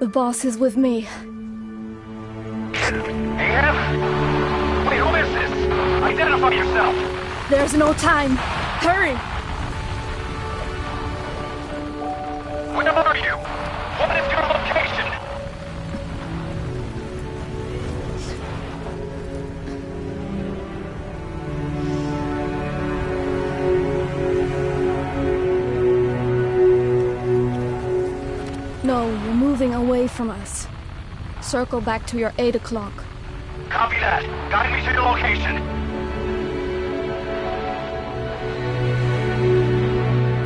The boss is with me. Ahab? Wait, who is this? Identify yourself. There's no time. Hurry! Where are you? What is your location? No, you're moving away from us. Circle back to your 8 o'clock. Copy that. Guide me to your location.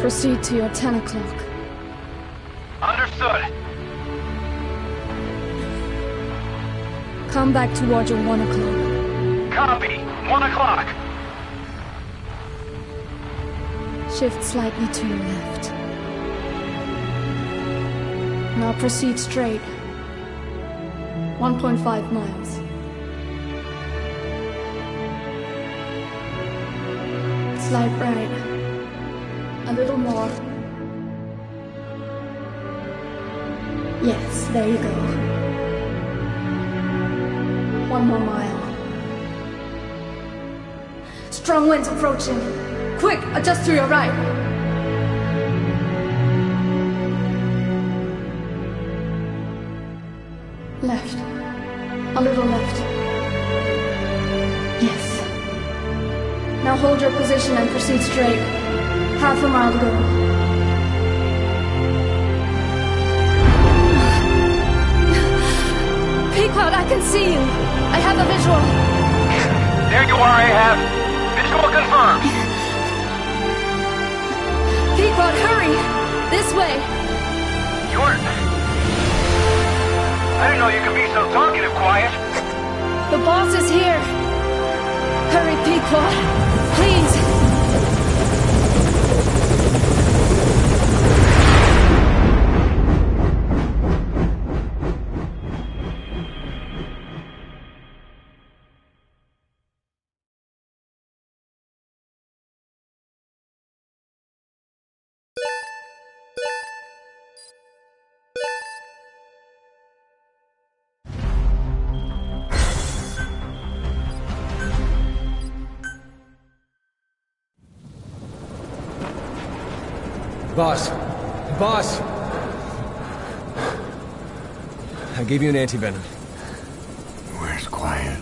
Proceed to your 10 o'clock. Understood. Come back towards your 1 o'clock. Copy. 1 o'clock. Shift slightly to your left. Now proceed straight. 1.5 miles. Slide right. A little more. Yes, there you go. 1 more mile. Strong winds approaching. Quick, adjust to your right. Left. A little left. Yes. Now hold your position and proceed straight. Half a mile to go. Pequod, I can see you. I have a visual. There you are, Ahab. Visual confirmed. Pequod, hurry! This way. I didn't know you could be so talkative, quiet. The boss is here. Hurry, Pequod. Please. Boss. Boss! I gave you an anti-venom. Where's Quiet?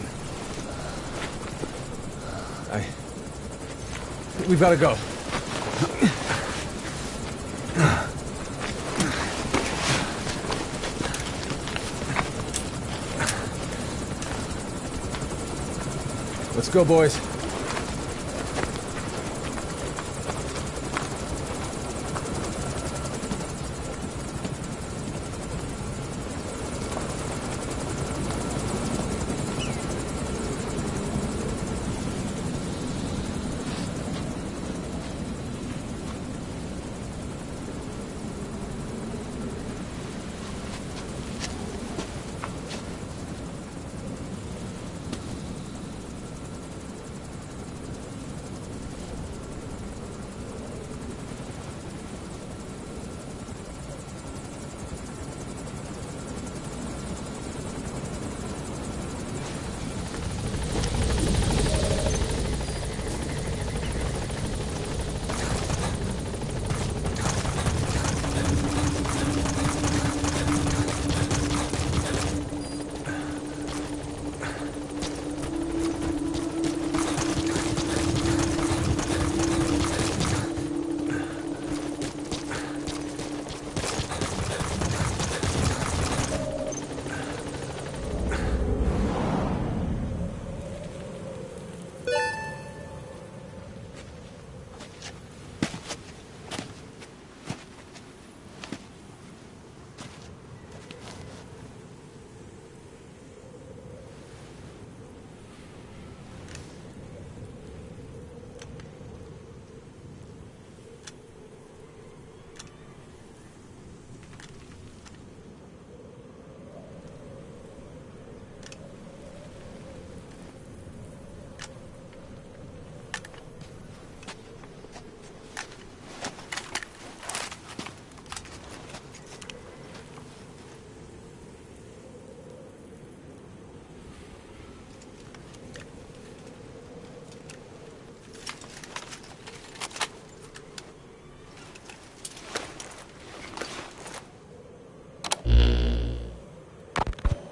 We've gotta go. Let's go, boys.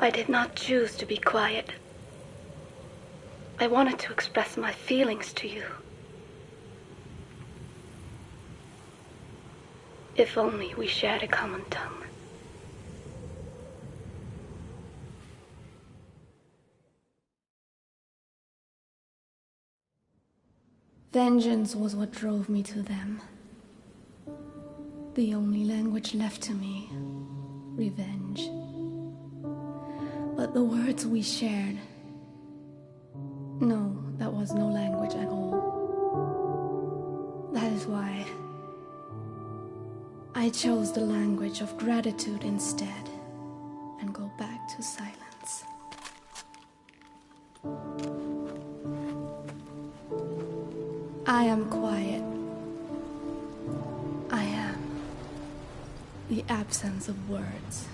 I did not choose to be quiet. I wanted to express my feelings to you. If only we shared a common tongue. Vengeance was what drove me to them. The only language left to me, revenge. But the words we shared, no, that was no language at all. That is why I chose the language of gratitude instead, and go back to silence. I am quiet. I am the absence of words.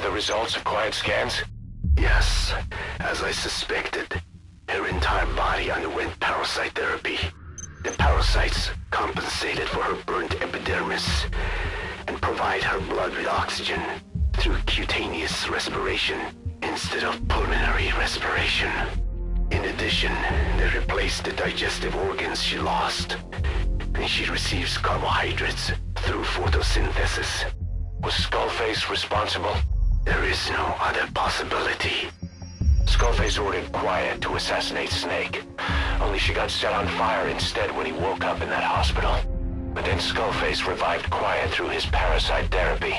The results of quiet scans? Yes, as I suspected. Her entire body underwent parasite therapy. The parasites compensated for her burnt epidermis and provide her blood with oxygen through cutaneous respiration instead of pulmonary respiration. In addition, they replaced the digestive organs she lost, and she receives carbohydrates through photosynthesis. Was Skullface responsible? There is no other possibility. Skullface ordered Quiet to assassinate Snake. Only she got set on fire instead when he woke up in that hospital. But then Skullface revived Quiet through his parasite therapy.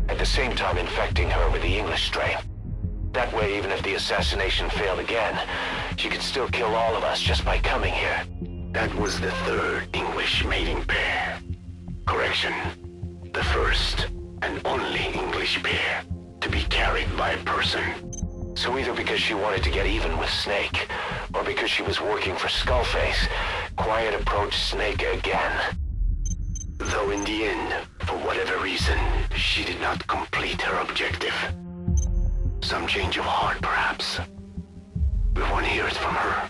At the same time infecting her with the English strain. That way, even if the assassination failed again, she could still kill all of us just by coming here. That was the third English mating pair. Correction. The first and only English pair to be carried by a person. So either because she wanted to get even with Snake, or because she was working for Skullface, Quiet approached Snake again. Though in the end, for whatever reason, she did not complete her objective. Some change of heart, perhaps. We won't hear it from her.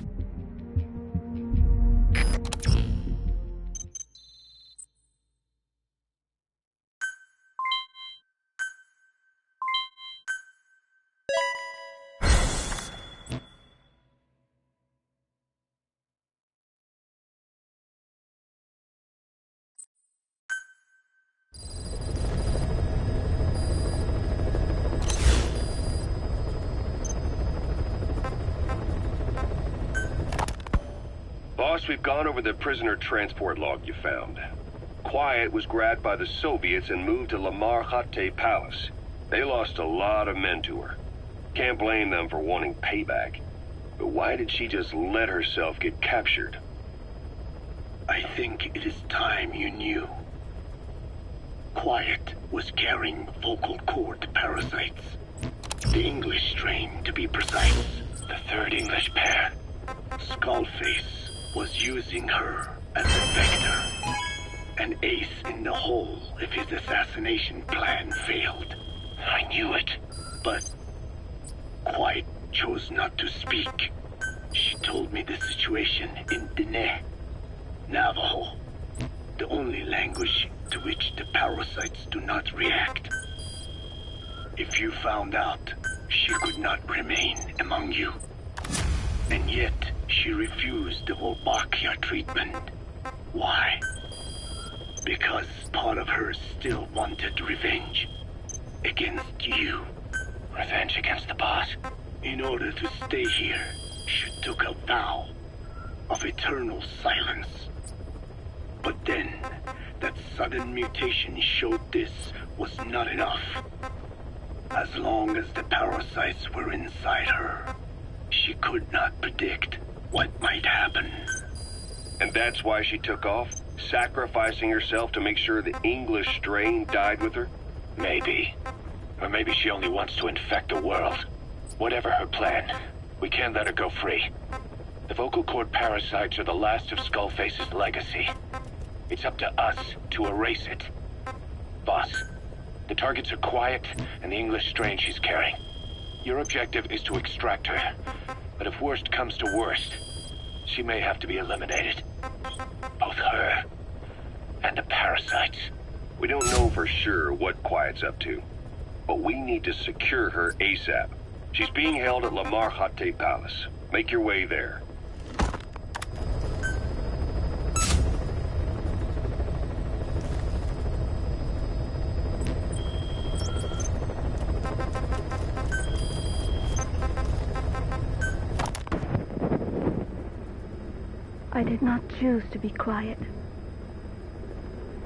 Boss, we've gone over the prisoner transport log you found. Quiet was grabbed by the Soviets and moved to Lamar Khatte Palace. They lost a lot of men to her. Can't blame them for wanting payback. But why did she just let herself get captured? I think it is time you knew. Quiet was carrying vocal cord parasites. The English strain, to be precise. The third English pair. Skullface was using her as a vector. An ace in the hole if his assassination plan failed. I knew it. But Quiet chose not to speak. She told me the situation in Diné, Navajo, the only language to which the parasites do not react. If you found out, she could not remain among you. And yet, she refused the Wolbachia treatment. Why? Because part of her still wanted revenge. Against you. Revenge against the boss? In order to stay here, she took a vow of eternal silence. But then, that sudden mutation showed this was not enough. As long as the parasites were inside her, she could not predict what might happen. And that's why she took off? Sacrificing herself to make sure the English strain died with her? Maybe. Or maybe she only wants to infect the world. Whatever her plan, we can't let her go free. The vocal cord parasites are the last of Skullface's legacy. It's up to us to erase it. Boss, the targets are Quiet and the English strain she's carrying. Your objective is to extract her. But if worst comes to worst, she may have to be eliminated. Both her and the parasites. We don't know for sure what Quiet's up to, but we need to secure her ASAP. She's being held at Lamar Khatte Palace. Make your way there. I did not choose to be quiet.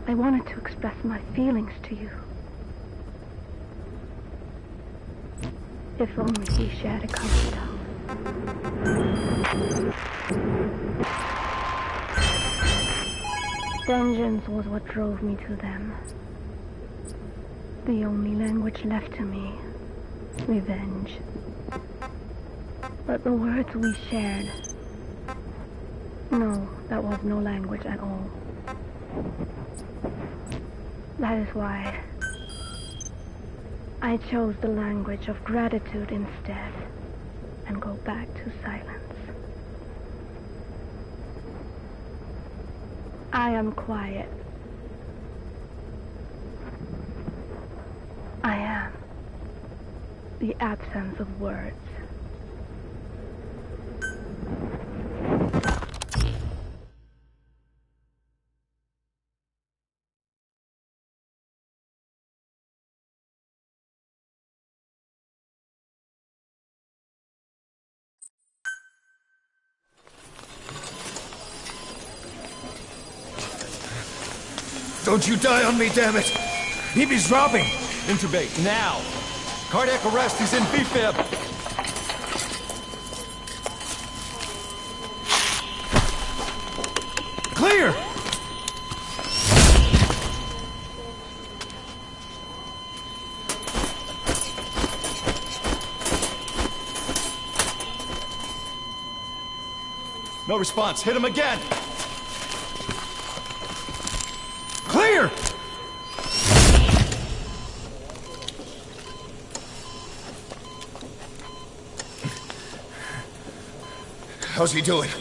I wanted to express my feelings to you. If only we shared a common tongue. Vengeance was what drove me to them. The only language left to me, revenge. But the words we shared, no, that was no language at all. That is why I chose the language of gratitude instead, and go back to silence. I am quiet. I am the absence of words. Don't you die on me, damn it! He's dropping! Intubate, now! Cardiac arrest, he's in B-fib! No response. Hit him again! Clear! How's he doing?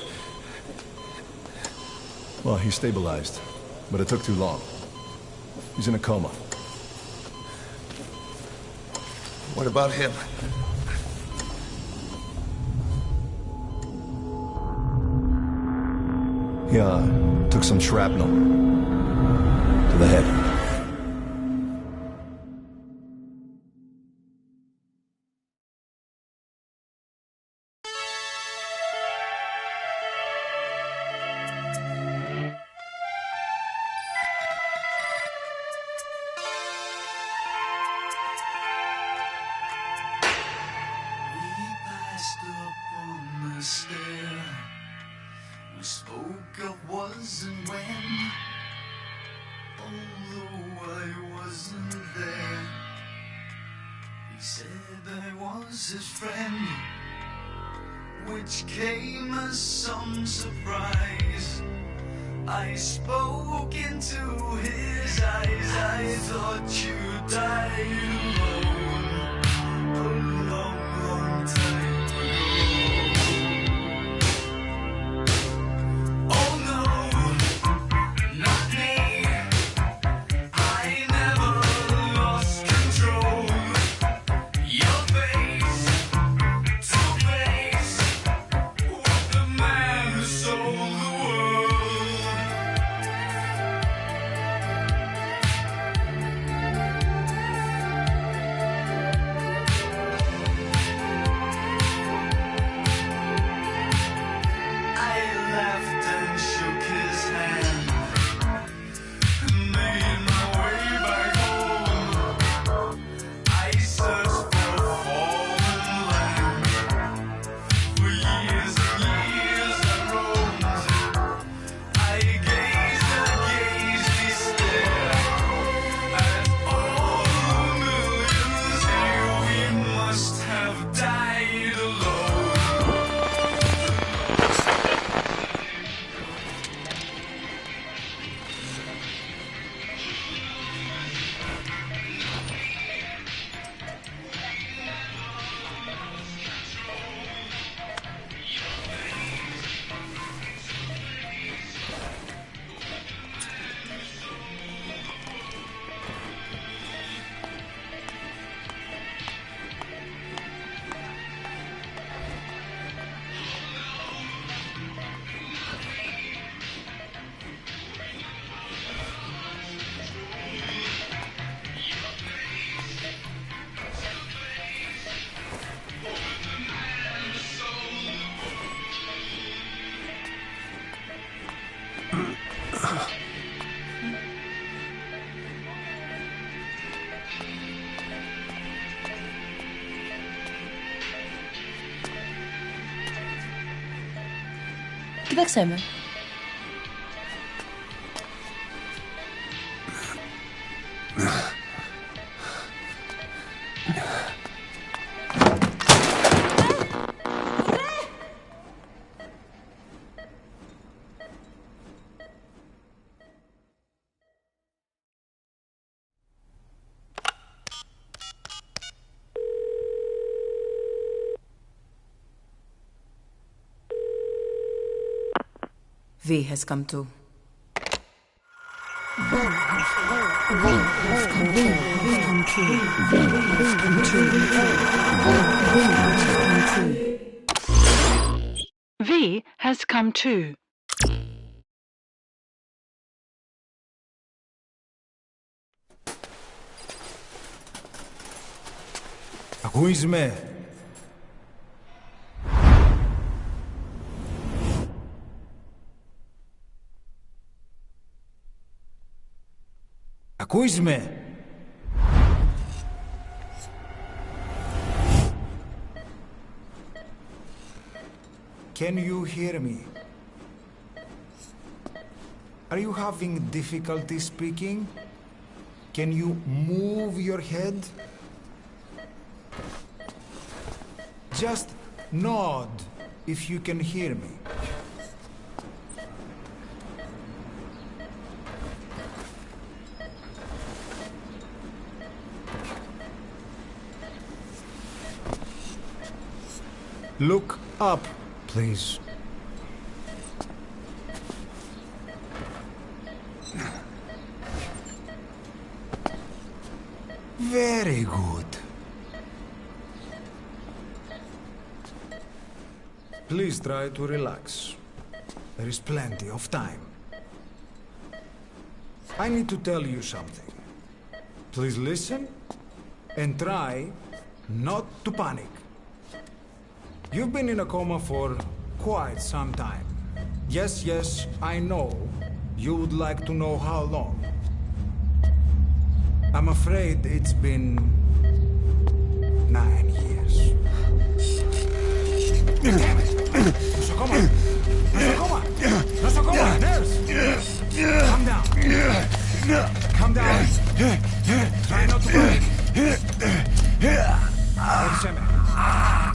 Well, he stabilized, but it took too long. He's in a coma. What about him? He, took some shrapnel. To the head. We spoke of was and when, although I wasn't there. He said I was his friend, which came as some surprise. I spoke into his eyes. I thought you died alone a long, long time ago. Gib chcemy. V has come to. V has come too. Ακούεις με? Ακούεις με? Can you hear me? Are you having difficulty speaking? Can you move your head? Just nod if you can hear me. Look up, please. Very good. Please try to relax. There is plenty of time. I need to tell you something. Please listen and try not to panic. You've been in a coma for quite some time. Yes, I know. You would like to know how long. I'm afraid it's been 9 years. Damn it! Nosocoma! Nosocoma! Nosocoma! Nurse! Calm down. Calm down. Try not to panic.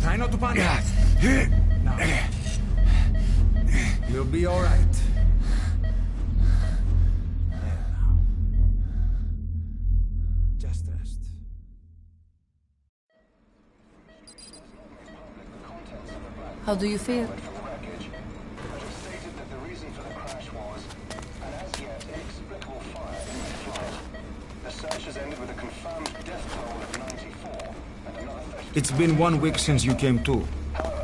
Try not to panic. Now. You'll be all right. Just rest. How do you feel? It's been 1 week since you came to.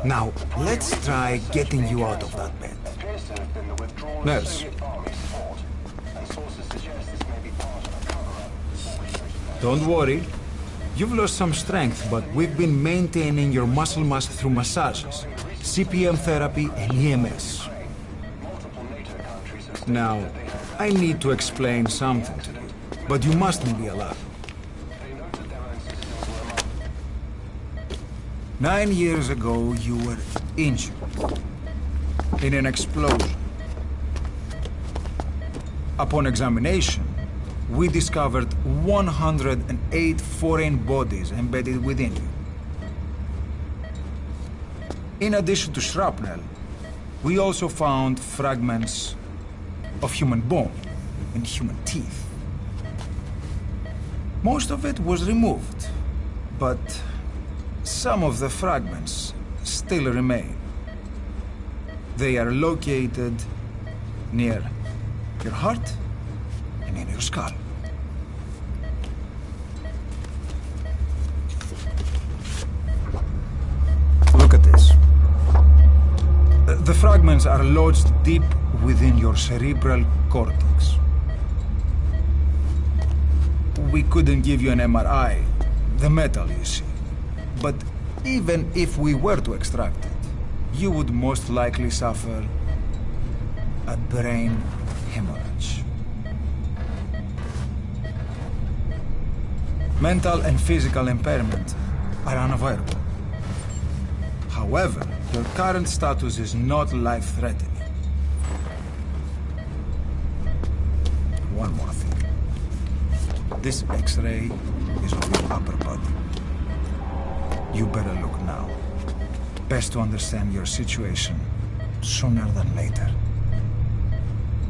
Now, let's try getting you out of that bed. Nurse. Don't worry. You've lost some strength, but we've been maintaining your muscle mass through massages, CPM therapy, and EMS. Now, I need to explain something to you, but you mustn't be alarmed. 9 years ago, you were injured in an explosion. Upon examination, we discovered 108 foreign bodies embedded within you. In addition to shrapnel, we also found fragments of human bone and human teeth. Most of it was removed, but some of the fragments still remain. They are located near your heart and in your skull. Look at this. The fragments are lodged deep within your cerebral cortex. We couldn't give you an MRI, the metal, you see. But even if we were to extract it, you would most likely suffer a brain hemorrhage. Mental and physical impairment are unavoidable. However, your current status is not life-threatening. One more thing. This X-ray is of your upper body. You better look now. Best to understand your situation sooner than later.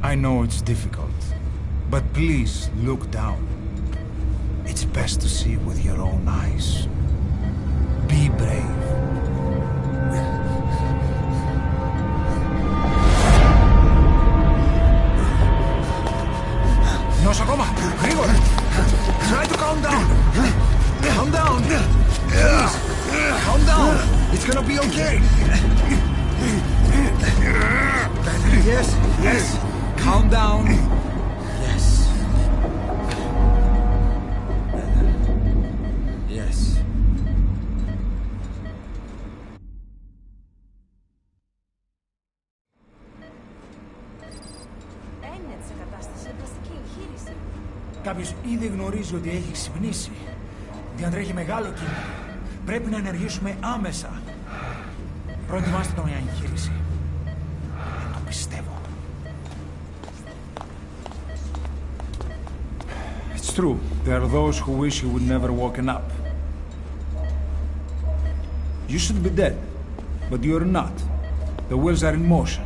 I know it's difficult, but please look down. It's best to see with your own eyes. Be brave. Nosocoma! Grigor! Try to calm down! Calm down! Please! Calm down! It's gonna be okay! Yes! Calm down! Yes. Yes. Κάποιος ήδη γνωρίζει ότι έχει ξυπνήσει. Διατρέχει μεγάλο κίνδυνο. Πρέπει να ενεργήσουμε άμεσα. Προετοιμάστε τον για εγχείρηση. Δεν το πιστεύω. It's true. There are those who wish you would never woken up. You should be dead, but you're not. The wheels are in motion.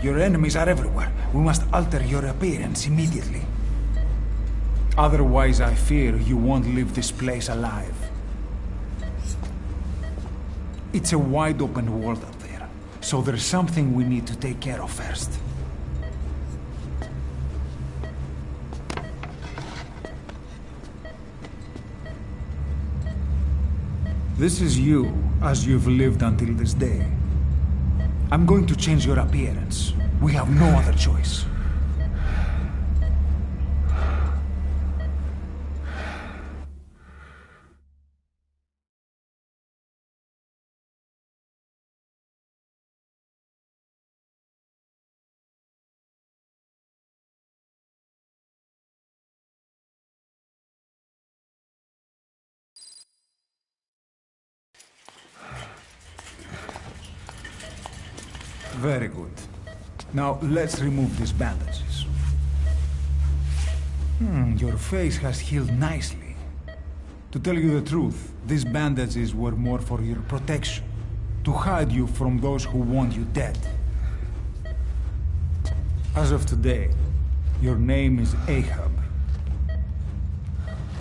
Your enemies are everywhere. We must alter your appearance immediately. Otherwise, I fear you won't leave this place alive. It's a wide open world up there, so there's something we need to take care of first. This is you, as you've lived until this day. I'm going to change your appearance. We have no other choice. Very good. Now, let's remove these bandages. Your face has healed nicely. To tell you the truth, these bandages were more for your protection. To hide you from those who want you dead. As of today, your name is Ahab.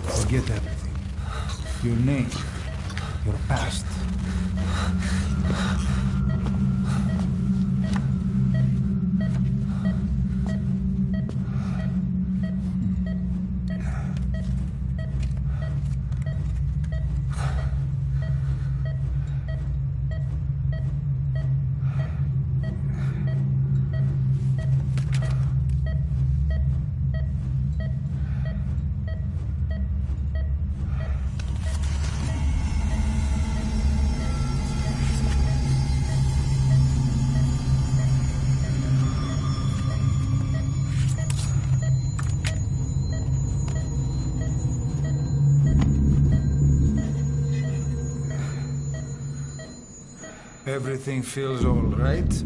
Forget everything. Your name, your past. Everything feels all right?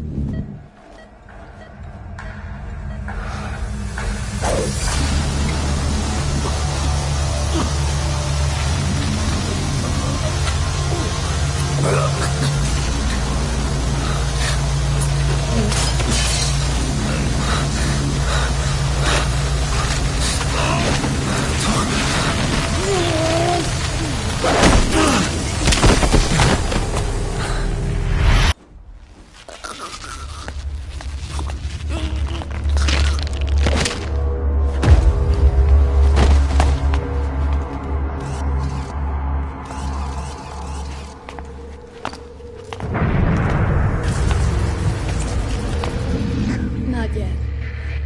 Not yet.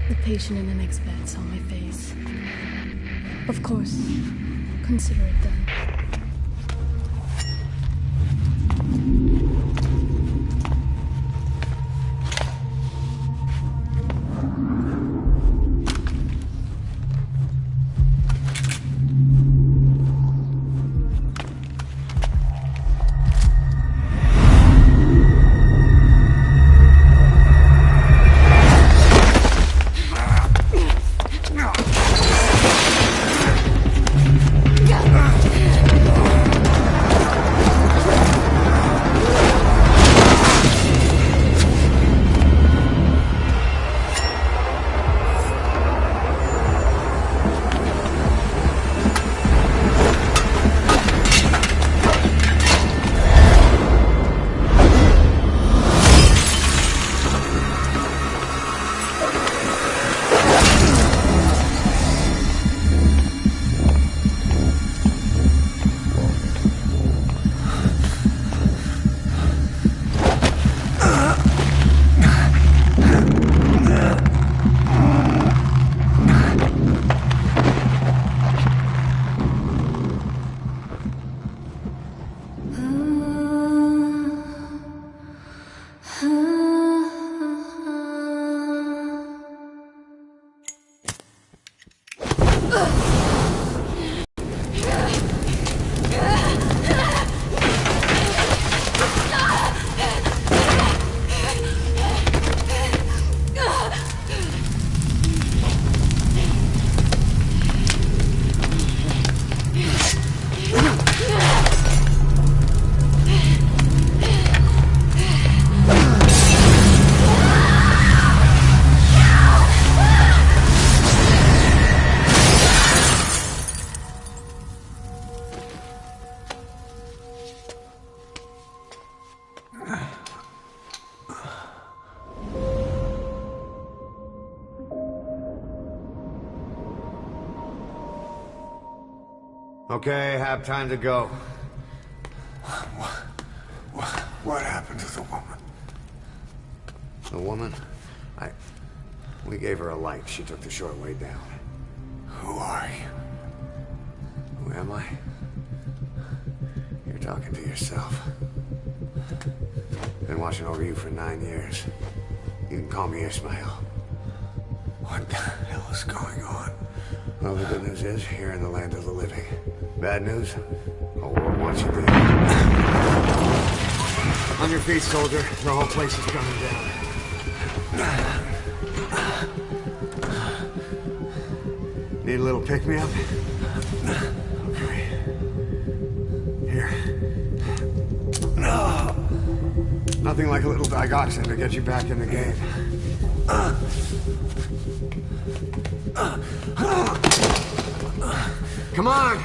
The patient in the next bed saw my face. Of course. Consider it done. Okay, have time to go. What happened to the woman? The woman? We gave her a light. She took the short way down. Who are you? Who am I? You're talking to yourself. Been watching over you for 9 years. You can call me Ishmael. What the hell is going on? Well, the good news is, you're in the land of the living. Bad news? The world wants you dead. On your feet, soldier. The whole place is coming down. Need a little pick-me-up? Okay. Here. Nothing like a little digoxin to get you back in the game. Come on!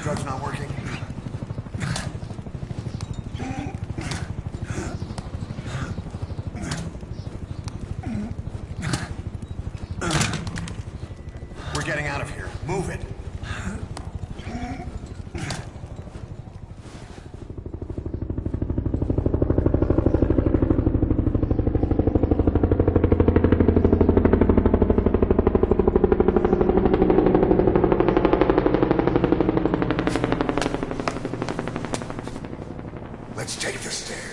Drug's not working. We're getting out of here. Move it. Let's take the stairs.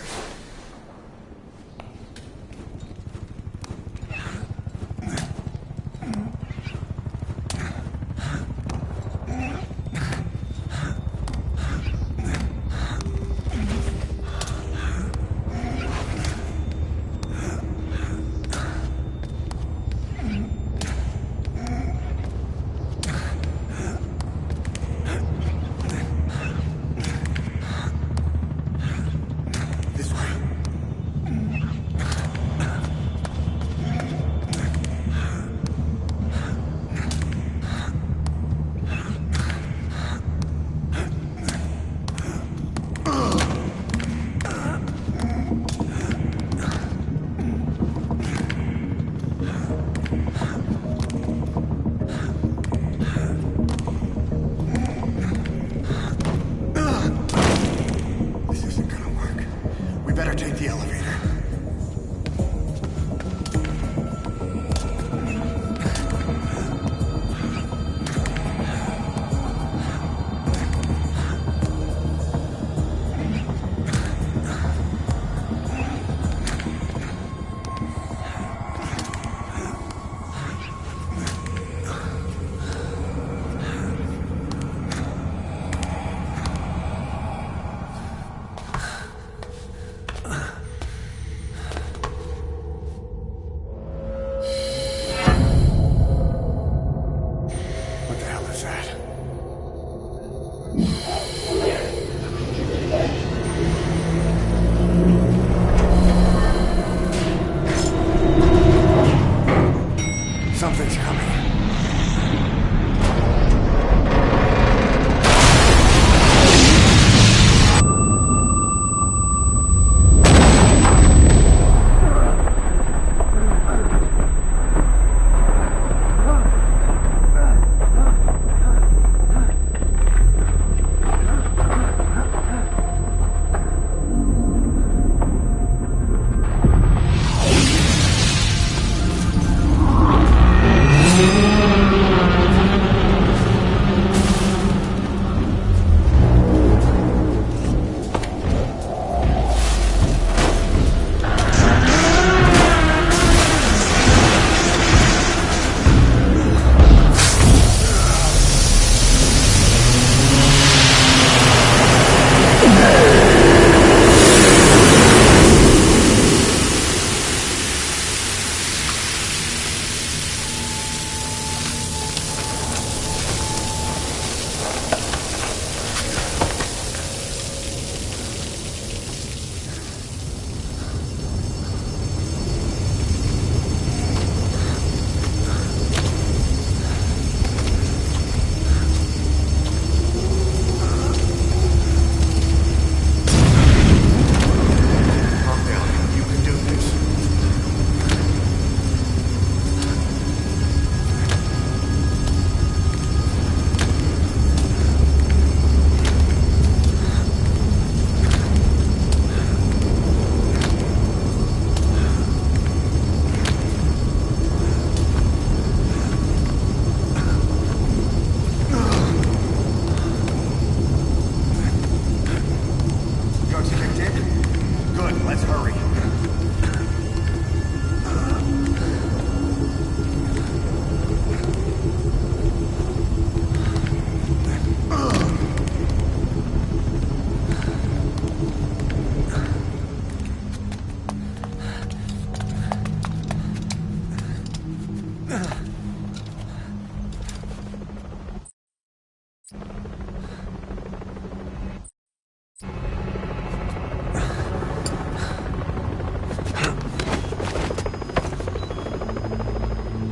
Good, let's hurry.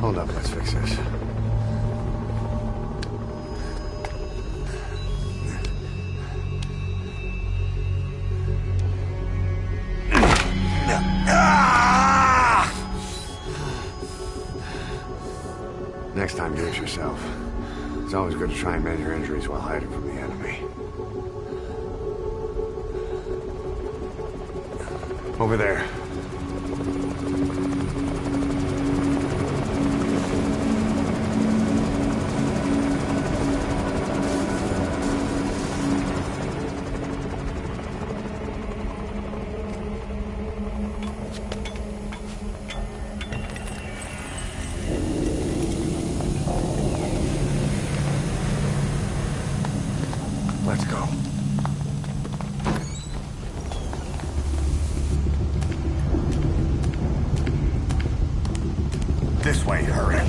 Hold up, let's fix this. Next time, do it yourself. It's always good to try and mend your injuries while hiding from the enemy. Over there. Let's go. This way, hurry.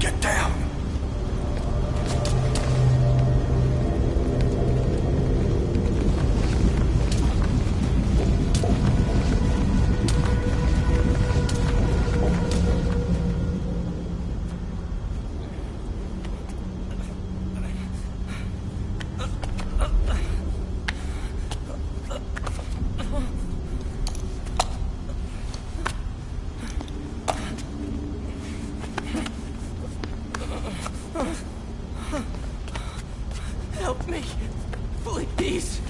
Get down. Help me, please.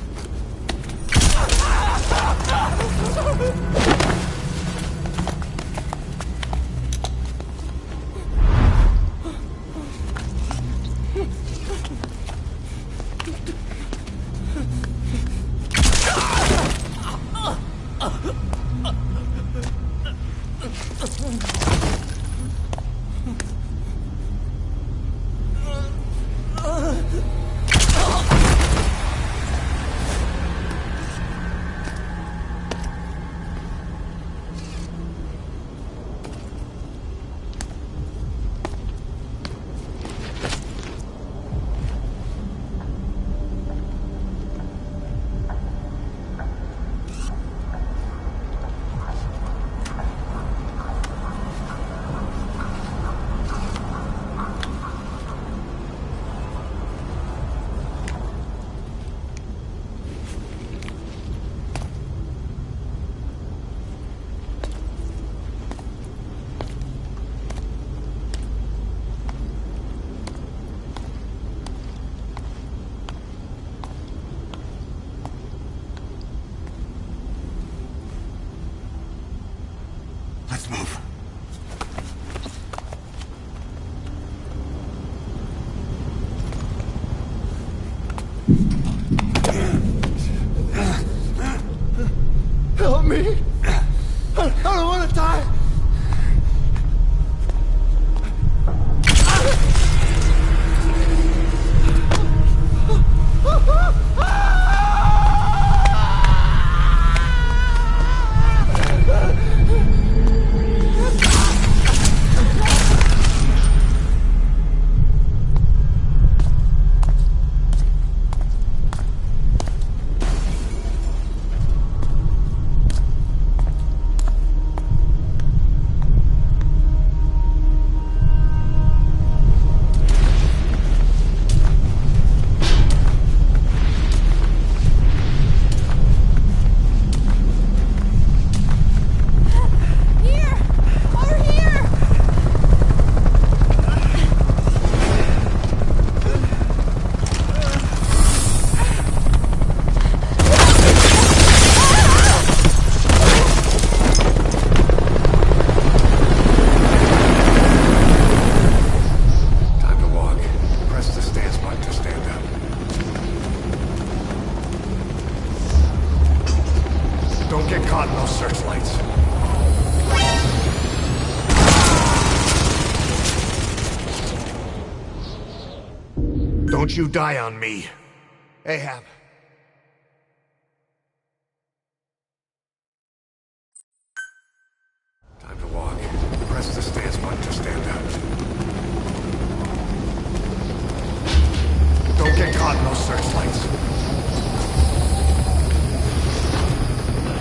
caught in those searchlights. Don't you die on me, Ahab. Time to walk. Press the stance button to stand up. Don't get caught in those searchlights.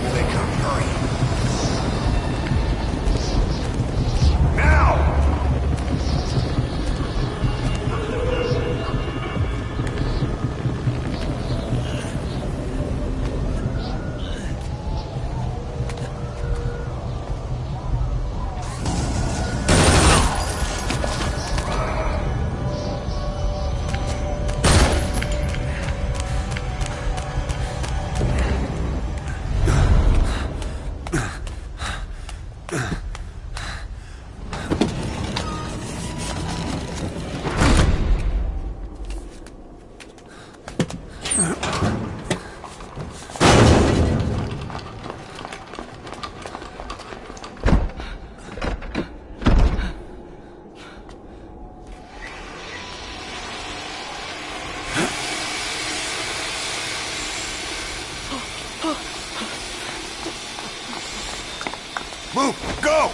Here they come. Hurry. Now! Move! Go!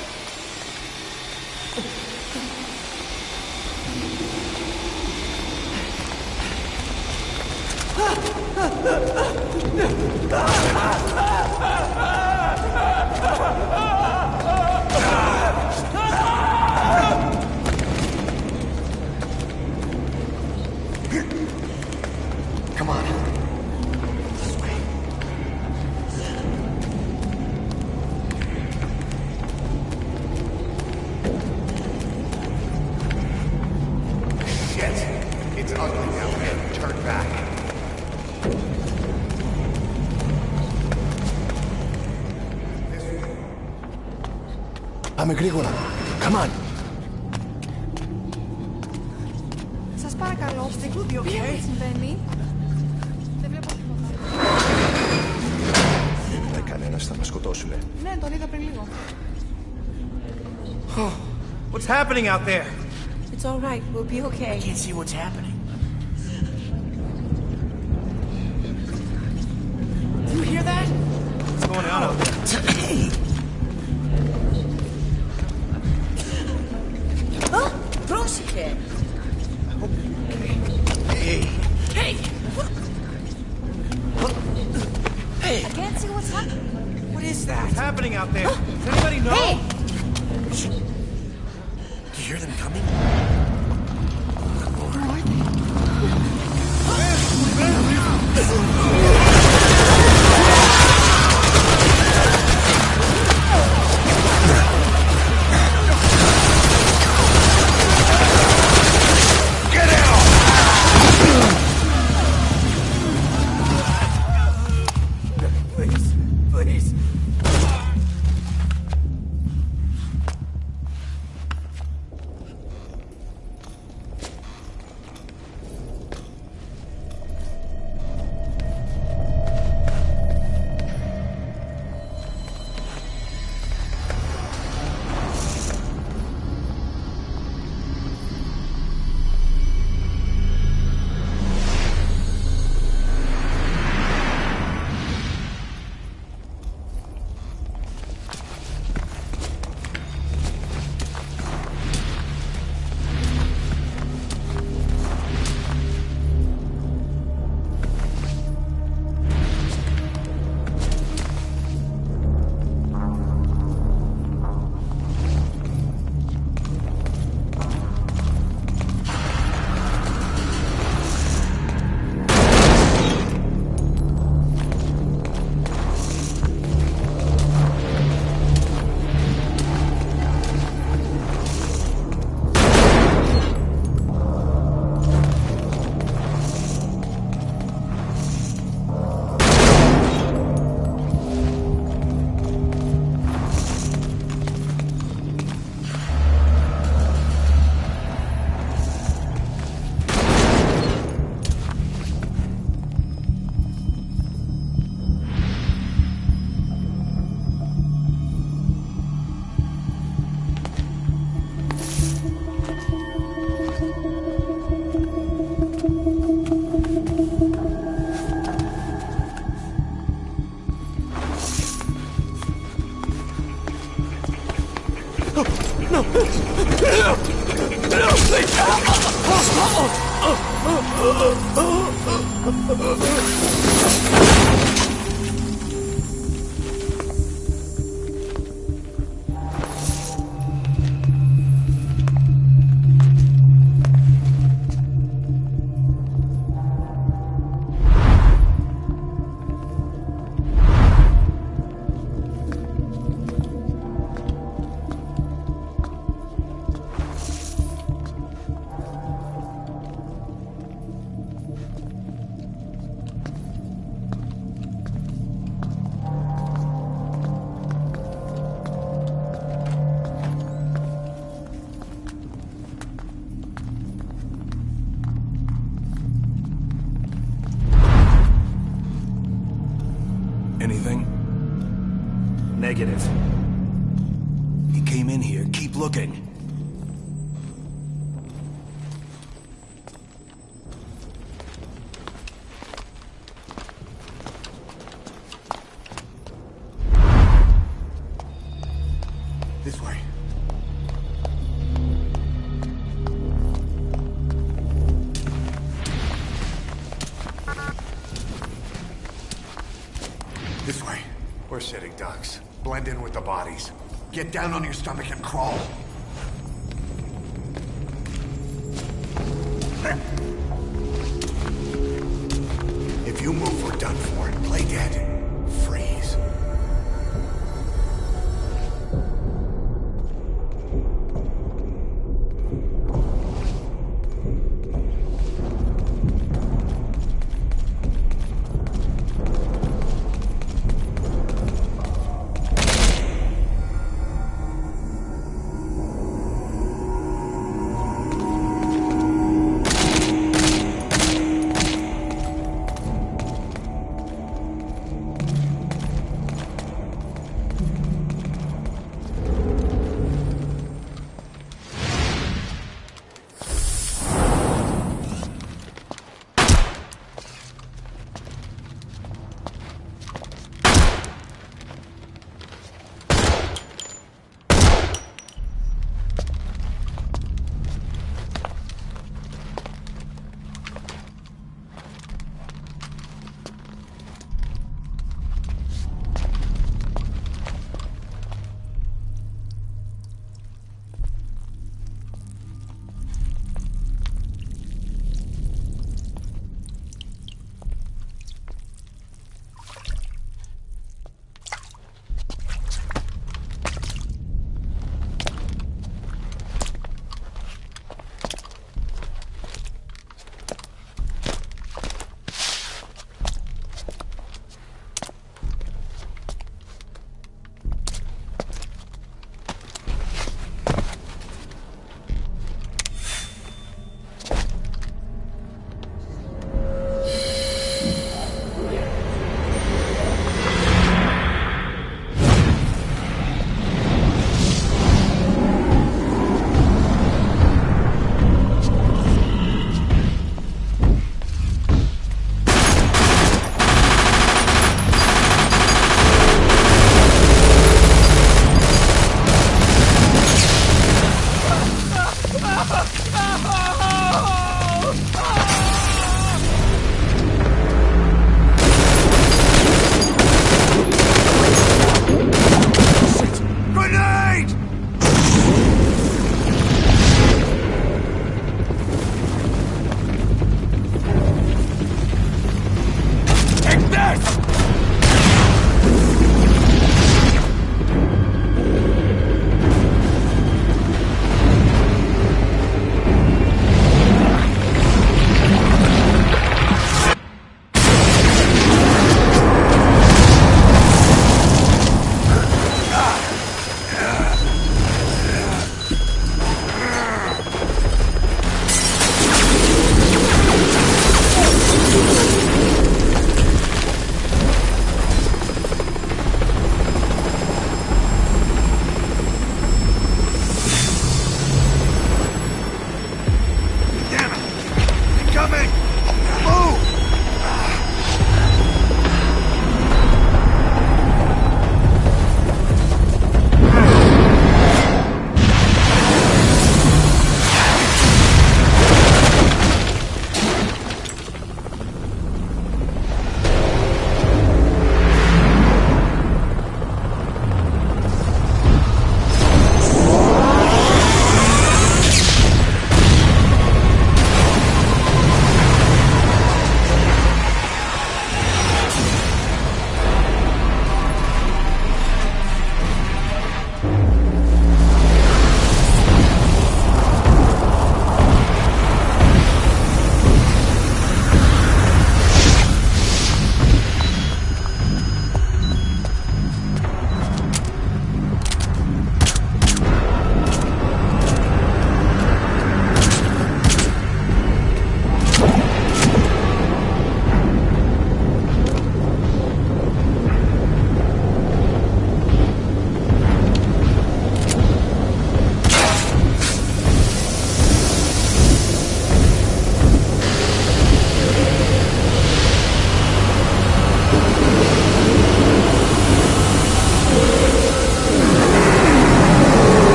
Come on. This way. Shit! It's ugly down there. Turn back. Πάμε γρήγορα. Come on. Σας παρακαλώ, τι συμβαίνει? Δεν βλέπω τίποτα. Δεν μιλάει κανένας, θα μας σκοτώσουνε. Ναι, τον είδα πριν λίγο. What's happening out there? It's all right, we'll be okay. I can't see what's happening. Do you hear that? What's going on out there? Oh, πρόσεχε. Hey. Hey! Hey. I can't see what's happening. What is that? What's happening out there? Does anybody know? Hey! Do you hear them coming? Where are they? Anything? Negative. He came in here. Keep looking. This way. This way. We're sitting ducks. Blend in with the bodies. Get down on your stomach and crawl. If you move, we're done for. Play dead. Freeze.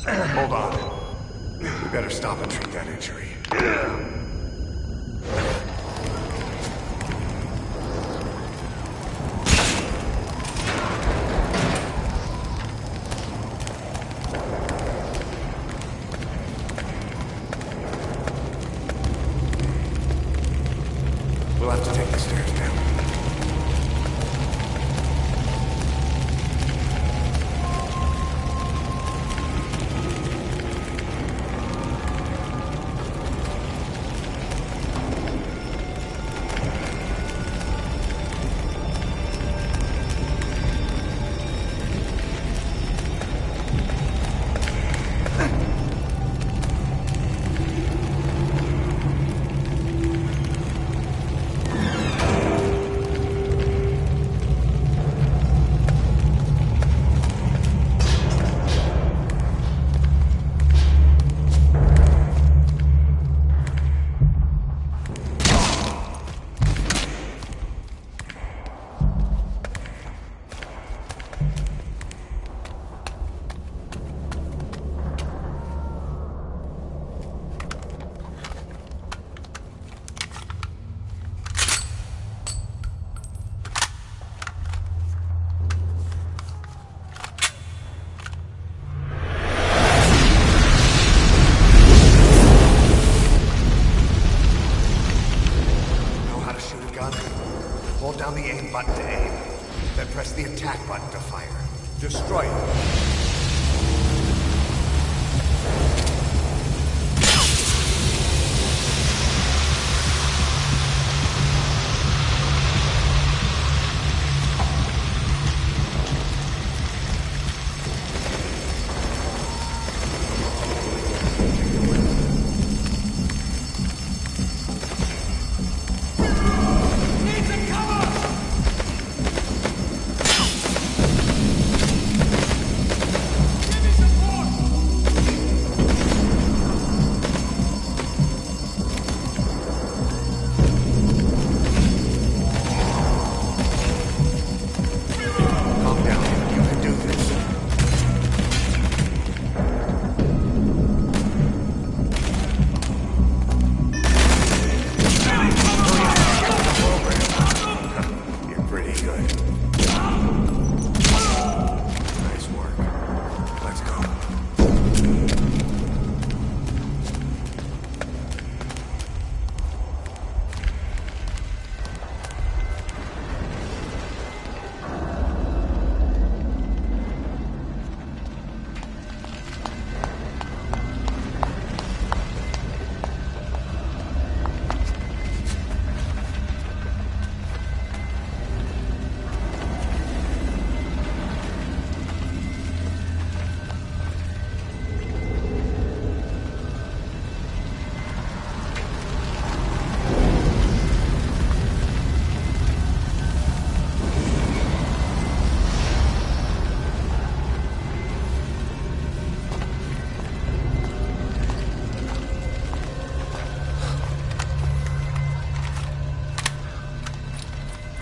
Hold on. We better stop and treat that injury. We'll have to take the stairs down. Hold down the aim button to aim, then press the attack button to fire. Destroy it.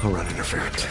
I'll run interference.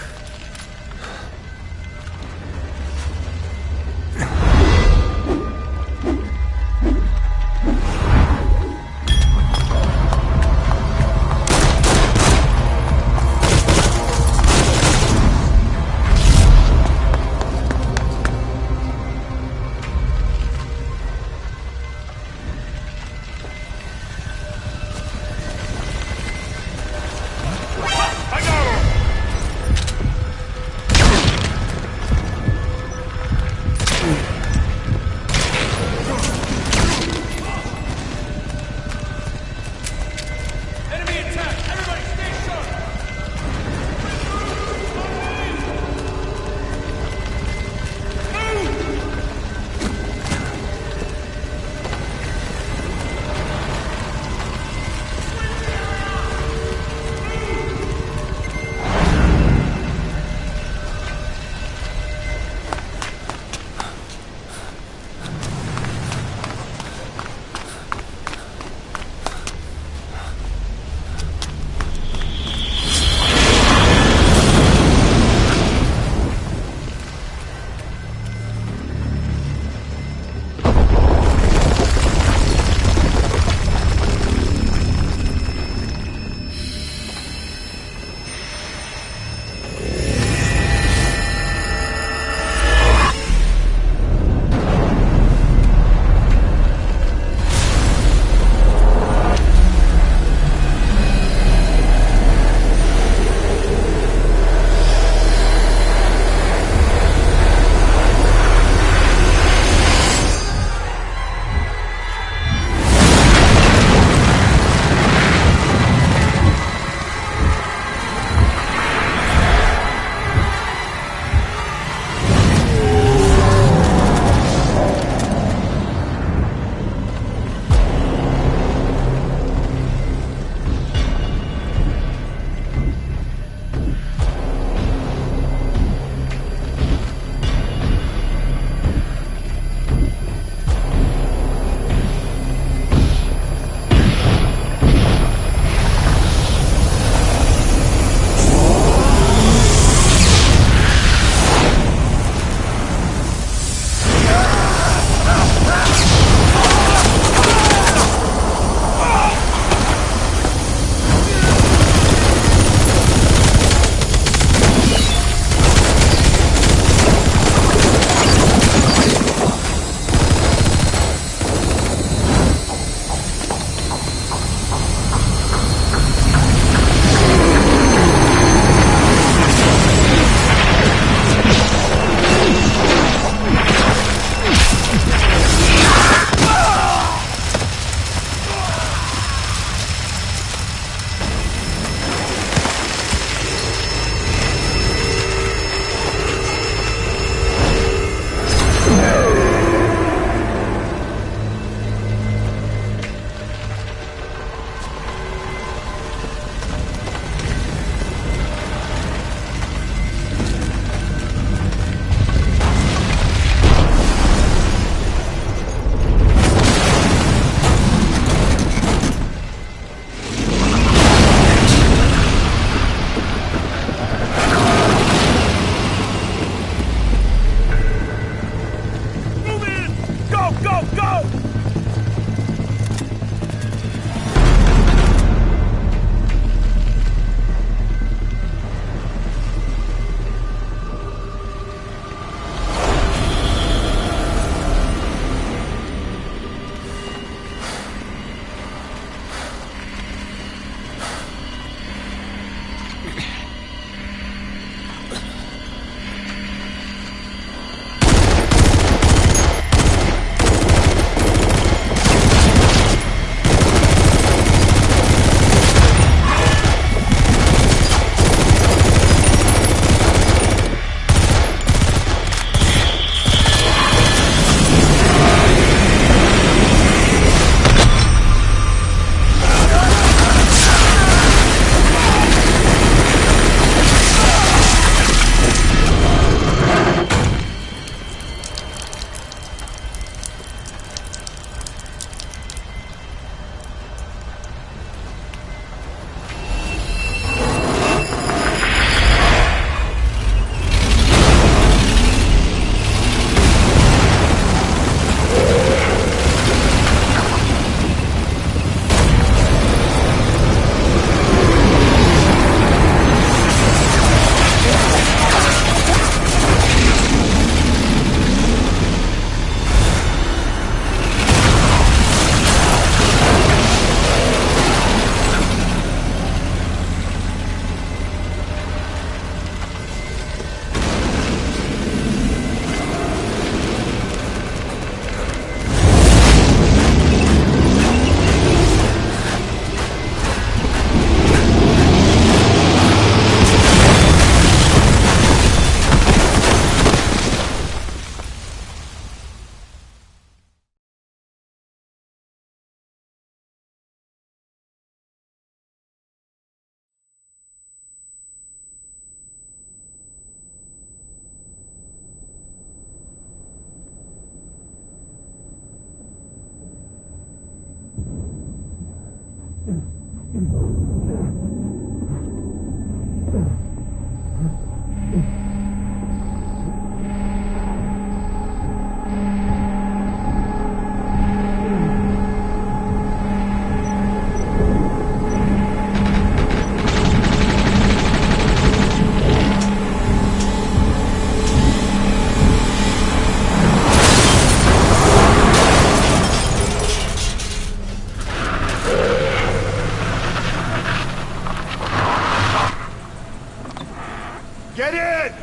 Get in!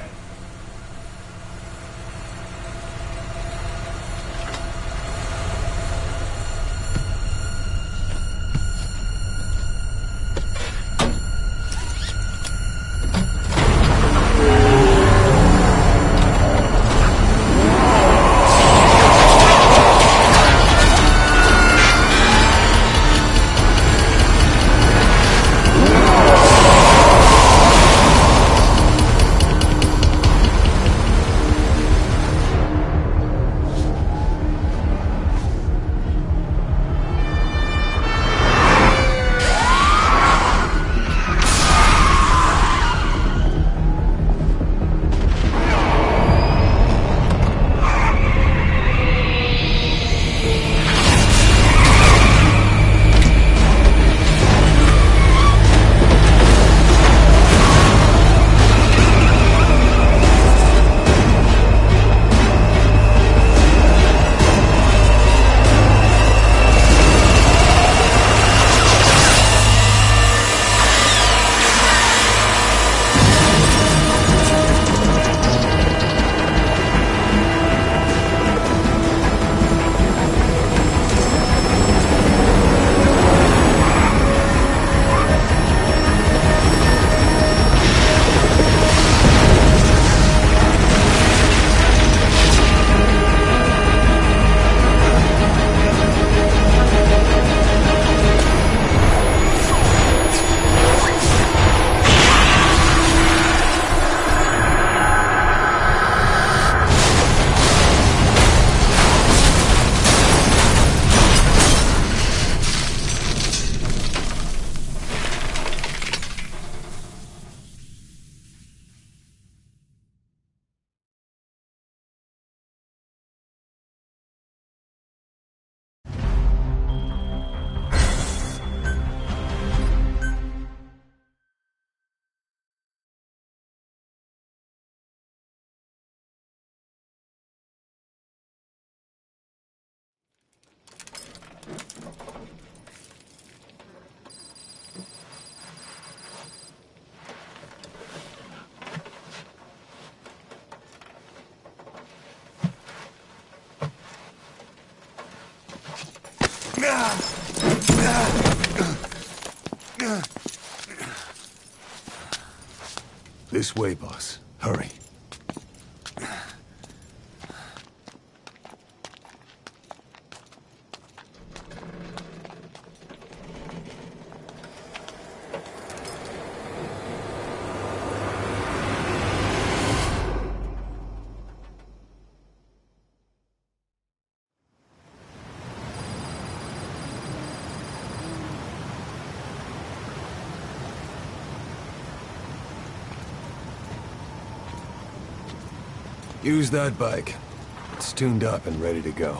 This way, boss. Hurry. Use that bike. It's tuned up and ready to go.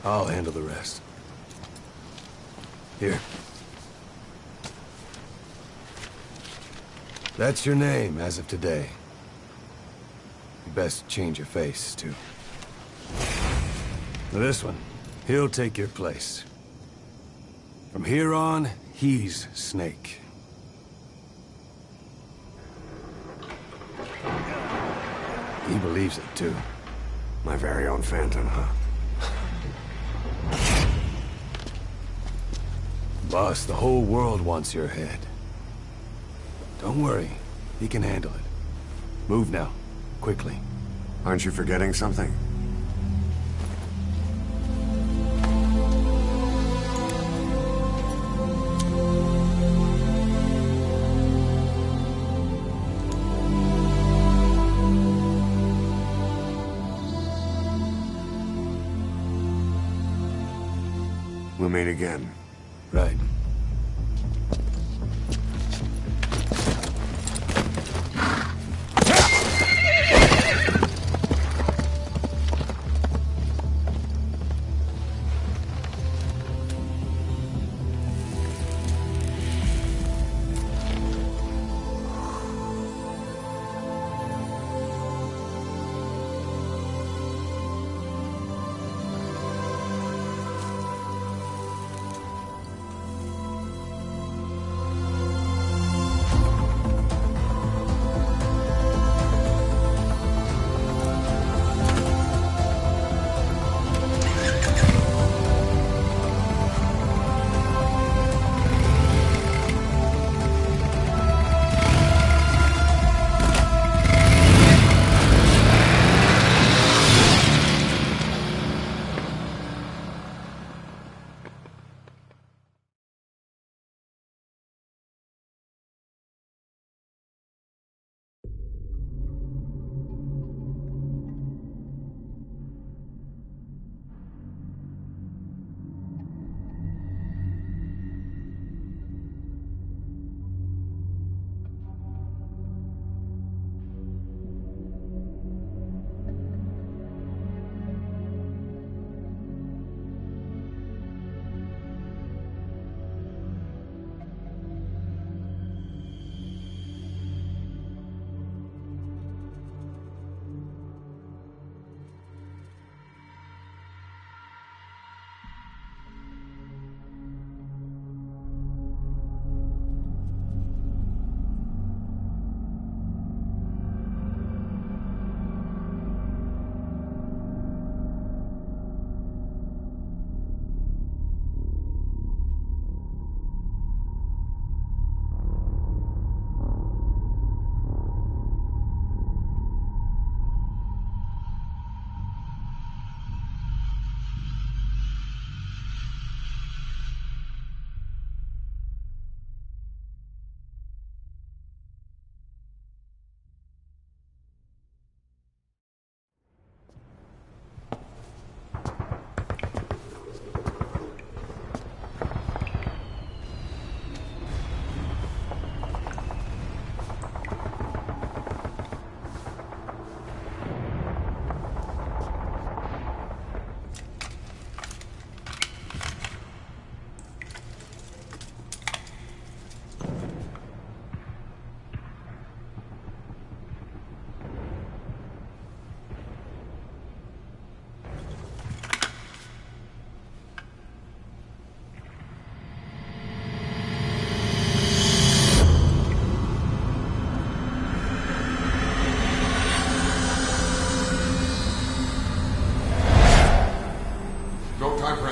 I'll handle the rest. Here. That's your name as of today. You best change your face, too. This one, he'll take your place. From here on, he's Snake. He believes it, too. My very own Phantom, huh? Boss, the whole world wants your head. Don't worry, he can handle it. Move now, quickly. Aren't you forgetting something? We'll meet again. Right.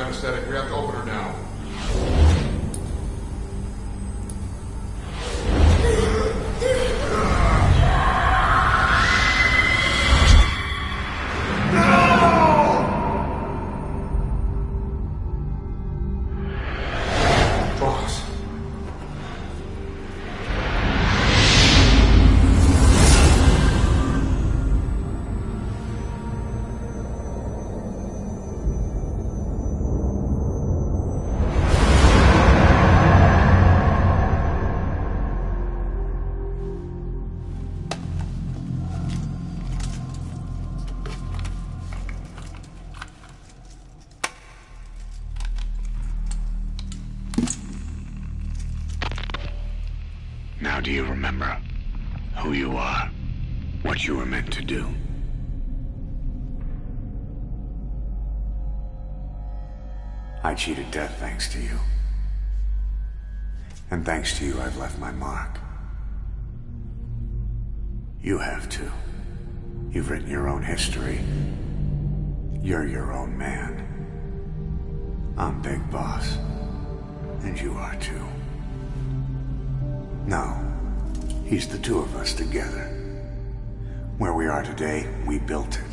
anesthetic. We have to open her now. Now do you remember who you are? What you were meant to do? I cheated death thanks to you. And thanks to you, I've left my mark. You have too. You've written your own history. You're your own man. I'm Big Boss. And you are too. No. He's the two of us together. Where we are today, we built it.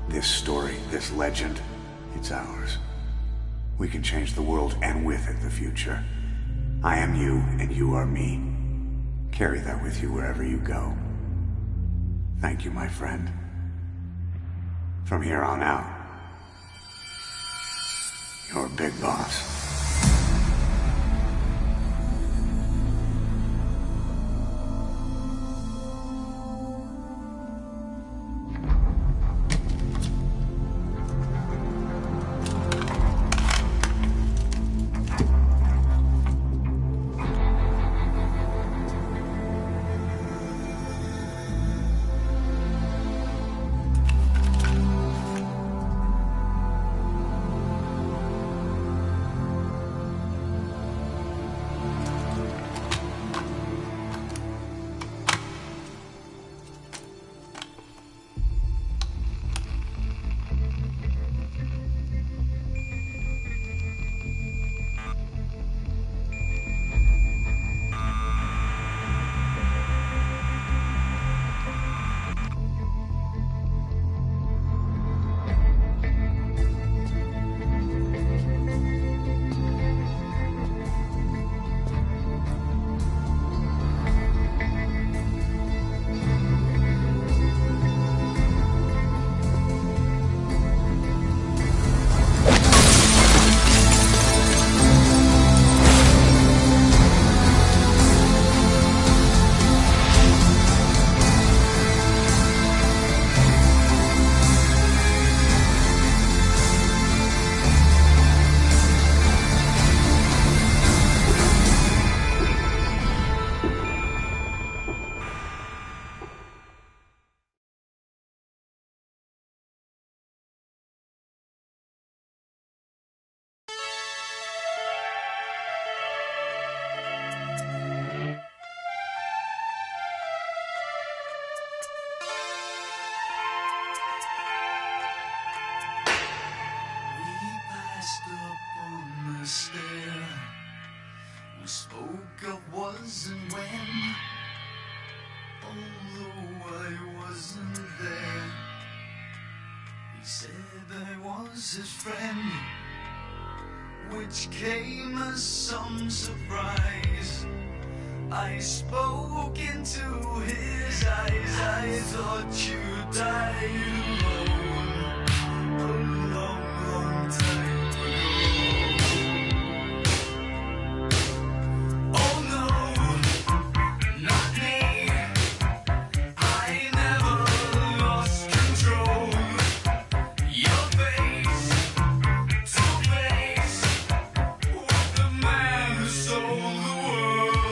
This story, this legend, it's ours. We can change the world and with it the future. I am you and you are me. Carry that with you wherever you go. Thank you, my friend. From here on out, You're big boss. We spoke of was and when, although I wasn't there. He said I was his friend, which came as some surprise. I spoke into his eyes, I thought you died alone a long, long time ago. Oh no, not me, I never lost control. Your face to face with the man who sold the world.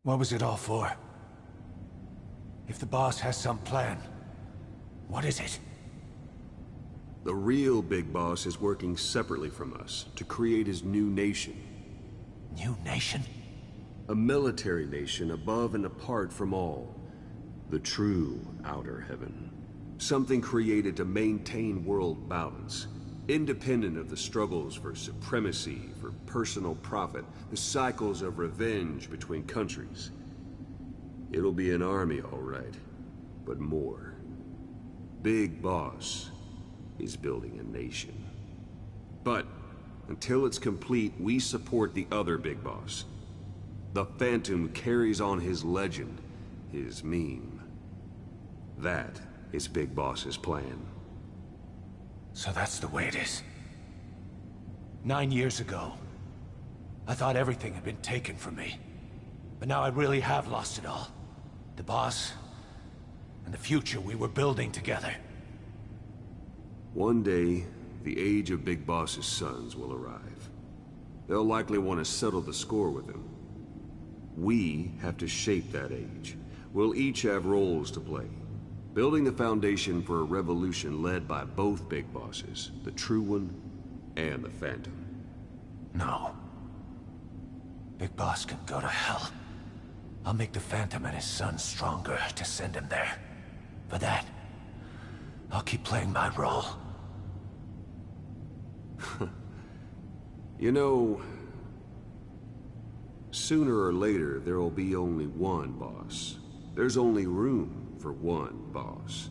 What was it all for? If the boss has some plan, what is it? The real Big Boss is working separately from us to create his new nation. New nation? A military nation above and apart from all. The true outer heaven. Something created to maintain world balance. Independent of the struggles for supremacy, for personal profit, the cycles of revenge between countries. It'll be an army, all right, but more. Big Boss is building a nation. But until it's complete, we support the other Big Boss. The Phantom carries on his legend, his meme. That is Big Boss's plan. So that's the way it is. 9 years ago, I thought everything had been taken from me. But now I really have lost it all. The boss, and the future we were building together. One day, the age of Big Boss's sons will arrive. They'll likely want to settle the score with him. We have to shape that age. We'll each have roles to play. Building the foundation for a revolution led by both Big Bosses, the True One and the Phantom. No. Big Boss can go to hell. I'll make the Phantom and his son stronger to send him there. For that, I'll keep playing my role. You know, sooner or later there will be only one boss. There's only room for one boss.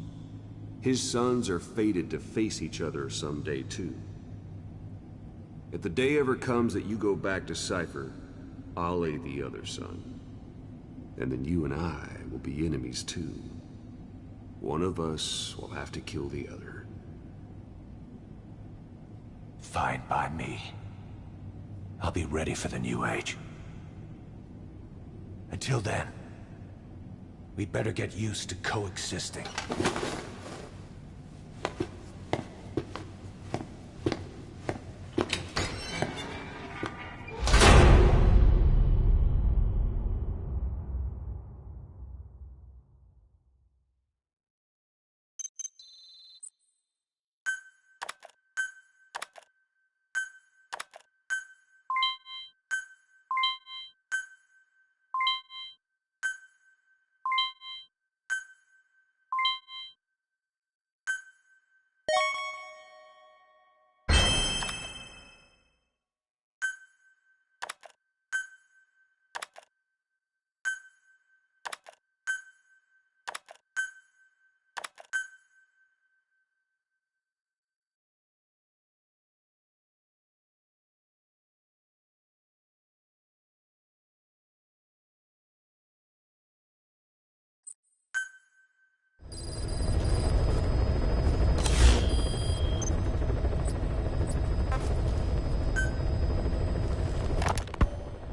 His sons are fated to face each other someday too. If the day ever comes that you go back to Cypher, I'll aid the other son. And then you and I will be enemies too. One of us will have to kill the other. Fine by me. I'll be ready for the new age. Until then, we'd better get used to coexisting.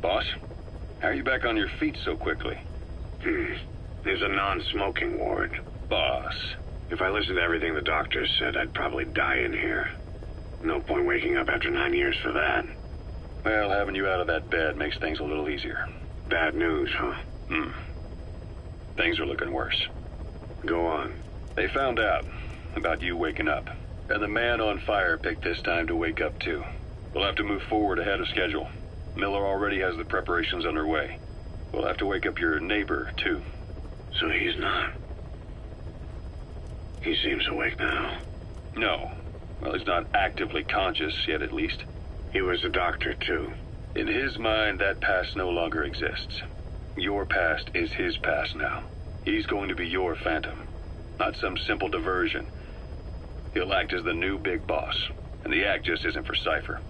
Boss, how are you back on your feet so quickly? There's a non-smoking ward. Boss, if I listened to everything the doctors said, I'd probably die in here. No point waking up after 9 years for that. Well, having you out of that bed makes things a little easier. Bad news, huh? Things are looking worse. Go on. They found out about you waking up. And the man on fire picked this time to wake up too. We'll have to move forward ahead of schedule. Miller already has the preparations underway. We'll have to wake up your neighbor, too. So he's not... He seems awake now. No. Well, he's not actively conscious yet, at least. He was a doctor, too. In his mind, that past no longer exists. Your past is his past now. He's going to be your Phantom, not some simple diversion. He'll act as the new Big Boss, and the act just isn't for Cypher.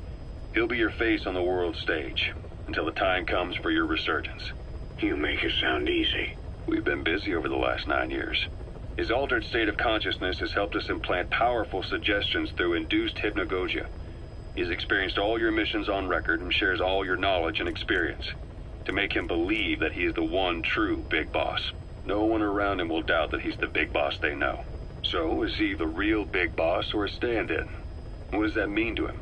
He'll be your face on the world stage, until the time comes for your resurgence. You make it sound easy. We've been busy over the last 9 years. His altered state of consciousness has helped us implant powerful suggestions through induced hypnagogia. He's experienced all your missions on record and shares all your knowledge and experience, to make him believe that he is the one true Big Boss. No one around him will doubt that he's the Big Boss they know. So, is he the real Big Boss or a stand-in? What does that mean to him?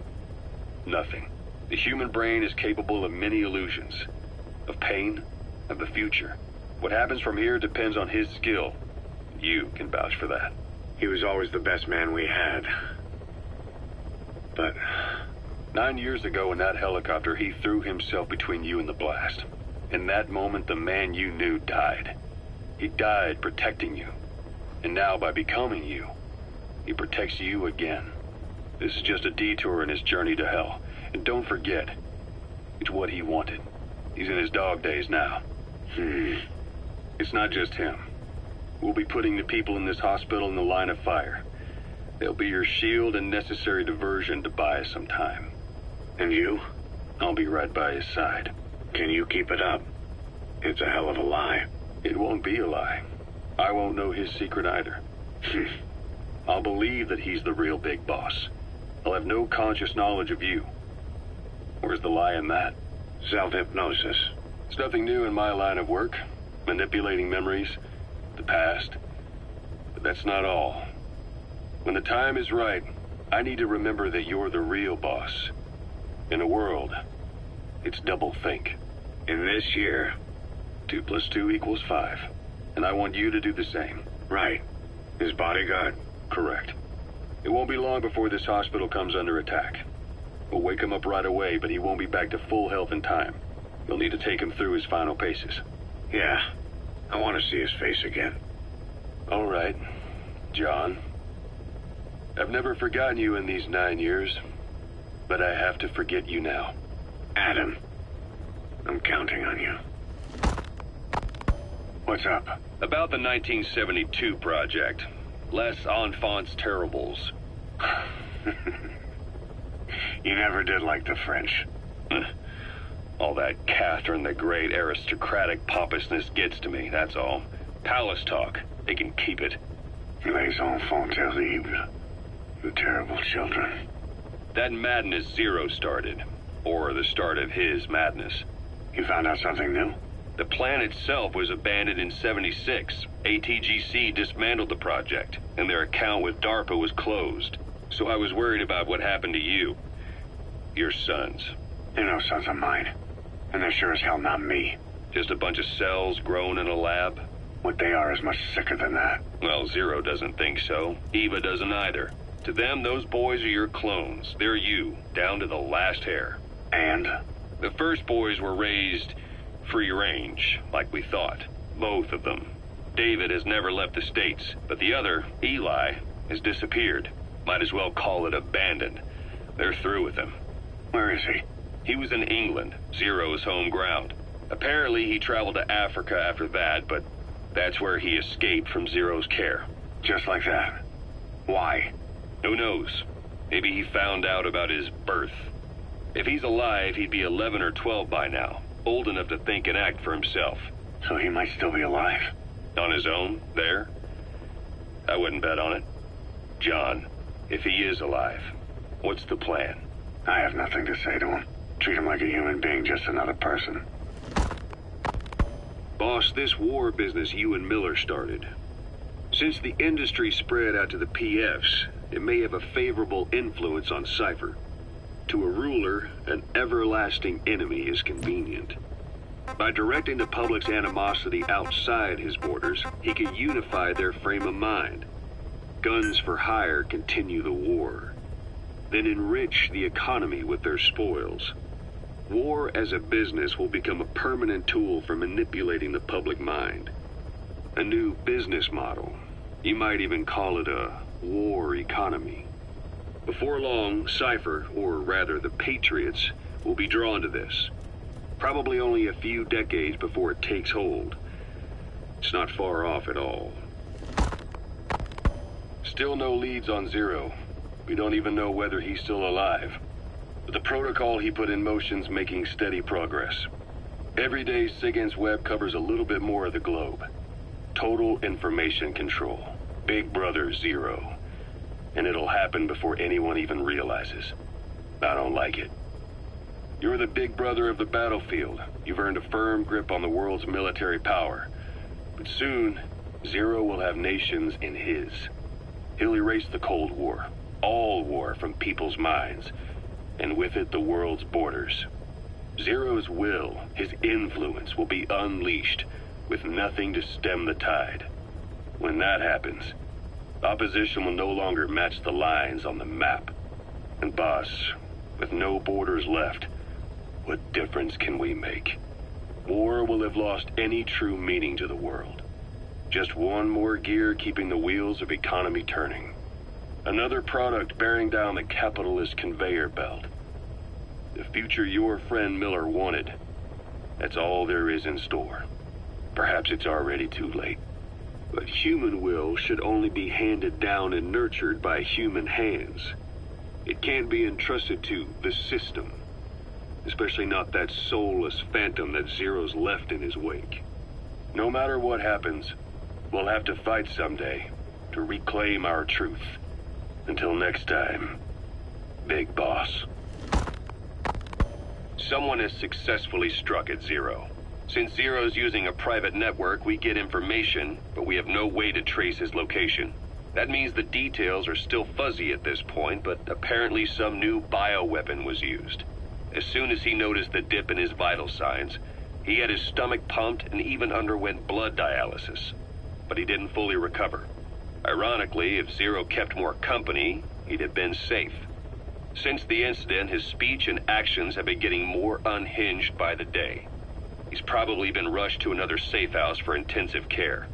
Nothing. The human brain is capable of many illusions. Of pain, of the future. What happens from here depends on his skill. You can vouch for that. He was always the best man we had. But 9 years ago in that helicopter, he threw himself between you and the blast. In that moment, the man you knew died. He died protecting you. And now, by becoming you, he protects you again. This is just a detour in his journey to hell. And don't forget, it's what he wanted. He's in his dog days now. It's not just him. We'll be putting the people in this hospital in the line of fire. They'll be your shield and necessary diversion to buy us some time. And you? I'll be right by his side. Can you keep it up? It's a hell of a lie. It won't be a lie. I won't know his secret either. I'll believe that he's the real big boss. I'll have no conscious knowledge of you. Where's the lie in that? Self-hypnosis. It's nothing new in my line of work. Manipulating memories, the past. But that's not all. When the time is right, I need to remember that you're the real boss. In a world, it's double think. In this year, 2 + 2 = 5. And I want you to do the same. Right. His bodyguard? Correct. It won't be long before this hospital comes under attack. We'll wake him up right away, but he won't be back to full health in time. You'll need to take him through his final paces. Yeah. I want to see his face again. All right, John. I've never forgotten you in these 9 years, but I have to forget you now. Adam, I'm counting on you. What's up? About the 1972 project. Les Enfants Terribles. You never did like the French. All that Catherine the Great aristocratic pompousness gets to me, that's all. Palace talk. They can keep it. Les enfants terribles. The terrible children. That madness Zero started. Or the start of his madness. You found out something new? The plan itself was abandoned in '76. ATGC dismantled the project, and their account with DARPA was closed. So I was worried about what happened to you. Your sons. They're no sons of mine. And they're sure as hell not me. Just a bunch of cells grown in a lab? What they are is much sicker than that. Well, Zero doesn't think so. Eva doesn't either. To them, those boys are your clones. They're you, down to the last hair. And? The first boys were raised free range, like we thought. Both of them. David has never left the States, but the other, Eli, has disappeared. Might as well call it abandoned. They're through with him. Where is he? He was in England, Zero's home ground. Apparently he traveled to Africa after that, but that's where he escaped from Zero's care. Just like that? Why? Who knows? Maybe he found out about his birth. If he's alive, he'd be 11 or 12 by now. Old enough to think and act for himself. So he might still be alive? On his own, there? I wouldn't bet on it. John, if he is alive, what's the plan? I have nothing to say to him. Treat him like a human being, just another person. Boss, this war business you and Miller started. Since the industry spread out to the PFs, it may have a favorable influence on Cypher. To a ruler, an everlasting enemy is convenient. By directing the public's animosity outside his borders, he can unify their frame of mind. Guns for hire continue the war. Then enrich the economy with their spoils. War as a business will become a permanent tool for manipulating the public mind. A new business model. You might even call it a war economy. Before long, Cypher, or rather the Patriots, will be drawn to this. Probably only a few decades before it takes hold. It's not far off at all. Still no leads on Zero. We don't even know whether he's still alive. But the protocol he put in motion's making steady progress. Every day, SIGINT's web covers a little bit more of the globe. Total information control. Big Brother Zero. And it'll happen before anyone even realizes. I don't like it. You're the big brother of the battlefield. You've earned a firm grip on the world's military power. But soon, Zero will have nations in his. He'll erase the Cold War. All war from people's minds. And with it, the world's borders. Zero's will, his influence, will be unleashed, with nothing to stem the tide. When that happens, opposition will no longer match the lines on the map. And boss, with no borders left, what difference can we make? War will have lost any true meaning to the world. Just one more gear keeping the wheels of economy turning. Another product bearing down the capitalist conveyor belt. The future your friend Miller wanted. That's all there is in store. Perhaps it's already too late. But human will should only be handed down and nurtured by human hands. It can't be entrusted to the system. Especially not that soulless phantom that Zero's left in his wake. No matter what happens, we'll have to fight someday to reclaim our truth. Until next time, Big Boss. Someone has successfully struck at Zero. Since Zero's using a private network, we get information, but we have no way to trace his location. That means the details are still fuzzy at this point, but apparently some new bioweapon was used. As soon as he noticed the dip in his vital signs, he had his stomach pumped and even underwent blood dialysis. But he didn't fully recover. Ironically, if Zero kept more company, he'd have been safe. Since the incident, his speech and actions have been getting more unhinged by the day. He's probably been rushed to another safe house for intensive care.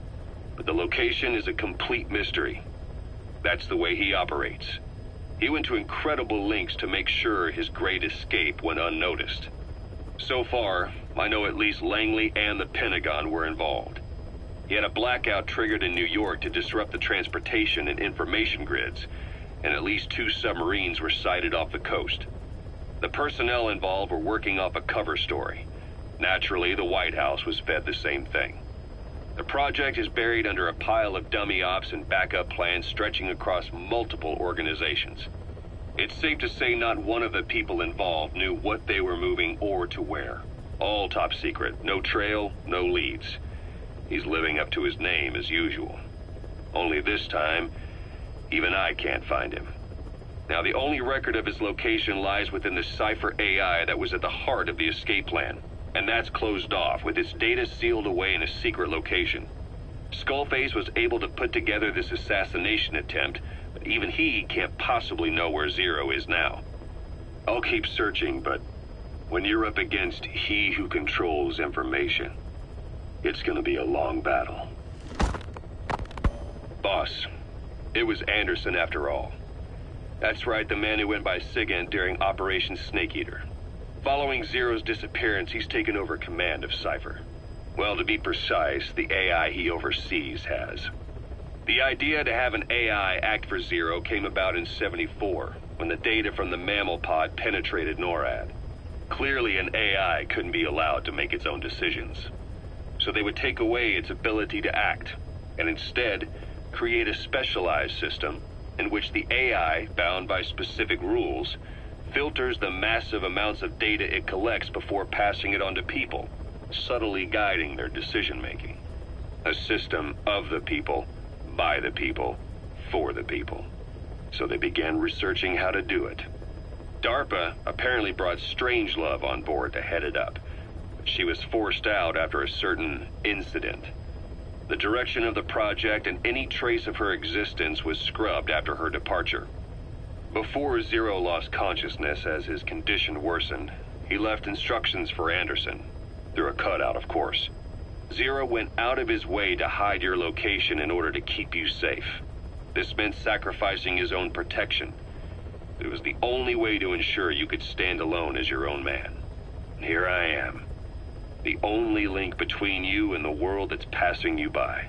But the location is a complete mystery. That's the way he operates. He went to incredible lengths to make sure his great escape went unnoticed. So far, I know at least Langley and the Pentagon were involved. He had a blackout triggered in New York to disrupt the transportation and information grids, and at least 2 submarines were sighted off the coast. The personnel involved were working off a cover story. Naturally, the White House was fed the same thing. The project is buried under a pile of dummy ops and backup plans stretching across multiple organizations. It's safe to say not one of the people involved knew what they were moving or to where. All top secret, no trail, no leads. He's living up to his name as usual. Only this time, even I can't find him. Now, the only record of his location lies within the Cypher AI that was at the heart of the escape plan. And that's closed off, with its data sealed away in a secret location. Skullface was able to put together this assassination attempt, but even he can't possibly know where Zero is now. I'll keep searching, but when you're up against he who controls information, it's gonna be a long battle. Boss, it was Anderson after all. That's right, the man who went by Sigint during Operation Snake Eater. Following Zero's disappearance, he's taken over command of Cypher. Well, to be precise, the AI he oversees has. The idea to have an AI act for Zero came about in '74, when the data from the mammal pod penetrated NORAD. Clearly, an AI couldn't be allowed to make its own decisions. So they would take away its ability to act, and instead create a specialized system in which the AI, bound by specific rules, filters the massive amounts of data it collects before passing it on to people, subtly guiding their decision-making. A system of the people, by the people, for the people. So they began researching how to do it. DARPA apparently brought Strangelove on board to head it up. She was forced out after a certain incident. The direction of the project and any trace of her existence was scrubbed after her departure. Before Zero lost consciousness as his condition worsened, he left instructions for Anderson. Through a cutout, of course. Zero went out of his way to hide your location in order to keep you safe. This meant sacrificing his own protection. It was the only way to ensure you could stand alone as your own man. And here I am. The only link between you and the world that's passing you by.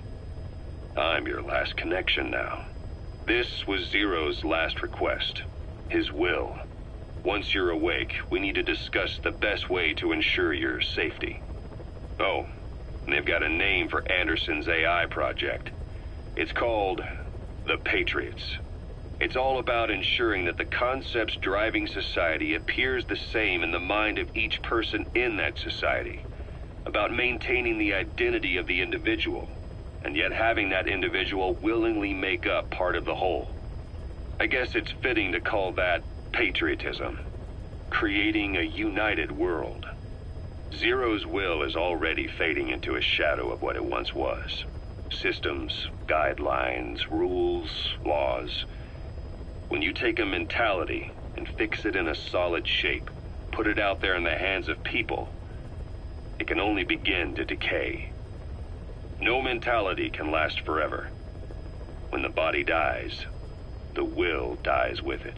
I'm your last connection now. This was Zero's last request. His will. Once you're awake, we need to discuss the best way to ensure your safety. Oh, and they've got a name for Anderson's AI project. It's called the Patriots. It's all about ensuring that the concepts driving society appears the same in the mind of each person in that society. About maintaining the identity of the individual, and yet having that individual willingly make up part of the whole. I guess it's fitting to call that patriotism. Creating a united world. Zero's will is already fading into a shadow of what it once was. Systems, guidelines, rules, laws. When you take a mentality and fix it in a solid shape, put it out there in the hands of people, it can only begin to decay. No mentality can last forever. When the body dies, the will dies with it.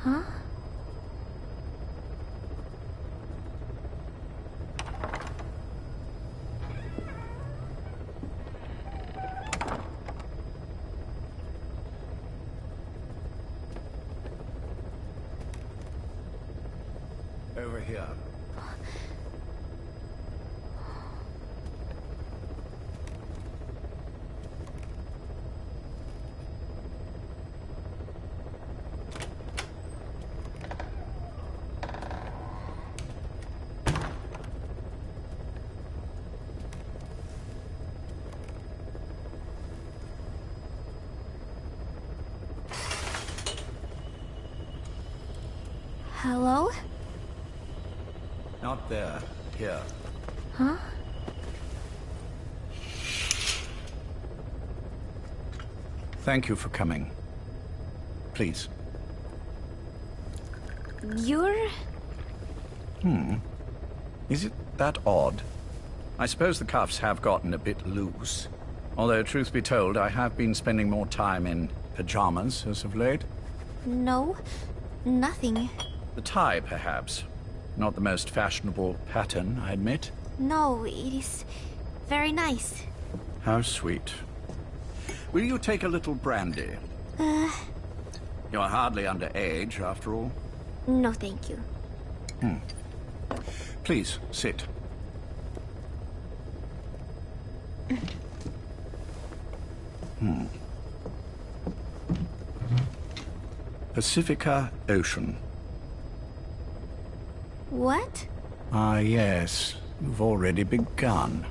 Huh? Over here. Hello? Not there. Here. Huh? Thank you for coming. Please. You're... Is it that odd? I suppose the cuffs have gotten a bit loose. Although, truth be told, I have been spending more time in pajamas as of late. No, nothing. The tie, perhaps. Not the most fashionable pattern, I admit. No, it is very nice. How sweet. Will you take a little brandy? You're hardly underage, after all. No, thank you. Please, sit. Pacifica Ocean. What? Ah, yes. You've already begun.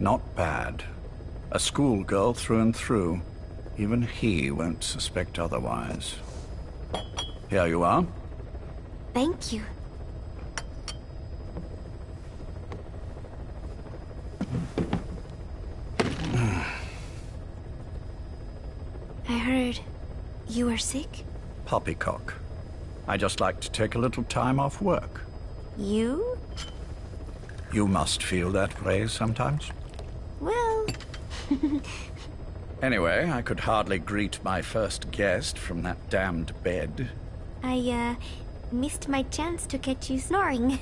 Not bad. A schoolgirl through and through. Even he won't suspect otherwise. Here you are. Thank you. I heard you were sick? Poppycock. I just like to take a little time off work. You? You must feel that way sometimes. Well... Anyway, I could hardly greet my first guest from that damned bed. I, missed my chance to catch you snoring.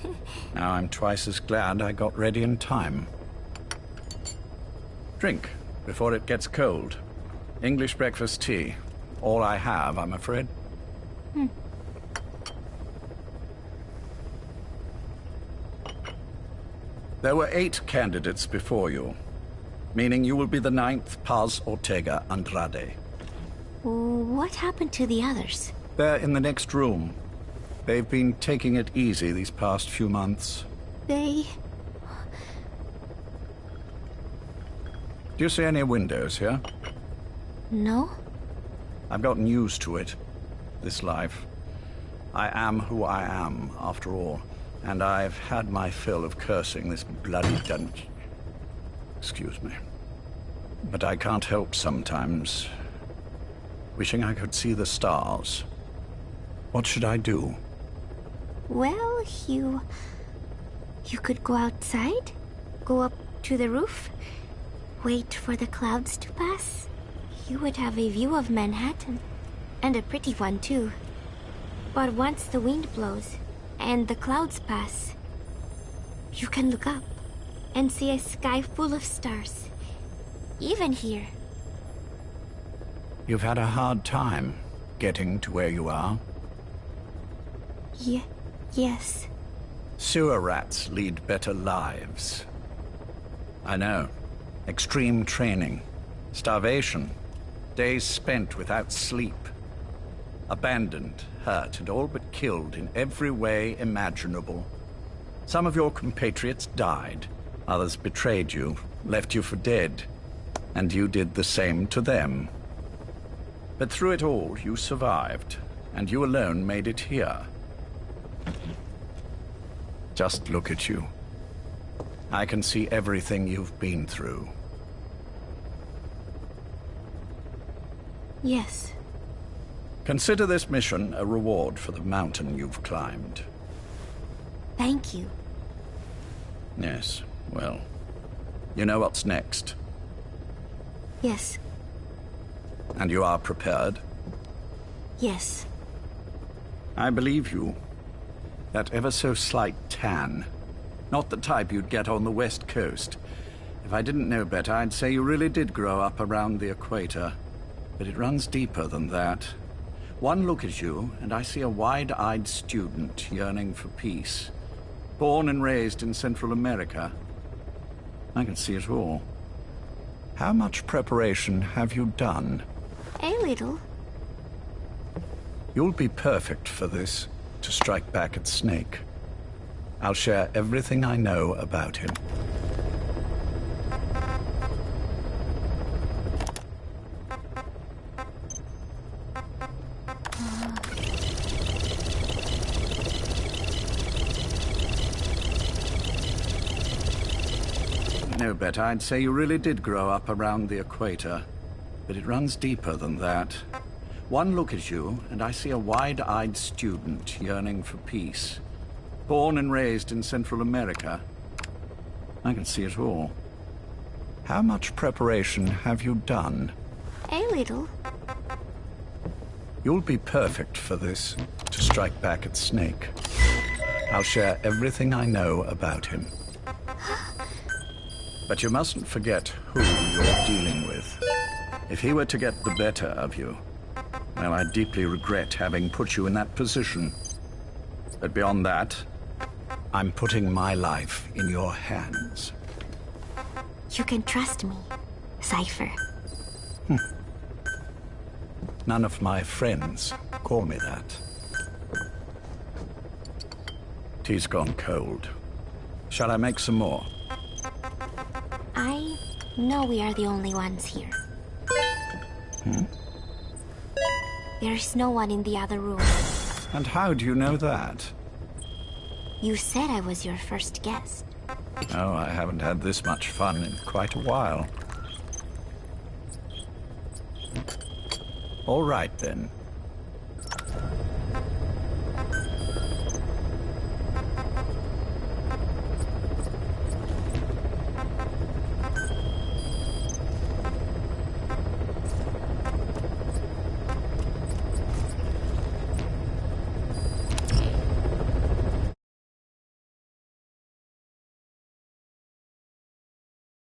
Now I'm twice as glad I got ready in time. Drink, before it gets cold. English breakfast tea. All I have, I'm afraid. There were 8 candidates before you, meaning you will be the 9th Paz Ortega Andrade. What happened to the others? They're in the next room. They've been taking it easy these past few months. They... Do you see any windows here? No? I've gotten used to it, this life. I am who I am, after all, and I've had my fill of cursing this bloody dungeon. Excuse me. But I can't help sometimes wishing I could see the stars. What should I do? Well, you could go outside, go up to the roof, wait for the clouds to pass. You would have a view of Manhattan, and a pretty one too. But once the wind blows and the clouds pass, you can look up and see a sky full of stars, even here. You've had a hard time getting to where you are. Yes. Sewer rats lead better lives. I know. Extreme training, starvation, days spent without sleep, abandoned hurt and all but killed in every way imaginable. Some of your compatriots died, others betrayed you, left you for dead, and you did the same to them. But through it all, you survived, and you alone made it here. Just look at you. I can see everything you've been through. Yes. Consider this mission a reward for the mountain you've climbed. Thank you. Yes, well, you know what's next. Yes. And you are prepared? Yes. I believe you. That ever so slight tan. Not the type you'd get on the West Coast. If I didn't know better, I'd say you really did grow up around the equator. But it runs deeper than that. One look at you, and I see a wide-eyed student yearning for peace. Born and raised in Central America. I can see it all. How much preparation have you done? A little. You'll be perfect for this, to strike back at Snake. I'll share everything I know about him. No better, I'd say you really did grow up around the equator. But it runs deeper than that. One look at you, and I see a wide-eyed student yearning for peace. Born and raised in Central America. I can see it all. How much preparation have you done? A little. You'll be perfect for this, to strike back at Snake. I'll share everything I know about him. But you mustn't forget who you're dealing with. If he were to get the better of you, well, I deeply regret having put you in that position. But beyond that, I'm putting my life in your hands. You can trust me, Cypher. None of my friends call me that. Tea's gone cold. Shall I make some more? I know we are the only ones here. There's no one in the other room. And how do you know that? You said I was your first guest. Oh, I haven't had this much fun in quite a while. All right, then.